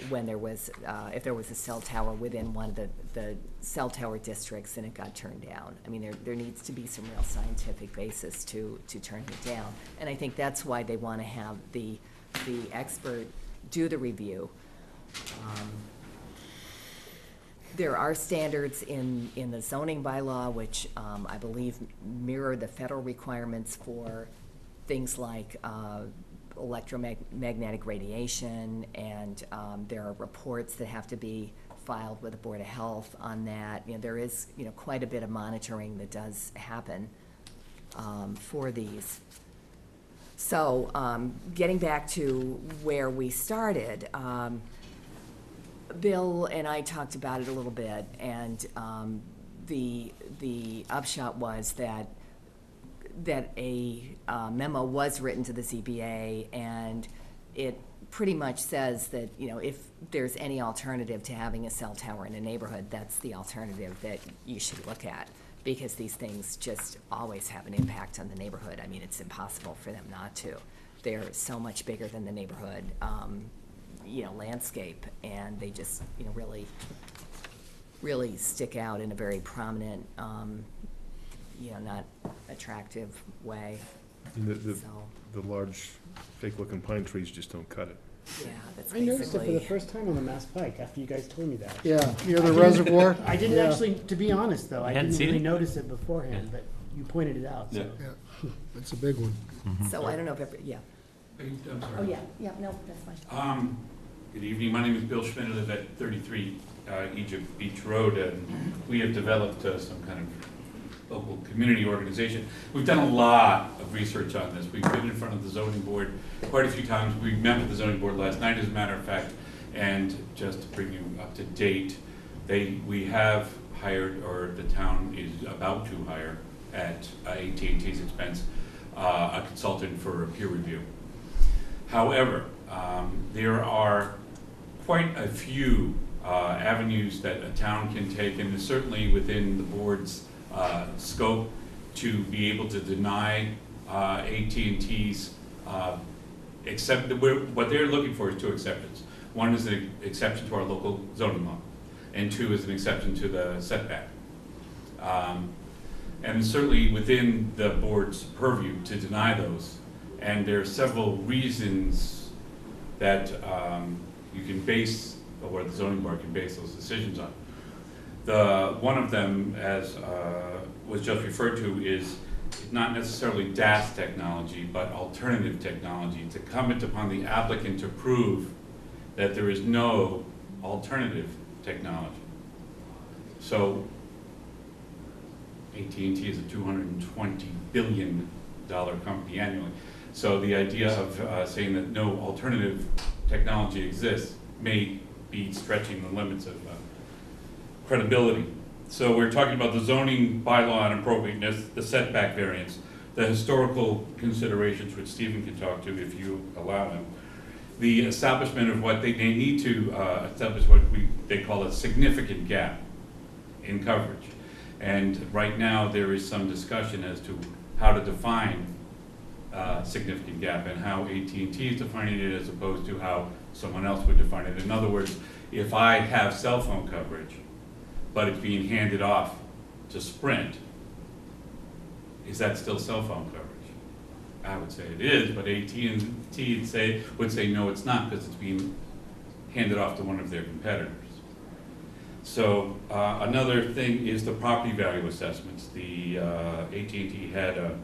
when there was, if there was a cell tower within one of the cell tower districts and it got turned down. I mean, there needs to be some real scientific basis to turn it down. And I think that's why they want to have the expert do the review. There are standards in the zoning bylaw, which I believe mirror the federal requirements for things like electromagnetic radiation, and there are reports that have to be filed with the Board of Health on that. There is, quite a bit of monitoring that does happen for these. So, getting back to where we started, Bill and I talked about it a little bit, and the upshot was that a memo was written to the ZBA, and it pretty much says that, if there's any alternative to having a cell tower in a neighborhood, that's the alternative that you should look at, because these things just always have an impact on the neighborhood. I mean, it's impossible for them not to. They're so much bigger than the neighborhood, landscape, and they just, really stick out in a very prominent, not attractive way. The large fake-looking pine trees just don't cut it. Yeah, that's I noticed it for the basically, first time on the Mass Pike after you guys told me that. Yeah, near the reservoir. I didn't Yeah. actually, to be honest, though, I Hadn't didn't seen really it? notice it beforehand, but you pointed it out, so. Yeah. Yeah, it's a big one. so I don't know if, yeah. I'm sorry. Oh, yeah, no, that's fine. Good evening, my name is Bill Schmidt, I live at 33 Egypt Beach Road, and we have developed some kind of local community organization. We've done a lot of research on this. We've been in front of the zoning board quite a few times. We met with the zoning board last night, as a matter of fact, and just to bring you up to date, we have hired, or the town is about to hire, at AT&T's expense, a consultant for a peer review. However, there are quite a few avenues that a town can take, and it's certainly within the board's scope to be able to deny AT&T's what they're looking for is two exceptions. One is an exception to our local zoning law, and two is an exception to the setback. And certainly within the board's purview to deny those. And there are several reasons that you can base, or the zoning board can base those decisions on. One of them, as was just referred to, is not necessarily DAS technology, but alternative technology. It's incumbent upon the applicant to prove that there is no alternative technology. So AT&T is a $220 billion company annually. So the idea of saying that no alternative technology exists may be stretching the limits of credibility. So we're talking about the zoning bylaw and appropriateness, the setback variance, the historical considerations, which Stephen can talk to if you allow him, the establishment of what they need to establish what they call a significant gap in coverage. And right now there is some discussion as to how to define significant gap and how AT&T is defining it as opposed to how someone else would define it. In other words, if I have cell phone coverage, but it's being handed off to Sprint, is that still cell phone coverage? I would say it is, but AT&T would say no, it's not, because it's being handed off to one of their competitors. So another thing is the property value assessments. The AT&T had a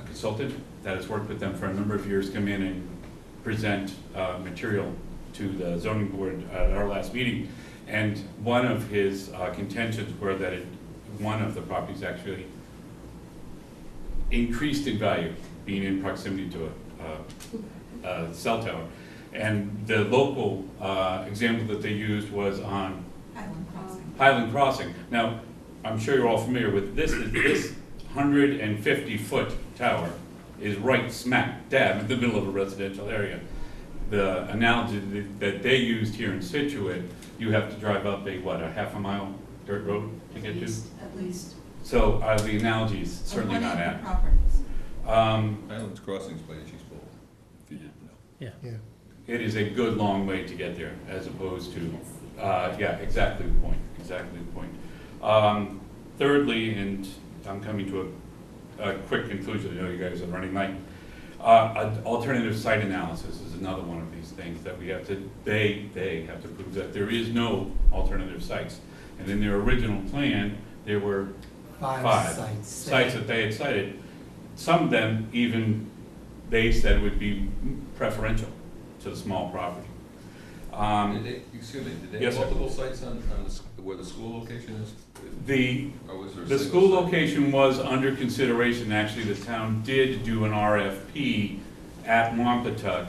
consultant that has worked with them for a number of years come in and present material to the zoning board at our last meeting. And one of his contentions were that one of the properties actually increased in value, being in proximity to a cell tower. And the local example that they used was on Highland Crossing. Now, I'm sure you're all familiar with this. This 150-foot tower is right smack dab in the middle of a residential area. The analogy that they used here in Scituate, you have to drive up a half a mile dirt road to get to? At least. So the analogy is certainly not apt. Highlands Crossing's by Ishi's Bowl, if you didn't know. Yeah. Yeah. It is a good long way to get there, as opposed to, yeah, exactly the point, exactly the point. Thirdly, and I'm coming to a quick conclusion, I know you guys are running late. An alternative site analysis is another one of these things that we have to, they have to prove that there is no alternative sites. And in their original plan, there were five sites that they had cited. Some of them even, they said would be preferential to the small property. Excuse me, did they Yes, have sir. multiple sites on where the school location is? Or was there a The single school site? location was under consideration. Actually, the town did do an RFP at Wampatuck,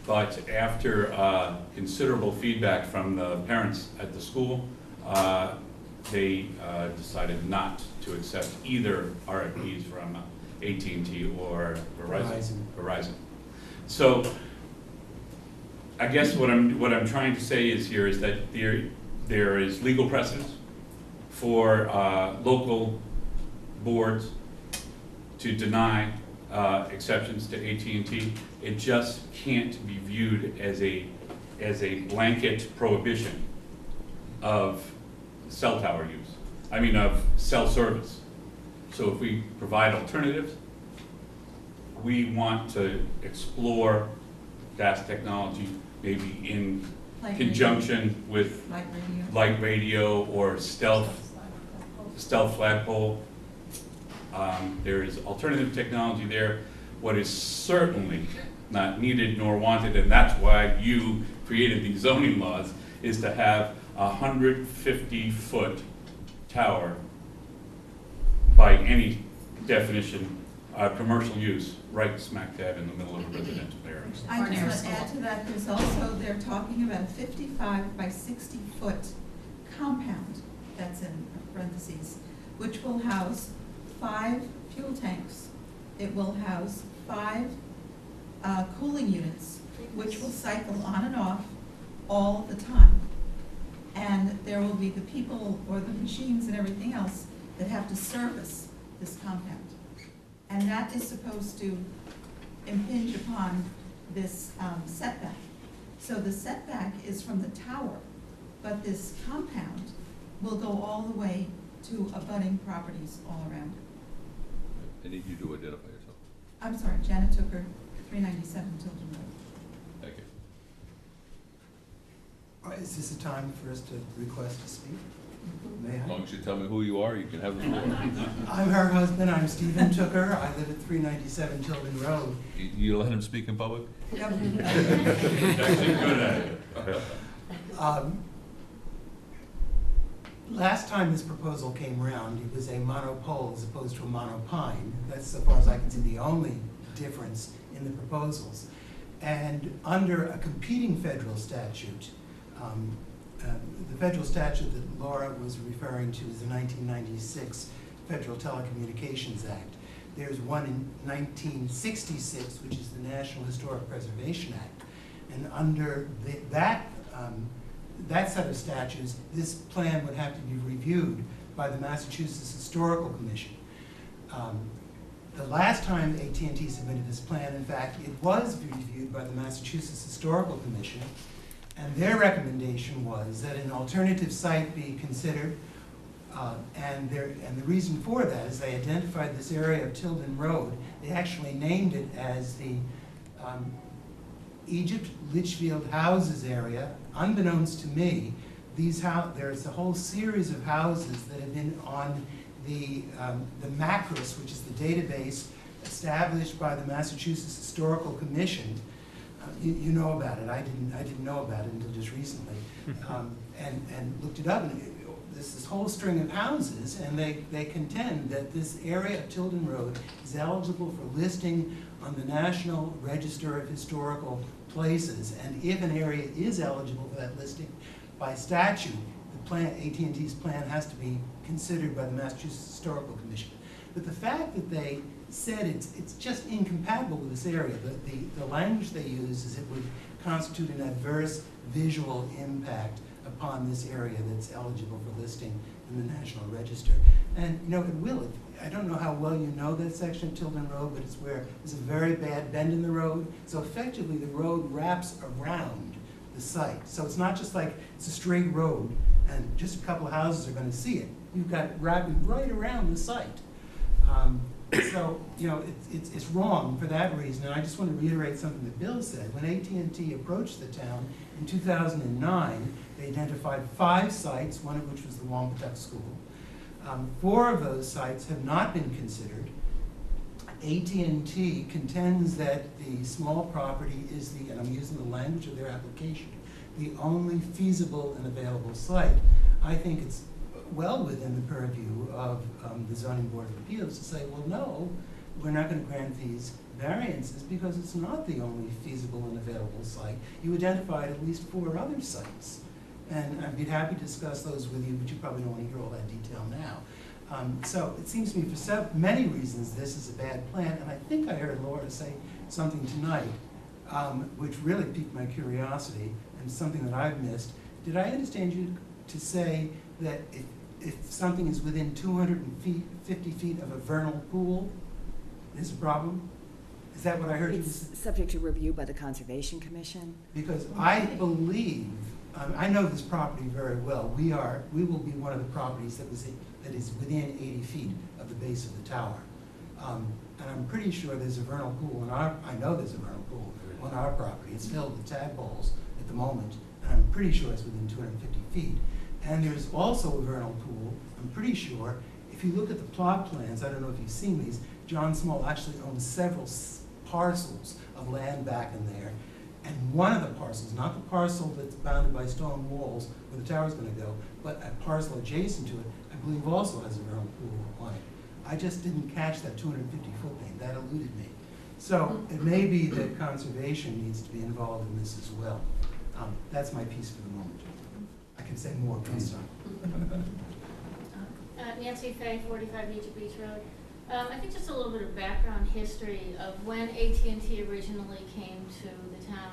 but after considerable feedback from the parents at the school, they decided not to accept either RFPs from AT&T or Verizon. So I guess what I'm trying to say is here is that there is legal precedence for local boards to deny exceptions to AT&T. It just can't be viewed as a blanket prohibition of cell tower use. I mean, of cell service. So if we provide alternatives, we want to explore DAS technology, maybe in conjunction with light radio or stealth flagpole. There is alternative technology there. What is certainly not needed nor wanted, and that's why you created these zoning laws, is to have a 150-foot tower by any definition, commercial use, right smack dab in the middle of a residential area. I just want to add to that, there's also, they're talking about a 55 by 60-foot compound, that's in parentheses, which will house 5 fuel tanks. It will house 5 cooling units, which will cycle on and off all the time. And there will be the people or the machines and everything else that have to service this compound. And that is supposed to impinge upon this setback. So the setback is from the tower, but this compound will go all the way to abutting properties all around. I need you to identify yourself. I'm sorry, Janet Tooker, 397 Tilden Road. Thank you. Is this a time for us to request to speak? May As I? long as you tell me who you are, you can have the floor. I'm her husband, I'm Stephen Tooker, I live at 397 Tilden Road. You let him speak in public? Yep. Actually good at it. Last time this proposal came around, it was a monopole as opposed to a monopine. That's, so far as I can see, the only difference in the proposals. And under a competing federal statute, the federal statute that Laura was referring to is the 1996 Federal Telecommunications Act. There's one in 1966, which is the National Historic Preservation Act. And under that set of statutes, this plan would have to be reviewed by the Massachusetts Historical Commission. The last time AT&T submitted this plan, in fact, it was reviewed by the Massachusetts Historical Commission, and their recommendation was that an alternative site be considered, and the reason for that is they identified this area of Tilden Road. They actually named it as the Egypt Litchfield Houses area. Unbeknownst to me, there's a whole series of houses that have been on the MACRIS, which is the database established by the Massachusetts Historical Commission. You know about it. I didn't know about it until just recently, and looked it up. And there's this whole string of houses, and they contend that this area of Tilden Road is eligible for listing on the National Register of Historical Places. And if an area is eligible for that listing by statute, the plan, AT&T's plan, has to be considered by the Massachusetts Historical Commission. But the fact that they said it's just incompatible with this area, the language they use is it would constitute an adverse visual impact upon this area that's eligible for listing in the National Register. And, you know, it will. I don't know how well you know that section of Tilden Road, but it's where there's a very bad bend in the road. So effectively, the road wraps around the site. So it's not just like it's a straight road and just a couple of houses are going to see it. You've got it wrapping right around the site. So, you know, it's wrong for that reason. And I just want to reiterate something that Bill said. When AT&T approached the town in 2009, they identified 5 sites, one of which was the Wampatuck School. 4 of those sites have not been considered. AT&T contends that the small property is the, and I'm using the language of their application, the only feasible and available site. I think it's well within the purview of the Zoning Board of Appeals to say, well, no, we're not going to grant these variances because it's not the only feasible and available site. You identified at least 4 other sites. And I'd be happy to discuss those with you, but you probably don't want to hear all that detail now. So it seems to me for many reasons this is a bad plan, and I think I heard Laura say something tonight which really piqued my curiosity and something that I've missed. Did I understand you to say that if something is within 250 feet of a vernal pool, there's a problem? Is that what I heard you say? It's subject to review by the Conservation Commission. Because I believe, I know this property very well. We will be one of the properties that is within 80 feet of the base of the tower. And I'm pretty sure there's a vernal pool I know there's a vernal pool on our property. It's filled with tadpoles at the moment, and I'm pretty sure it's within 250 feet. And there's also a vernal pool, I'm pretty sure. If you look at the plot plans, I don't know if you've seen these, John Small actually owns several parcels of land back in there. And one of the parcels, not the parcel that's bounded by stone walls where the tower's going to go, but a parcel adjacent to it, I believe also has a vernal pool on it. I just didn't catch that 250-foot thing. That eluded me. So it may be that conservation needs to be involved in this as well. That's my piece for the moment. I can say more, please. Nancy Fay, 45 Egypt Beach Road. I think just a little bit of background history of when AT&T originally came to the town.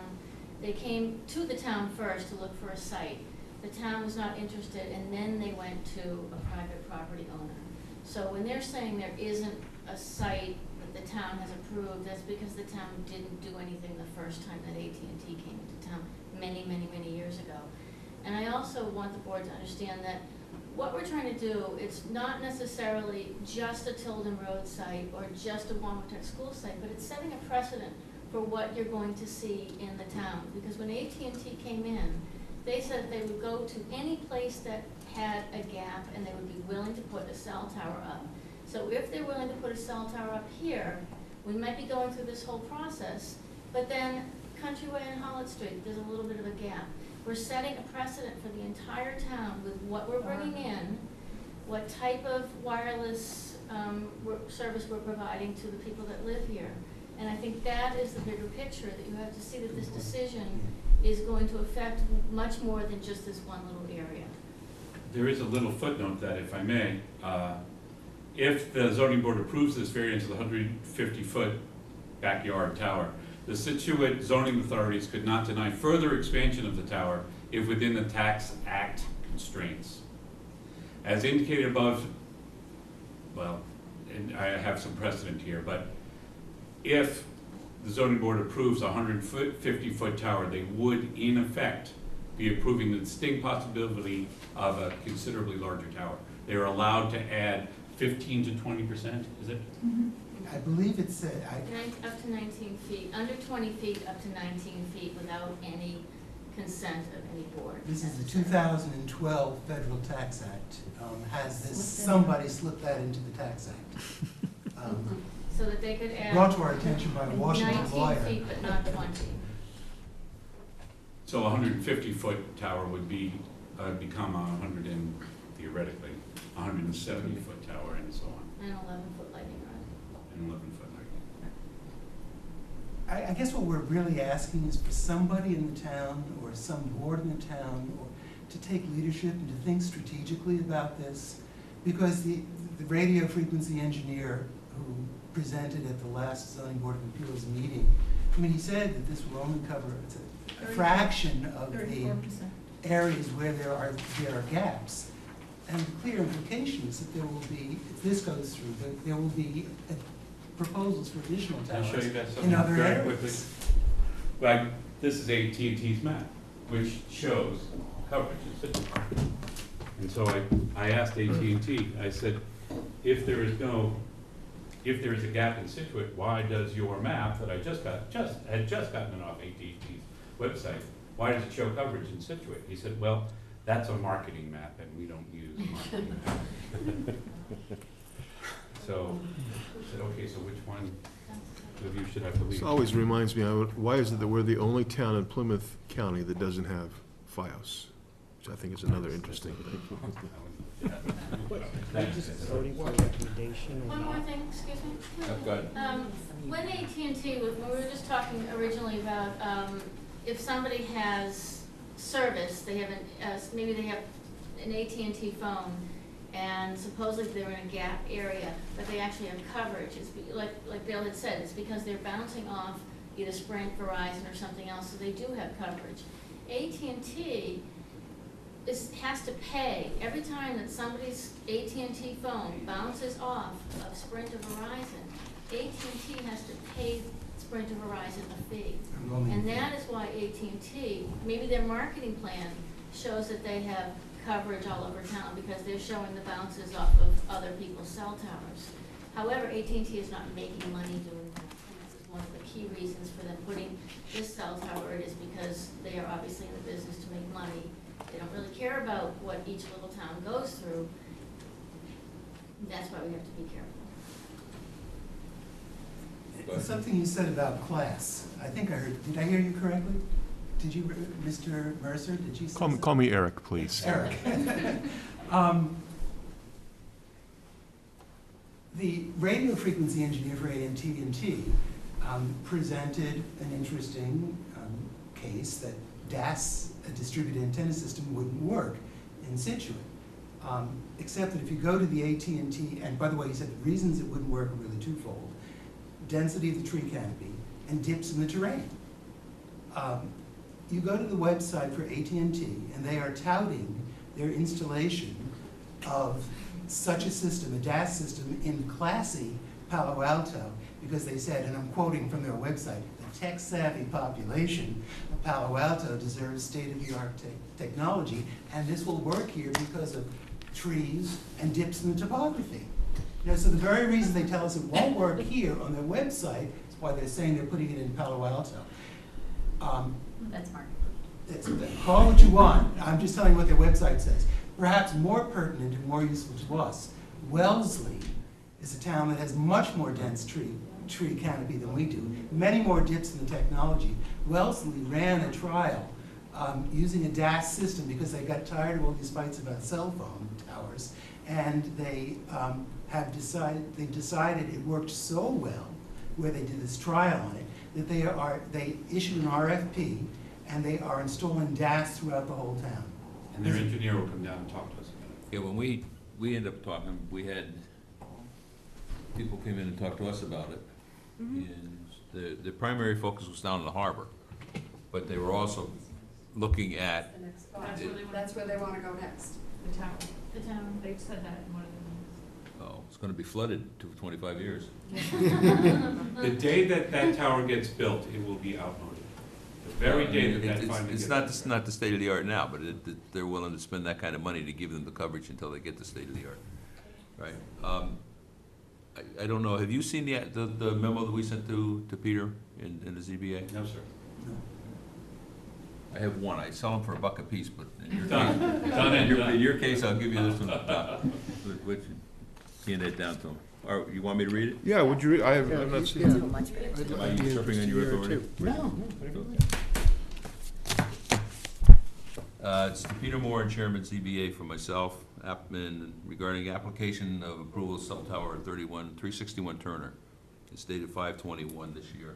They came to the town first to look for a site. The town was not interested, and then they went to a private property owner. So when they're saying there isn't a site that the town has approved, that's because the town didn't do anything the first time that AT&T came into town many, many, many years ago. And I also want the board to understand that what we're trying to do, it's not necessarily just a Tilden Road site or just a Wampatuck School site, but it's setting a precedent for what you're going to see in the town. Because when AT&T came in, they said they would go to any place that had a gap and they would be willing to put a cell tower up. So if they're willing to put a cell tower up here, we might be going through this whole process, but then Countryway and Holland Street, there's a little bit of a gap. We're setting a precedent for the entire town with what we're bringing in, what type of wireless service we're providing to the people that live here. And I think that is the bigger picture, that you have to see that this decision is going to affect much more than just this one little area. There is a little footnote that, if I may, if the zoning board approves this variance of the 150-foot backyard tower, the Scituate zoning authorities could not deny further expansion of the tower if within the Tax Act constraints. As indicated above, well, and I have some precedent here, but if the zoning board approves a 150-foot tower, they would, in effect, be approving the distinct possibility of a considerably larger tower. They are allowed to add 15 to 20%, is it? Mm-hmm. I believe it's up to 19 feet, under 20 feet, up to 19 feet without any consent of any board. This is the 2012 Federal Tax Act. Has this, somebody slipped that into the Tax Act. So that they could add. Brought to our attention by a Washington lawyer. 19 feet, but not 20. So a 150-foot tower would be, become theoretically, 170-foot tower and so on. And 11-foot lightning rod. And 11-foot lightning. I guess what we're really asking is for somebody in the town or some board in the town to take leadership and to think strategically about this, because the radio frequency engineer who presented at the last Zoning Board of Appeals meeting, I mean, he said that this will only cover a fraction of the areas where there are gaps. And the clear implication is that there will be, if this goes through, that there will be proposals for additional Can I towers show you guys in something other very quickly? areas. Like, this is AT&T's map, which shows coverage in Scituate. And so I asked AT&T, I said, if there is a gap in Scituate, why does your map that I had just gotten it off AT&T's website, why does it show coverage in Scituate? He said, well, that's a marketing map and we don't use marketing maps. So I said, okay, so which one of you should I believe? This always reminds me, why is it that we're the only town in Plymouth County that doesn't have FiOS? Which I think is another interesting thing. Voting for recommendation or One more not? thing, excuse me. Go ahead. When AT&T, when we were just talking originally about, if somebody has service, they have maybe they have an AT&T phone, and supposedly they're in a gap area, but they actually have coverage, like Bill had said, it's because they're bouncing off either Sprint, Verizon, or something else, so they do have coverage. AT&T has to pay every time that somebody's AT&T phone bounces off of Sprint or Verizon. AT&T has to pay Sprint or Verizon a fee, and that is why AT&T, maybe their marketing plan shows that they have coverage all over town because they're showing the bounces off of other people's cell towers. However, AT&T is not making money doing that. And this is one of the key reasons for them putting this cell tower where it is, because they are obviously in the business to make money. They don't really care about what each little town goes through. That's why we have to be careful. Something you said about class, I think I heard, did I hear you correctly? Did you, Mr. Mercer, did you say something? Call me Eric, please. Eric. The radio frequency engineer for AT&T presented an interesting case that DAS, a distributed antenna system, wouldn't work in Scituate. Except that if you go to the AT&T, and by the way, he said the reasons it wouldn't work are really twofold: density of the tree canopy and dips in the terrain. You go to the website for AT&T, and they are touting their installation of such a system, a DAS system, in classy Palo Alto, because they said, and I'm quoting from their website, the tech-savvy population of Palo Alto deserves state-of-the-art technology, and this will work here because of trees and dips in the topography. You know, so the very reason they tell us it won't work here on their website is why they're saying they're putting it in Palo Alto. That's Mark. Call what you want. I'm just telling you what their website says. Perhaps more pertinent and more useful to us, Wellesley is a town that has much more dense tree canopy than we do, many more dips in the technology. Wellesley ran a trial using a DAS system because they got tired of all these fights about cell phone towers, and they decided it worked so well where they did this trial on it that they issued an RFP, and they are installing DAS throughout the whole town. And their engineer will come down and talk to us about it. Yeah, when we ended up talking, we had people came in and talked to us about it. And the primary focus was down in the harbor, but they were also looking at. That's where they want to go next. The town. The town, they've said that in one of the meetings. Oh, it's gonna be flooded to 25 years. The day that tower gets built, it will be outmoded. The very day that finally gets built. It's not the state of the art now, but they're willing to spend that kind of money to give them the coverage until they get the state of the art, right? I don't know, have you seen the memo that we sent to Peter in the ZBA? No, sir. I have one, I sell them for $1 a piece, but in your Done. case, Done and done. in your case, I'll give you this one. Which, hand that down to them. Or, you want me to read it? Yeah, would you, I've not seen it. Am I usurping on your authority? No. It's to Peter Moore, Chairman ZBA, for myself, regarding application of approval of cell tower at 361 Turner. It's dated 5/21 this year.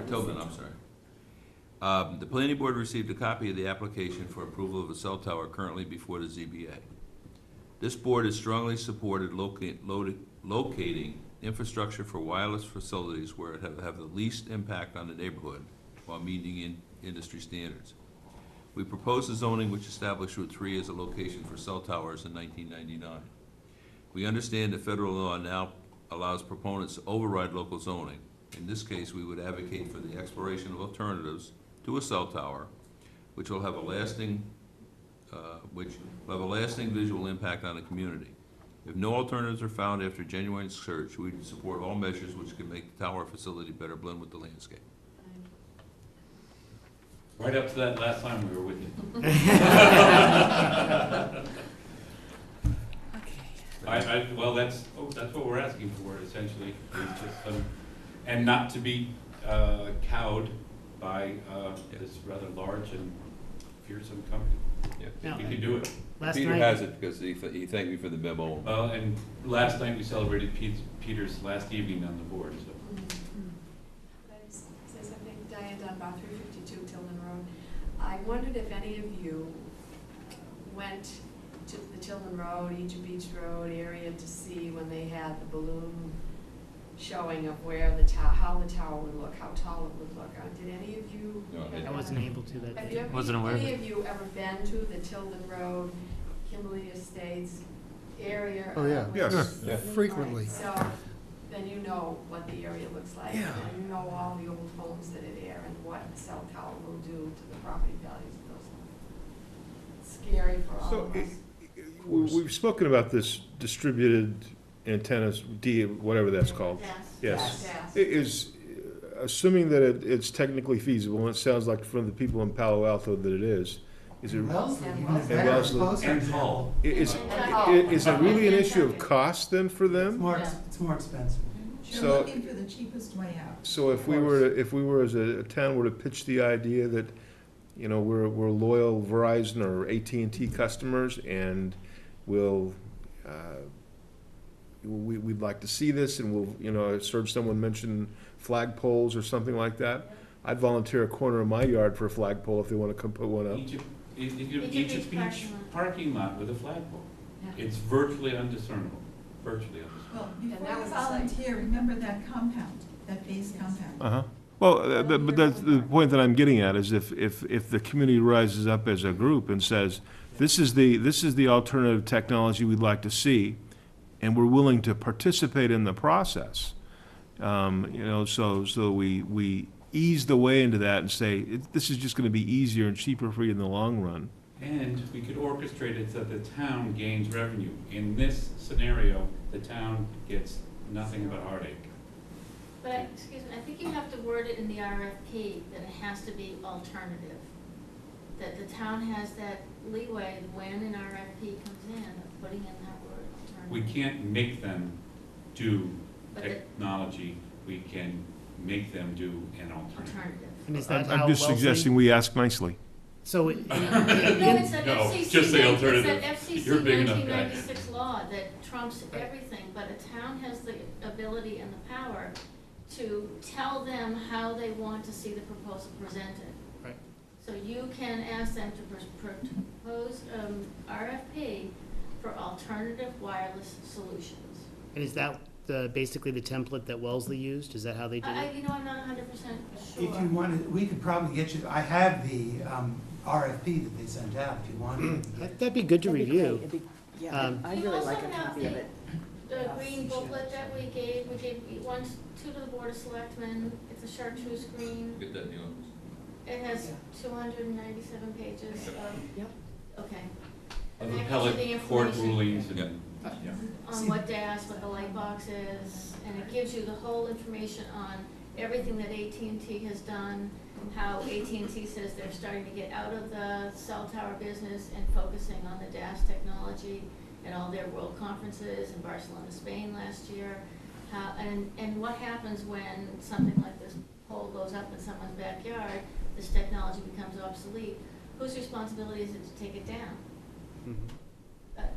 Tilden, I'm sorry. The planning board received a copy of the application for approval of a cell tower currently before the ZBA. This board has strongly supported locating infrastructure for wireless facilities where it have the least impact on the neighborhood while meeting industry standards. We propose a zoning which established Route 3 as a location for cell towers in 1999. We understand that federal law now allows proponents to override local zoning. In this case, we would advocate for the exploration of alternatives to a cell tower, which will have a lasting visual impact on the community. If no alternatives are found after genuine search, we support all measures which can make the tower facility better blend with the landscape. Right up to that last time we were with you. Well, that's what we're asking for, essentially. It's just, and not to be cowed by this rather large and fearsome company. Yeah. We can do it. Peter has it because he thanked me for the memo. Well, and last night we celebrated Peter's last evening on the board, so. Could I just say something? Diane Dunbar, 352 Tilden Road. I wondered if any of you went to the Tilden Road, Egypt Beach Road area to see when they had the balloon showing of where the how the tower would look, how tall it would look. Did any of you? No, I wasn't able to that Have day. you ever, Wasn't aware of any it. of you ever been to the Tilden Road, Kimberly Estates area? Oh, yeah. Yes. Yeah. Frequently. So then you know what the area looks like. Yeah. And you know all the old homes that are there and what a cell tower will do to the property values of those homes. It's scary for all So of us. we've spoken about this distributed antennas, whatever that's called. Yes. It is, assuming that it's technically feasible, and it sounds like from the people in Palo Alto that it is it? Wellesley, And even Wellesley. better, Wellesley. closer And to- tall. Is And it really an issue of cost then for It's them? more, it's more expensive. You're So- looking for the cheapest way out. So if we were as a town were to pitch the idea that, you know, we're loyal Verizon or AT&T customers and we'll, we'd like to see this and we'll, you know, I heard someone mention flagpoles or something like that. I'd volunteer a corner of my yard for a flagpole if they want to come put one up. Egypt Beach Beach parking lot with a flagpole. Yeah. It's virtually undiscernible, virtually undiscernible. Well, And before that you was the site. volunteer, remember that compound, that base compound. Uh-huh. Well, but that's the point that I'm getting at is if the community rises up as a group and says, this is the alternative technology we'd like to see, and we're willing to participate in the process, you know, so we ease the way into that and say, this is just gonna be easier and cheaper for you in the long run. And we could orchestrate it so the town gains revenue. In this scenario, the town gets nothing but heartache. But, excuse me, I think you have to word it in the RFP that it has to be alternative. That the town has that leeway when an RFP comes in of putting in that word alternative. We can't make them do But the- technology, we can make them do an alternative. Alternative. And is that how I'm just Wellesley- suggesting we ask nicely. So, No, it's that No, FCC, just say it's alternative. that FCC You're a big enough guy. 1996 law that trumps everything, but a town has the ability and the power to tell them how they want to see the proposal presented. Right. So you can ask them to propose RFP for alternative wireless solutions. and is that basically the template that Wellesley used? Is that how they did it? You know, I'm not 100% sure. If you wanted, we could probably get you, I have the RFP that they sent out, if you wanted. That'd be good to review. I'd We really also like a have copy of it. The green booklet that we gave two to the Board of Selectmen. It's a chartreuse green. Get that in the office. It has 297 pages of. Yep. Okay. Of And that gives you the appellate court information rulings and, yeah. on what DAS, what the light box is, and it gives you the whole information on everything that AT&T has done, how AT&T says they're starting to get out of the cell tower business and focusing on the DAS technology at all their world conferences in Barcelona, Spain last year. And what happens when something like this pole goes up in someone's backyard, this technology becomes obsolete, whose responsibility is it to take it down?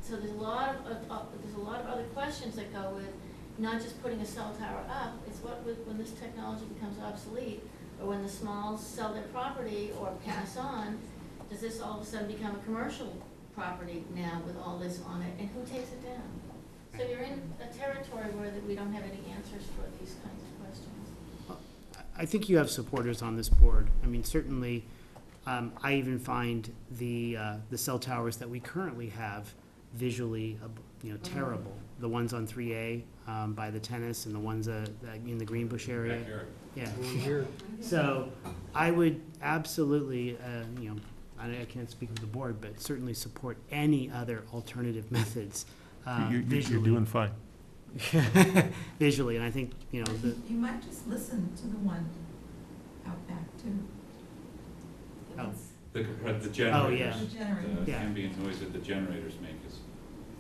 So there's a lot of other questions that go with not just putting a cell tower up, it's when this technology becomes obsolete, or when the smalls sell their property or pass on, does this all of a sudden become a commercial property now with all this on it, and who takes it down? So you're in a territory where we don't have any answers for these kinds of questions. I think you have supporters on this board. I mean, certainly, I even find the cell towers that we currently have visually, terrible. The ones on 3A by the tennis and the ones in the Greenbush area. Yeah. So I would absolutely, I can't speak for the board, but certainly support any other alternative methods You're visually. doing fine. Visually, and I think, You might just listen to the one out back too. Oh. The generators. yeah. The generator. The Yeah. ambient noise that the generators make is,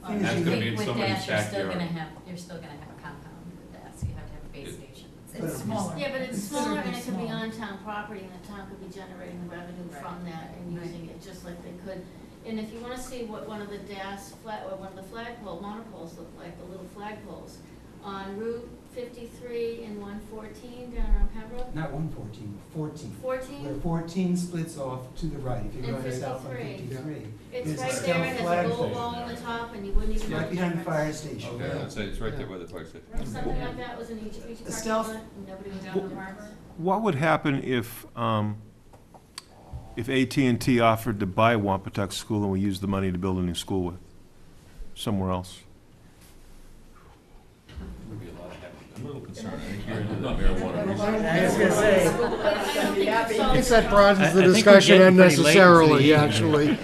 Thing is, that's you gonna hate be in With somebody's DAS, you're still backyard. gonna have, you're still gonna have a compound with DAS, you have to have a base station. It's smaller. Yeah, but it's smaller and it could be Considerably on town property and the town could be generating the revenue from that and using it just like they could. And if you wanna see what one of the one of the flagpole, monopoles look like, the little flagpoles, on Route 53 and 114 down around Pembroke. Not 114, 14. 14? Where 14 splits off to the right, if you're And going south on 53. 53. It's There's a right steel there, it has a flag gold station wall on there. the top and you wouldn't even It's know right the behind the difference. fire station. Okay, I'd say it's right there by the fire station. If something like that was in each parking stealth- lot, and nobody was down the marks. What would happen if AT&T offered to buy Wampatuck School and we used the money to build a new school with, somewhere else? Would be a lot of heaven. I'm a little concerned. I think you're into the marijuana research. I was gonna say. I think that broadens the I think we're discussion getting pretty late into the unnecessarily, evening. actually.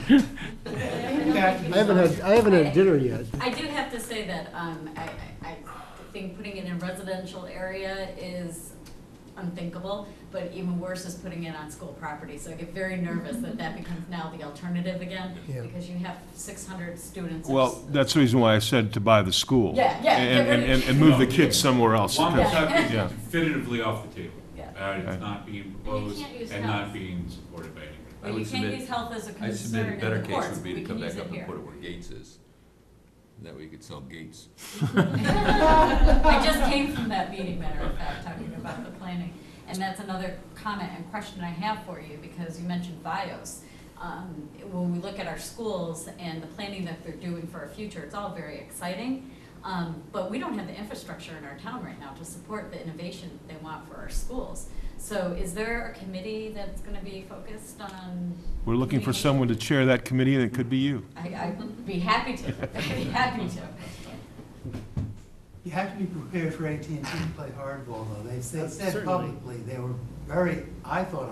I haven't had dinner yet. I do have to say that, I think putting it in residential area is unthinkable, but even worse is putting it on school property. So I get very nervous that that becomes now the alternative again, Yeah. because you have 600 students. Well, that's the reason why I said to buy the school. Yeah, yeah, get rid of it. And move the kids somewhere else. Wampatuck Yeah. is definitively off the table. Yeah. It's not being proposed can't use and health. not being supported by anybody. I Well, would you can't submit- use health as a I submit concern a better in the case courts. would be We to can come use back it up and here. put it where Gates is. And that way you could sell Gates. I just came from that meeting, matter of fact, talking about the planning. And that's another comment and question I have for you, because you mentioned BIOS. When we look at our schools and the planning that they're doing for our future, it's all very exciting. But we don't have the infrastructure in our town right now to support the innovation that they want for our schools. So is there a committee that's gonna be focused on? We're looking for someone to chair that committee, and it could be you. I'd be happy to, I'd be happy to. You have to be prepared for AT&T to play hardball, though. They said Certainly. publicly, they were very, I thought,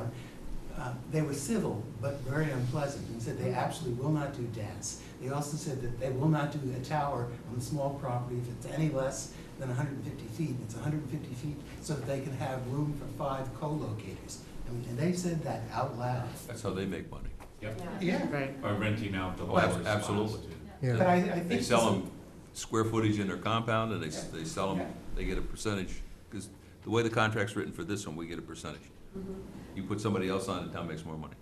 they were civil, but very unpleasant, and said they absolutely will not do DAS. They also said that they will not do a tower on a small property if it's any less than 150 feet. It's 150 feet so that they can have room for 5 co-locators. I mean, and they said that out loud. That's how they make money. Yep. Yeah. Right. By renting out the Oh, whole response. absolutely. Yeah. But I think. They sell them square footage in their compound, and they sell them, Yeah. they get a percentage, because the way the contract's written for this one, we get a percentage. You put somebody else on, the town makes more money.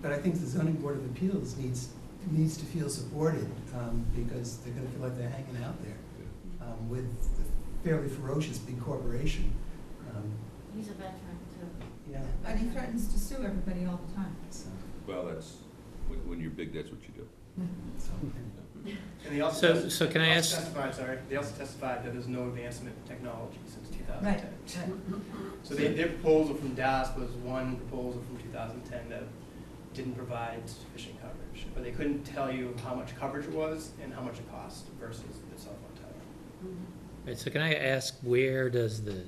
But I think the zoning board of appeals needs to feel supported, because they're gonna feel like they're hanging out there, with a fairly ferocious big corporation. He's a veteran too. Yeah. And he threatens to sue everybody all the time. So, Well, that's, when you're big, that's what you do. so, And they also So can I ask- They also testified that there's no advancement in technology since Right, 2010. right. So their proposal from DAS was one proposal from 2010 that didn't provide sufficient coverage, but they couldn't tell you how much coverage it was and how much it cost versus the cell phone tower. Right, so can I ask, where does the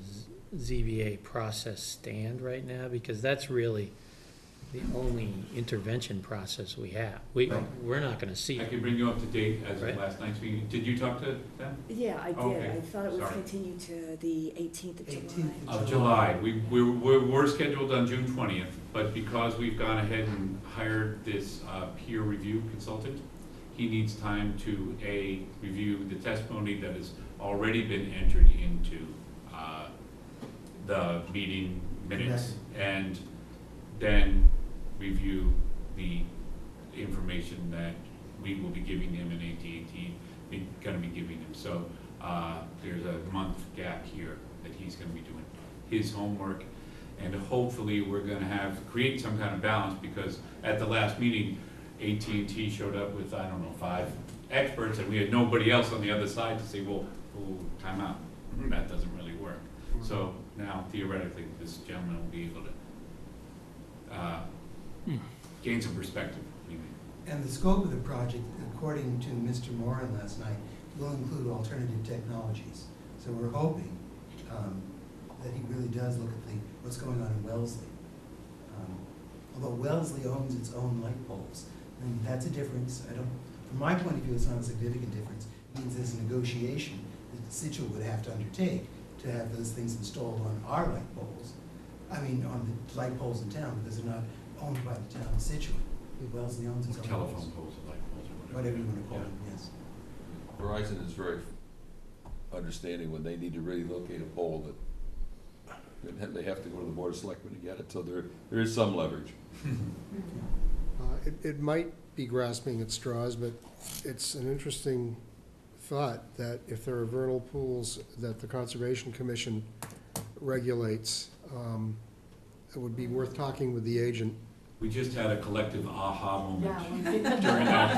ZBA process stand right now? Because that's really the only intervention process we have. We're not gonna see I it. can bring you up to date as of Right. last night's meeting. Did you talk to them? Yeah, I did. Okay. I thought it was Sorry. continued to the 18th of July. 18th Of July. We're scheduled on June 20th, but because we've gone ahead and hired this peer review consultant, he needs time to, review the testimony that has already been entered into the meeting minutes, and then review the information that we will be giving him and AT&T gonna be giving him. So there's a month gap here that he's gonna be doing his homework, and hopefully we're gonna create some kind of balance, because at the last meeting, AT&T showed up with, 5 experts, and we had nobody else on the other side to say, well, time out. That doesn't really work. So now theoretically, this gentleman will be able to gain some perspective. And the scope of the project, according to Mr. Moran last night, will include alternative technologies. So we're hoping that he really does look at what's going on in Wellesley. Although Wellesley owns its own light poles, and that's a difference. From my point of view, it's not a significant difference. It means there's a negotiation that Scituate would have to undertake to have those things installed on our light poles. I mean, on the light poles in town, because they're not owned by the town of Scituate. Wellesley owns its own Telephone poles, light poles, or whatever you want to call them, yes. Verizon is very understanding when they need to really locate a pole that they have to go to the Board of Selectmen to get it, so there is some leverage. It might be grasping at straws, but it's an interesting thought that if there are vernal pools that the Conservation Commission regulates, it would be worth talking with the agent. We just had a collective aha moment during that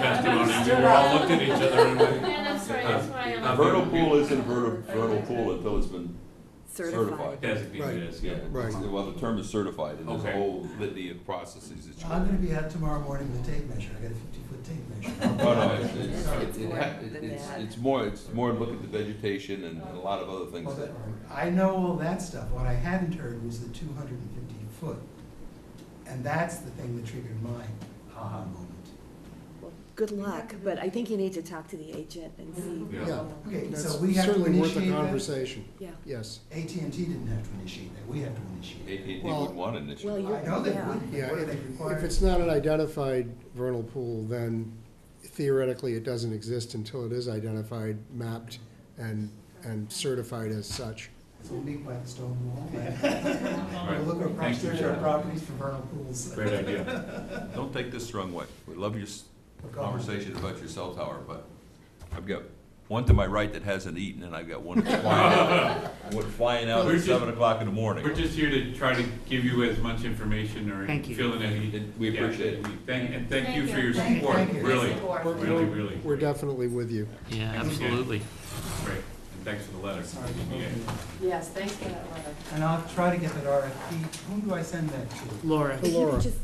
testimony. We all looked at each other and went, Yeah, that's right, that's why I A vernal pool isn't a vernal pool until it's been certified. Designated as, yeah. Right. Well, the term is certified, and there's a Okay. whole litany of processes that you. I'm gonna be out tomorrow morning with a tape measure. I got a 50-foot tape measure. No, it's more look at the vegetation and a lot of other things that. I know all that stuff. What I hadn't heard was the 250 foot. And that's the thing that triggered my aha moment. Good luck, but I think you need to talk to the agent and see. Yeah. Okay, That's so we have to certainly worth a initiate that? conversation. Yeah. Yes. AT&T didn't have to initiate that. We have to initiate it. AT&T Well- would want to initiate. Well, I know they yeah. would. Yeah, What do they require? if it's not an identified vernal pool, then theoretically it doesn't exist until it is identified, mapped, and certified as such. So we'll be quite the stone wall. Right. We'll look at Thank you, search John. our properties for vernal pools. Great idea. Don't take this the wrong way. We love your conversation about your cell tower, but I've got one to my right that hasn't eaten, and I've got one that's flying out We're at just- 7 o'clock in the morning. We're just here to try to give you as much information or Thank you. fill in any. We appreciate it. And thank you for your Thank you. support, Thank you. really, Support. really. We're definitely with you. Yeah, absolutely. Great, and thanks for the letter. Sorry. Yeah. Yes, thanks for that letter. And I'll try to get that RFP. Whom do I send that to? Laura. If you Laura. could just,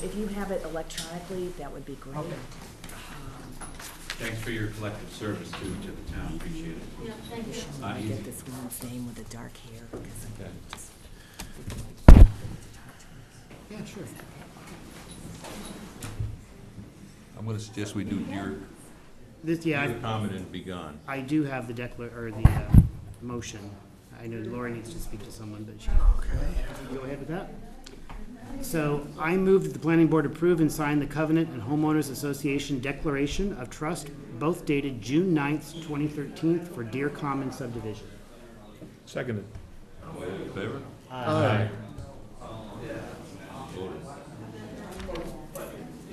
if you have it electronically, that would be great. Okay. Thanks for your collective service too to the town, appreciate it. Yeah, thank you. I Easy. get this woman's name with the dark hair, because Okay. I just. Yeah, sure. I'm going to suggest we do your Yeah, comment and be gone. I do have the motion. I know Laura needs to speak to someone, but she, go ahead with that. So I move that the planning board approve and sign the Covenant and Homeowners Association Declaration of Trust, both dated June 9th, 2013, for Deer Common subdivision. Seconded. All in favor? Aye. Voted.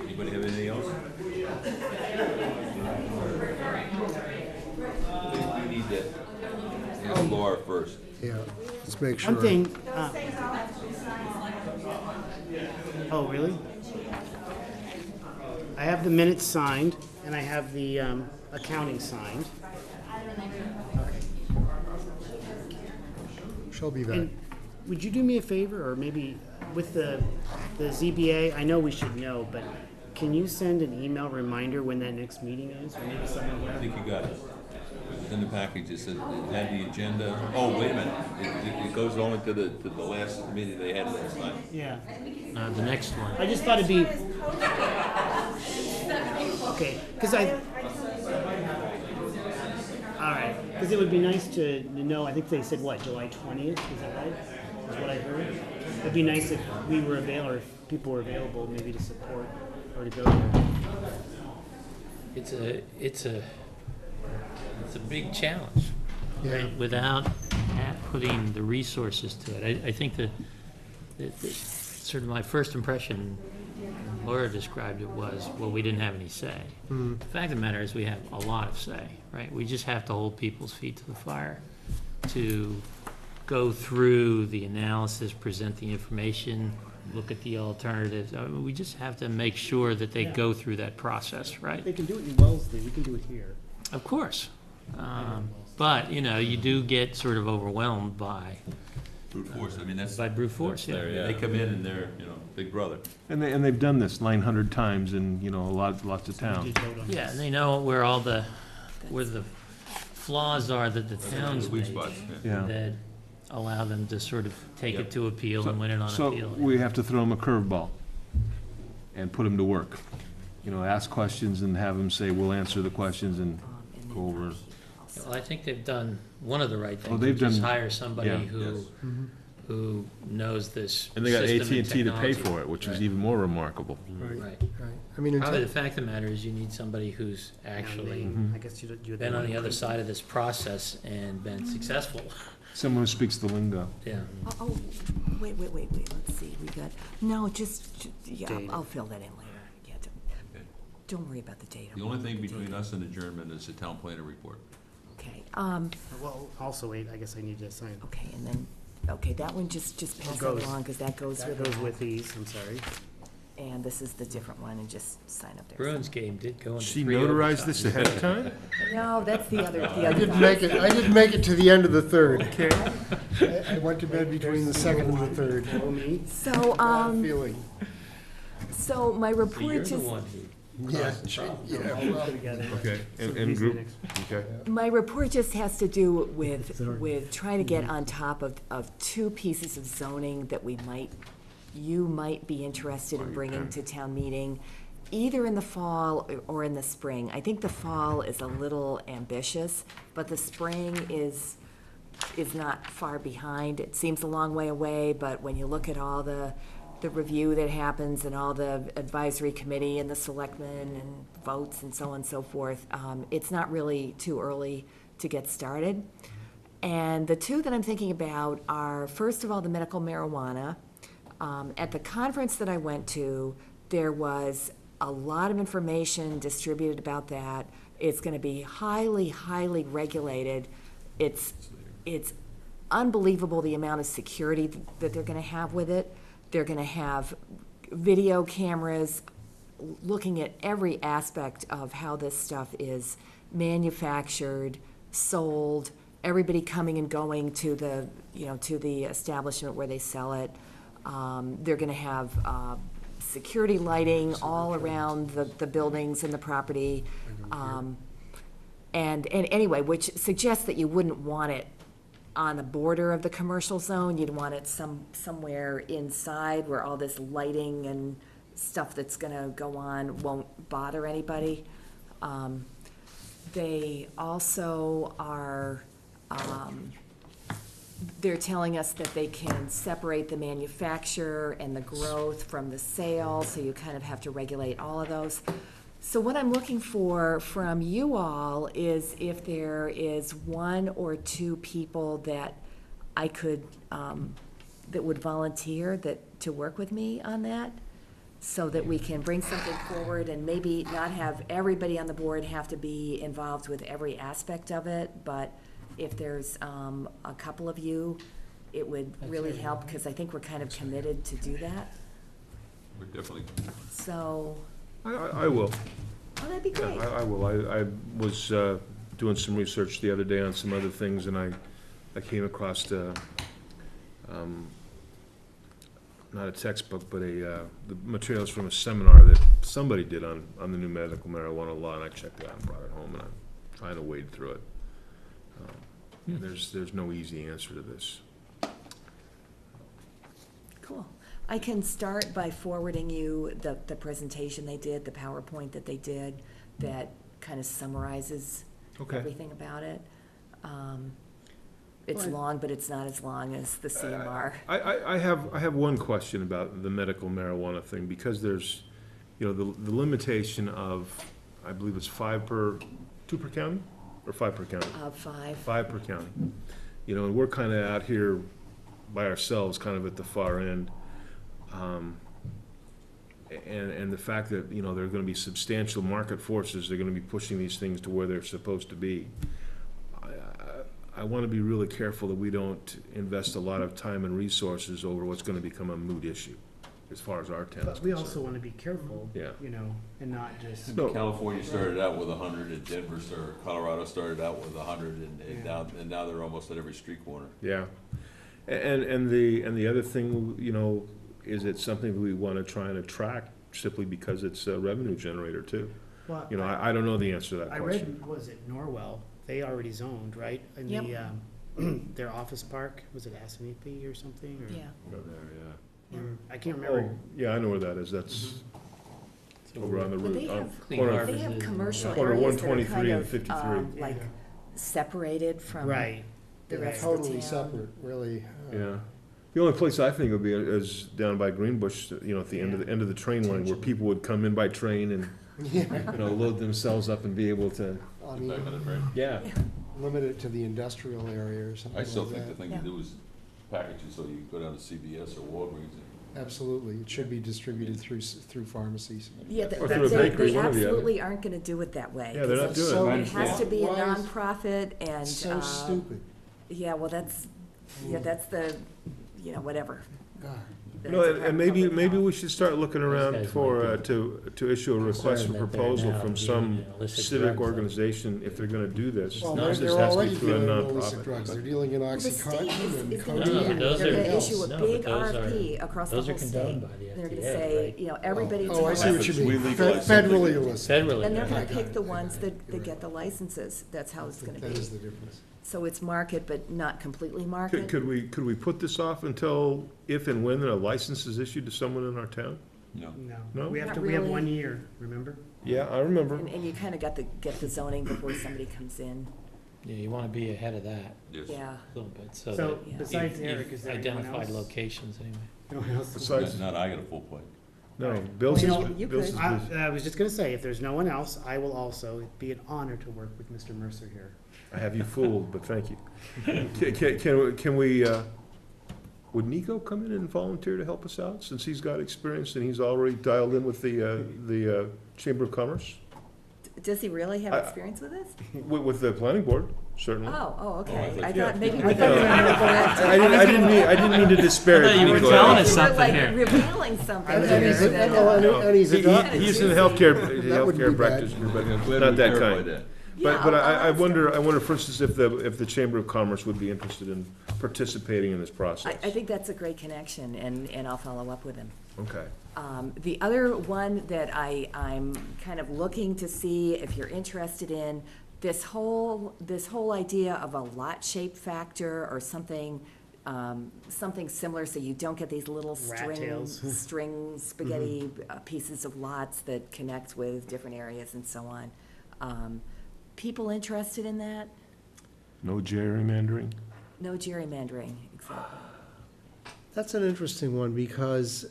Anybody have anything else? We need to ask Laura first. Yeah, let's make sure. One thing, oh, really? I have the minutes signed, and I have the accounting signed. She'll be back. And would you do me a favor, or maybe with the ZBA, I know we should know, but can you send an email reminder when that next meeting is, or maybe someone will? I think you got it. In the package, it said it had the agenda. Oh, wait a minute. It goes only to the last meeting they had last night. Yeah. The next one. I just thought it'd be, okay, because all right, because it would be nice to know, I think they said, what, July 20th, is that right? Is what I heard. It'd be nice if we were available, or if people were available, maybe to support or to go there. It's a big challenge, right? Without putting the resources to it. I think that sort of my first impression, Laura described it, was, well, we didn't have any say. The fact of the matter is we have a lot of say, right? We just have to hold people's feet to the fire to go through the analysis, present the information, look at the alternatives. I mean, we just have to make sure that they go through that process, right? They can do it in Wellesley, we can do it here. Of course. But, you do get sort of overwhelmed by brute force, I mean, that's. By brute force, that's their- yeah. They come in and they're, big brother. And they've done this 900 times in, lots of towns. Yeah, and they know where where the flaws are that the towns Sweet made spots, Yeah. that allow them to sort of take it to appeal and win it on So appeal. we have to throw them a curveball and put them to work. Ask questions and have them say, we'll answer the questions and go over. Well, I think they've done one of the right things, they've which is done- hire somebody yeah. who knows this And they got system and AT&T to pay technology. for it, which was Right. even more remarkable. Right. Right. I mean, in Probably ter- the fact of the matter is you need somebody who's actually I guess you been on the other side of this process and been successful. Someone who speaks the lingo. Yeah. Oh, wait, let's see, we got, no, yeah, I'll fill that in later. Yeah, don't worry about the data. The only thing between us and adjournment is the town planner report. Okay, Well, also, wait, I guess I need to sign. okay, and then, okay, that one just pass that goes- along, because that goes That with goes that. with these, I'm sorry. And this is the different one, and just sign up there. Bruins game did go into She 3 notarized overtimes. this ahead of time? No, that's the other, I didn't make it, I didn't make it to the end of the third. I went to bed between the second and the third. Follow me. So, Bad feeling. so my So you're report the just, one who Yeah, caused the problem. yeah. Okay, So and please group, next. okay. my report just has to do with trying to get on top of two pieces of zoning that you might be interested in bringing to town meeting, either in the fall or in the spring. I think the fall is a little ambitious, but the spring is not far behind. It seems a long way away, but when you look at all the review that happens and all the advisory committee and the selectmen and votes and so on and so forth, it's not really too early to get started. And the two that I'm thinking about are, first of all, the medical marijuana. At the conference that I went to, there was a lot of information distributed about that. It's gonna be highly, highly regulated. It's unbelievable the amount of security that they're gonna have with it. They're gonna have video cameras looking at every aspect of how this stuff is manufactured, sold, everybody coming and going to the establishment where they sell it. They're gonna have security lighting all around the buildings and the property. And anyway, which suggests that you wouldn't want it on the border of the commercial zone. You'd want it somewhere inside where all this lighting and stuff that's gonna go on won't bother anybody. They also are, they're telling us that they can separate the manufacture and the growth from the sale, so you kind of have to regulate all of those. So what I'm looking for from you all is if there is one or two people that I could, that would volunteer to work with me on that, so that we can bring something forward and maybe not have everybody on the board have to be involved with every aspect of it, but if there's a couple of you, it would really help, because I think we're kind of committed to do that. We're definitely. So, I will. oh, that'd be Yeah, great. I will. I was doing some research the other day on some other things, and I came across not a textbook, but the materials from a seminar that somebody did on the new medical marijuana law, and I checked it out and brought it home, and I'm trying to wade through it. There's no easy answer to this. Cool. I can start by forwarding you the presentation they did, the PowerPoint that they did, that kind of summarizes Okay. everything about it. It's Right. long, but it's not as long as the CMR. I have one question about the medical marijuana thing, because there's, the limitation of, I believe it's 2 per county, or 5 per county? 5. 5 per county. And we're kind of out here by ourselves, kind of at the far end. And the fact that, there are gonna be substantial market forces, they're gonna be pushing these things to where they're supposed to be. I want to be really careful that we don't invest a lot of time and resources over what's going to become a moot issue, as far as our town is But we concerned. also want to be careful, Yeah. and not just. No. California started out with 100, and Colorado started out with 100, and now they're almost at every street corner. Yeah. And the other thing, you know, is it something we want to try and attract simply because it's a revenue generator too? Well, You know, I don't know the answer to that I question. read, was it Norwell? They already zoned, right? In Yep. the, their office park, was it Assinipi or something, or? Yeah. Over there, yeah. I can't Oh, remember. yeah, I know where that is. That's over on the But route. they have, corner- they have commercial corner areas that are 123 kind and of, 53. like, separated from Right. the Yeah, rest of the town. totally separate, really. Yeah. The only place I think would be is down by Greenbush, you know, at the end of the train line, where people would come in by train and, you know, load themselves up and be able to, I mean, Back on the train. yeah. limit it to the industrial area or something I like still think the that. thing to do is package it so you go down to CVS or Walgreens. Absolutely, it should be distributed through pharmacies. Yeah, Or through a bakery, they one or the other. absolutely aren't gonna do it that way. Yeah, they're not 'cause doing It has to be a Why is- nonprofit and, So stupid. yeah, well, that's the, you know, whatever. God. That's No, a and maybe public health. we should start looking around guys for, might to issue a request for concerned that they're proposal now from dealing some in illicit civic drugs. organization if they're gonna do this. Well, This they're has to be already through a dealing in illicit nonprofit. drugs, they're dealing in The state Oxycontin is and gonna, No, codeine those and are- they're everything gonna else. issue a No, big but those are- RFP across the those are whole state. condoned by the They're gonna FDA, say, right? you know, everybody. Oh, I see what you We mean. legalize something. Federally illicit. Federally. And they're right. gonna I got pick it, the I got ones it. that You're get right. the licenses. That's how it's gonna That be. is the difference. So it's market, but not completely Could, market. could we put this off until if and when a license is issued to someone in our town? No. No? No, we have Not to, we have really. 1 year, remember? Yeah, I remember. And you kinda get the zoning before somebody comes in. Yeah, you wanna be ahead of that Yes. Yeah. a little bit, so So, that besides you've Eric, is there anyone identified else? locations anyway. No one else? Besides, Not I got a full plate. no, Bill's You is, know, you Bill's is could. busy. I was just gonna say, if there's no one else, I will also, it'd be an honor to work with Mr. Mercer here. I have you fooled, but thank you. Can we, would Nico come in and volunteer to help us out, since he's got experience and he's already dialed in with the Chamber of Commerce? Does he really have I- experience with this? With the planning board, certainly. Oh, okay. thought- I Yeah. thought maybe. I didn't mean to disparage I thought you were Nico. telling You us were something like here. revealing something. I was here gonna say- that- And he's a doc- He's in healthcare, That wouldn't healthcare be bad. practitioner, but I'm glad not we that clarified kind. that. Yeah, But I'll I ask him. wonder, for instance, if the Chamber of Commerce would be interested in participating in this process. I think that's a great connection, and I'll follow up with him. Okay. The other one that I'm kind of looking to see if you're interested in, this whole idea of a lot shape factor or something, something similar, so you don't get these little Rat tails. string spaghetti pieces of lots that connect with different areas and so on. People interested in that? No gerrymandering? No gerrymandering, exactly. That's an interesting one, because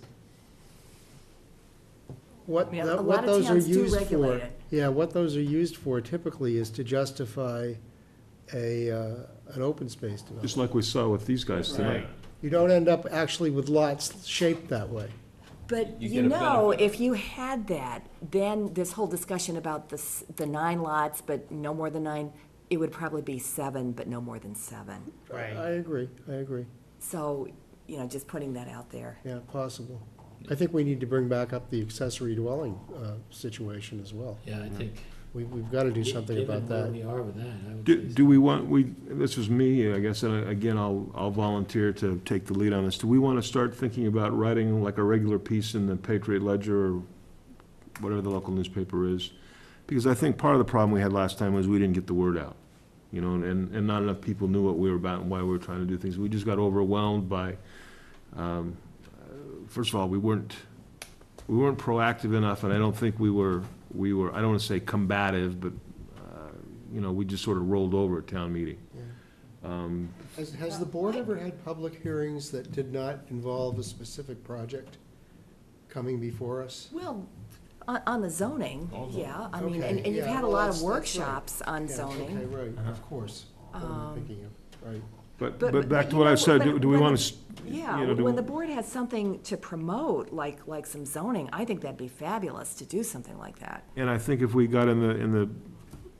what, Yeah, a that- lot what of those are towns do used regulate for. it. Yeah, what those are used for typically is to justify an open space development. Just like we saw with these guys tonight. You don't end up actually with lots shaped that way. But You you get a know, benefit. if you had that, then this whole discussion about the 9 lots, but no more than 9, it would probably be 7, but no more than 7. Right. I agree, So, you know, just putting that out there. yeah, possible. I think we need to bring back up the accessory dwelling situation as well. Yeah, I think. We've got to do something about Given where that. we are with that, I would say. Do we want, this was me, I guess, and again, I'll volunteer to take the lead on this. Do we want to start thinking about writing like a regular piece in the Patriot Ledger or whatever the local newspaper is? Because I think part of the problem we had last time was we didn't get the word out, you know, and not enough people knew what we were about and why we were trying to do things. We just got overwhelmed by, first of all, we weren't proactive enough, and I don't think we were, I don't want to say combative, but, you know, we just sort of rolled over at town meeting. Has the board ever had public hearings that did not involve a specific project coming before us? Well, on the zoning, yeah, I mean, Okay, and you've yeah, had a well, lot that's of right. workshops on Yeah, zoning. okay, right, of course. What am I thinking of? Right. But back to what I said, do we want to, Yeah, you know, when the board has something to promote, like some zoning, I think that'd be fabulous to do something like that. and I think if we got in the,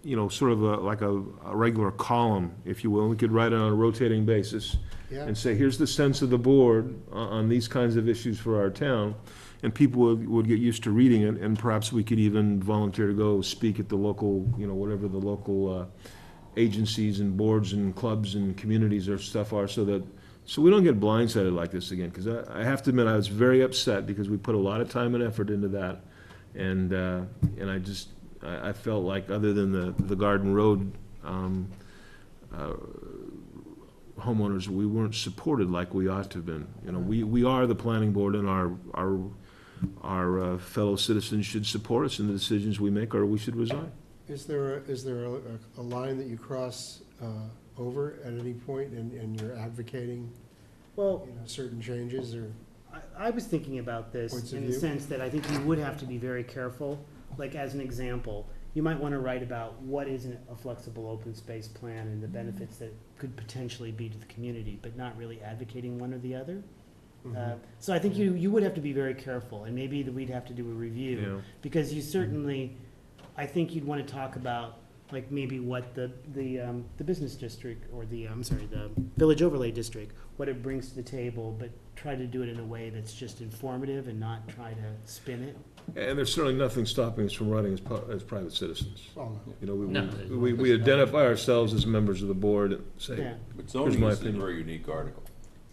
you know, sort of like a regular column, if you will, we could write it on a rotating basis Yeah. and say, here's the sense of the board on these kinds of issues for our town, and people would get used to reading it, and perhaps we could even volunteer to go speak at the local, you know, whatever the local agencies and boards and clubs and communities or stuff are, so that So we don't get blindsided like this again, because I have to admit, I was very upset because we put a lot of time and effort into that. And I felt like, other than the Garden Road homeowners, we weren't supported like we ought to have been. You know, we are the planning board, and our fellow citizens should support us in the decisions we make, or we should resign. Is there a line that you cross over at any point, and you're advocating, Well, certain changes, or? I was thinking about this Points of in the view? sense that I think you would have to be very careful. Like, as an example, you might want to write about what is a flexible open space plan and the benefits that could potentially be to the community, but not really advocating one or the other. So I think you would have to be very careful, and maybe that we'd have to do a review. Yeah. Because you certainly, I think you'd want to talk about, like, maybe what the business district, or the village overlay district, what it brings to the table, but try to do it in a way that's just informative and not try to spin it. And there's certainly nothing stopping us from running as private citizens. Oh, no. You know, No. we identify ourselves as members of the board and say, Yeah. But Here's zoning my is a opinion. very unique article.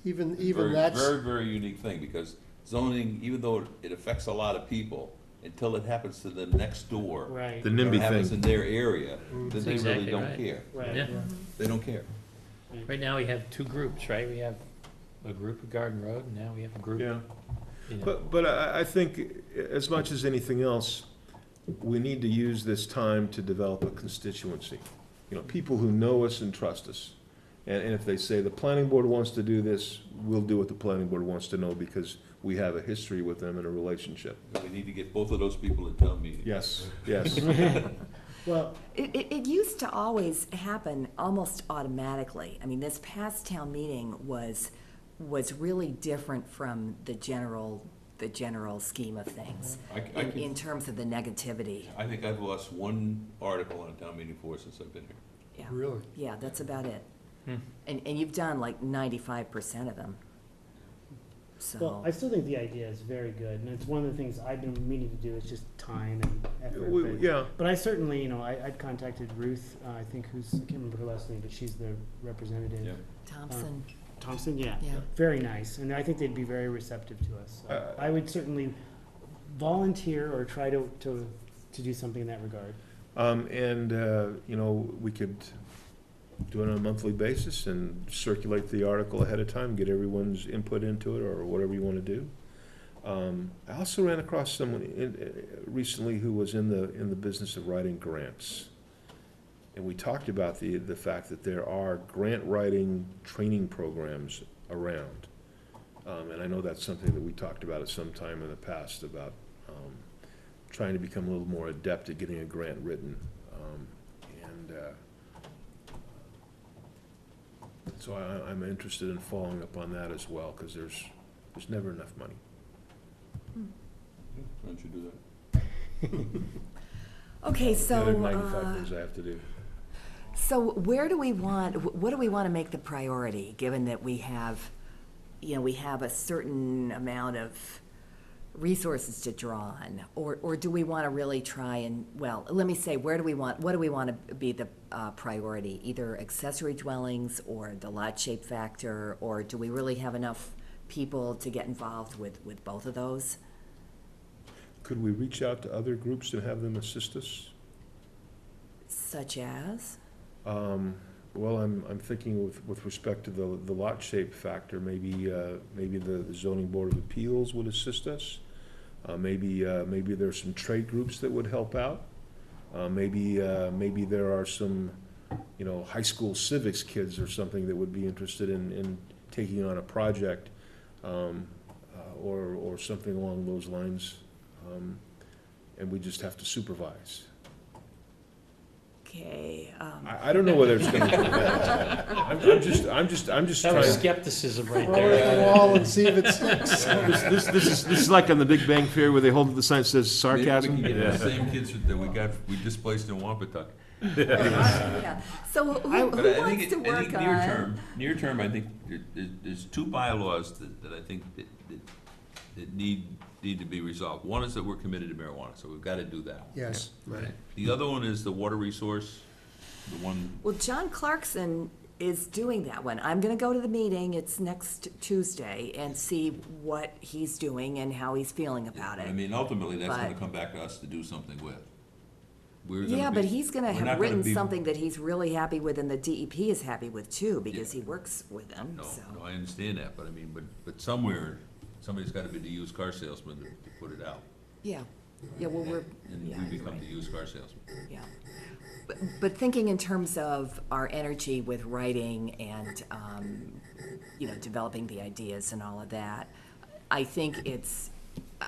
Even Very, that's, very, very unique thing, because zoning, even though it affects a lot of people, until it happens to them next door. Right. the Or NIMBY happens thing. in their area, then That's they really exactly don't right. care. Right. Yeah. They don't care. Right now, we have two groups, right? We have a group of Garden Road, and now we have a group, Yeah. you know. But I think, as much as anything else, we need to use this time to develop a constituency. You know, people who know us and trust us. And if they say, the planning board wants to do this, we'll do what the planning board wants to know, because we have a history with them and a relationship. We need to get both of those people in town meeting. Yes, yes. Well, It used to always happen almost automatically. I mean, this past town meeting was really different from the general scheme of things, in terms of the negativity. I think I've lost one article on town meeting floor since I've been here. Yeah. really? Yeah, that's about it. And you've done like 95% of them. well, So, I still think the idea is very good, and it's one of the things I've been meaning to do, is just time and effort. but- Yeah, But I certainly, I'd contacted Ruth, I think I can't remember her last name, but she's the representative. Yeah. Thompson, Thompson, yeah. yeah. Very nice, and I think they'd be very receptive to us. So I would certainly volunteer or try to do something in that regard. we could do it on a monthly basis and circulate the article ahead of time, get everyone's input into it, or whatever you want to do. I also ran across someone recently who was in the business of writing grants. And we talked about the fact that there are grant writing training programs around. And I know that's something that we talked about at some time in the past, about trying to become a little more adept at getting a grant written. So I'm interested in following up on that as well, because there's never enough money. Why don't you do that? Okay, The other so, 95 things I have to do. so what do we want to make the priority, given that we have a certain amount of resources to draw on? Or do we want to really try and, well, let me say, what do we want to be the priority? Either accessory dwellings or the lot shape factor, or do we really have enough people to get involved with both of those? Could we reach out to other groups and have them assist us? Such as? Well, I'm thinking with respect to the lot shape factor, maybe the zoning board of appeals would assist us. Maybe there's some trade groups that would help out. Maybe there are some, high school civics kids or something that would be interested in taking on a project, or something along those lines. And we just have to supervise. Okay. I don't know whether it's gonna be. I'm just That was trying. skepticism right Throw it at the there. wall and see if it sticks. This is like on the Big Bang Theory where they hold up the sign that says sarcasm. Maybe we can get the same kids that we displaced in Wampatuck. Yeah. So who But I wants think, to work on? near term, I think there's two bylaws that I think that need to be resolved. One is that we're committed to marijuana, so we've got to do that. Yes, right. The other one is the water resource, the one, Well, John Clarkson is doing that one. I'm gonna go to the meeting, it's next Tuesday, and see what he's doing and how he's feeling about I it. mean, ultimately, that's gonna But- come back to us to do something with. We're gonna Yeah, be- but he's gonna we're not have written be- something that he's really happy with and the DEP is happy with too, because he works with them, No, so. no, I understand that, but I mean, but somewhere, somebody's gotta be the used car salesman to put it out. Yeah, yeah, well, we're, And yeah, we you're become right. the used car salesman. Yeah. But thinking in terms of our energy with writing and, developing the ideas and all of that, I think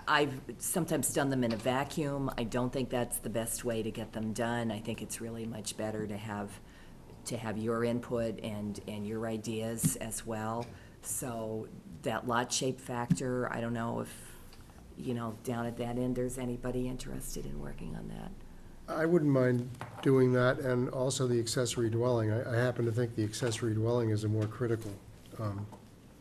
I've sometimes done them in a vacuum. I don't think that's the best way to get them done. I think it's really much better to have your input and your ideas as well. So that lot shape factor, I don't know if, down at that end, there's anybody interested in working on that. I wouldn't mind doing that, and also the accessory dwelling. I happen to think the accessory dwelling is a more critical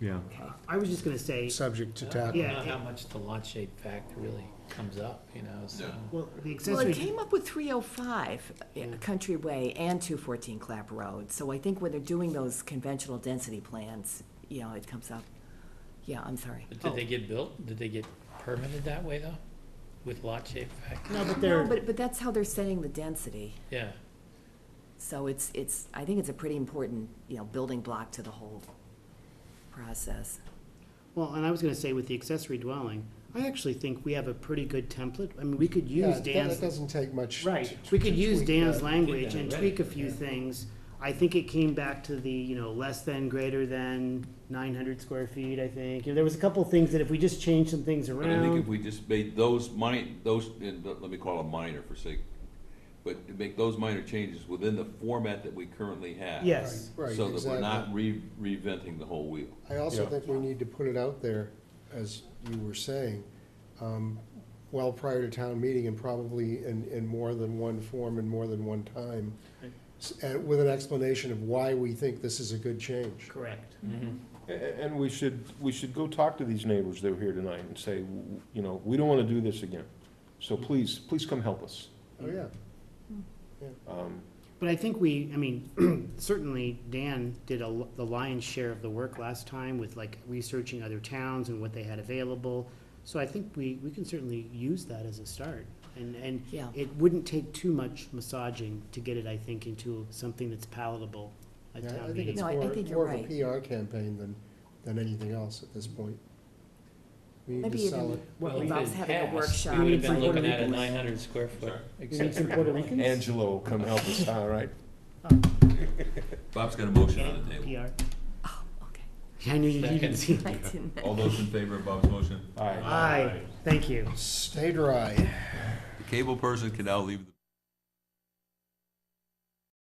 Yeah. I was just gonna say, subject to I tackle. don't Yeah, know it- how much the lot shape factor really comes up, so. well, the Well, accessory. it came up with 305 Country Way and 214 Clap Road, so I think when they're doing those conventional density plans, it comes up. Yeah, I'm sorry. But did they get built, did they get permitted that way, though? With lot shape factor? No, but No, they're, but that's how they're setting the density. Yeah. So I think it's a pretty important, building block to the whole process. well, and I was gonna say with the accessory dwelling, I actually think we have a pretty good template. I mean, we could Yeah, use that Dan's. doesn't take much. Right, we could use tweak Dan's that. language that and already, tweak a few things. I think it came back to the, less than, greater than 900 square feet, I think. There was a couple things that if we just changed some things But I think if around. we just made those let me call them minor for sake, but to make those minor changes within the format that we currently have. Yes, Right, So that we're not exactly. reinventing the whole wheel. I also Yeah. think we need to put it out there, as you were saying, well prior to town meeting and probably in more than one form and more than one time, and with an explanation of why we think this is a good change. correct. And we should go talk to these neighbors that were here tonight and say, we don't want to do this again. So please come help us. Oh, yeah. But I think certainly Dan did the lion's share of the work last time with like researching other towns and what they had available. So I think we can certainly use that as a start. And Yeah. it wouldn't take too much massaging to get it, I think, into something that's palatable at Yeah, I town think meeting. it's No, I more think you're more of right. a PR campaign than anything else at this point. We need Maybe to sell even, it. well, Well, if Bob's it having a passed, workshop. We would have been Some Puerto looking at a Ricans. 900 square foot We need some accessory. Puerto Ricans? Angelo, come help us, all right? Bob's got a motion on the table. PR. Oh, okay. I knew you didn't see I that. didn't. All those in favor of Bob's motion? Aye. Aye, thank you. Stay dry. The cable person can now leave the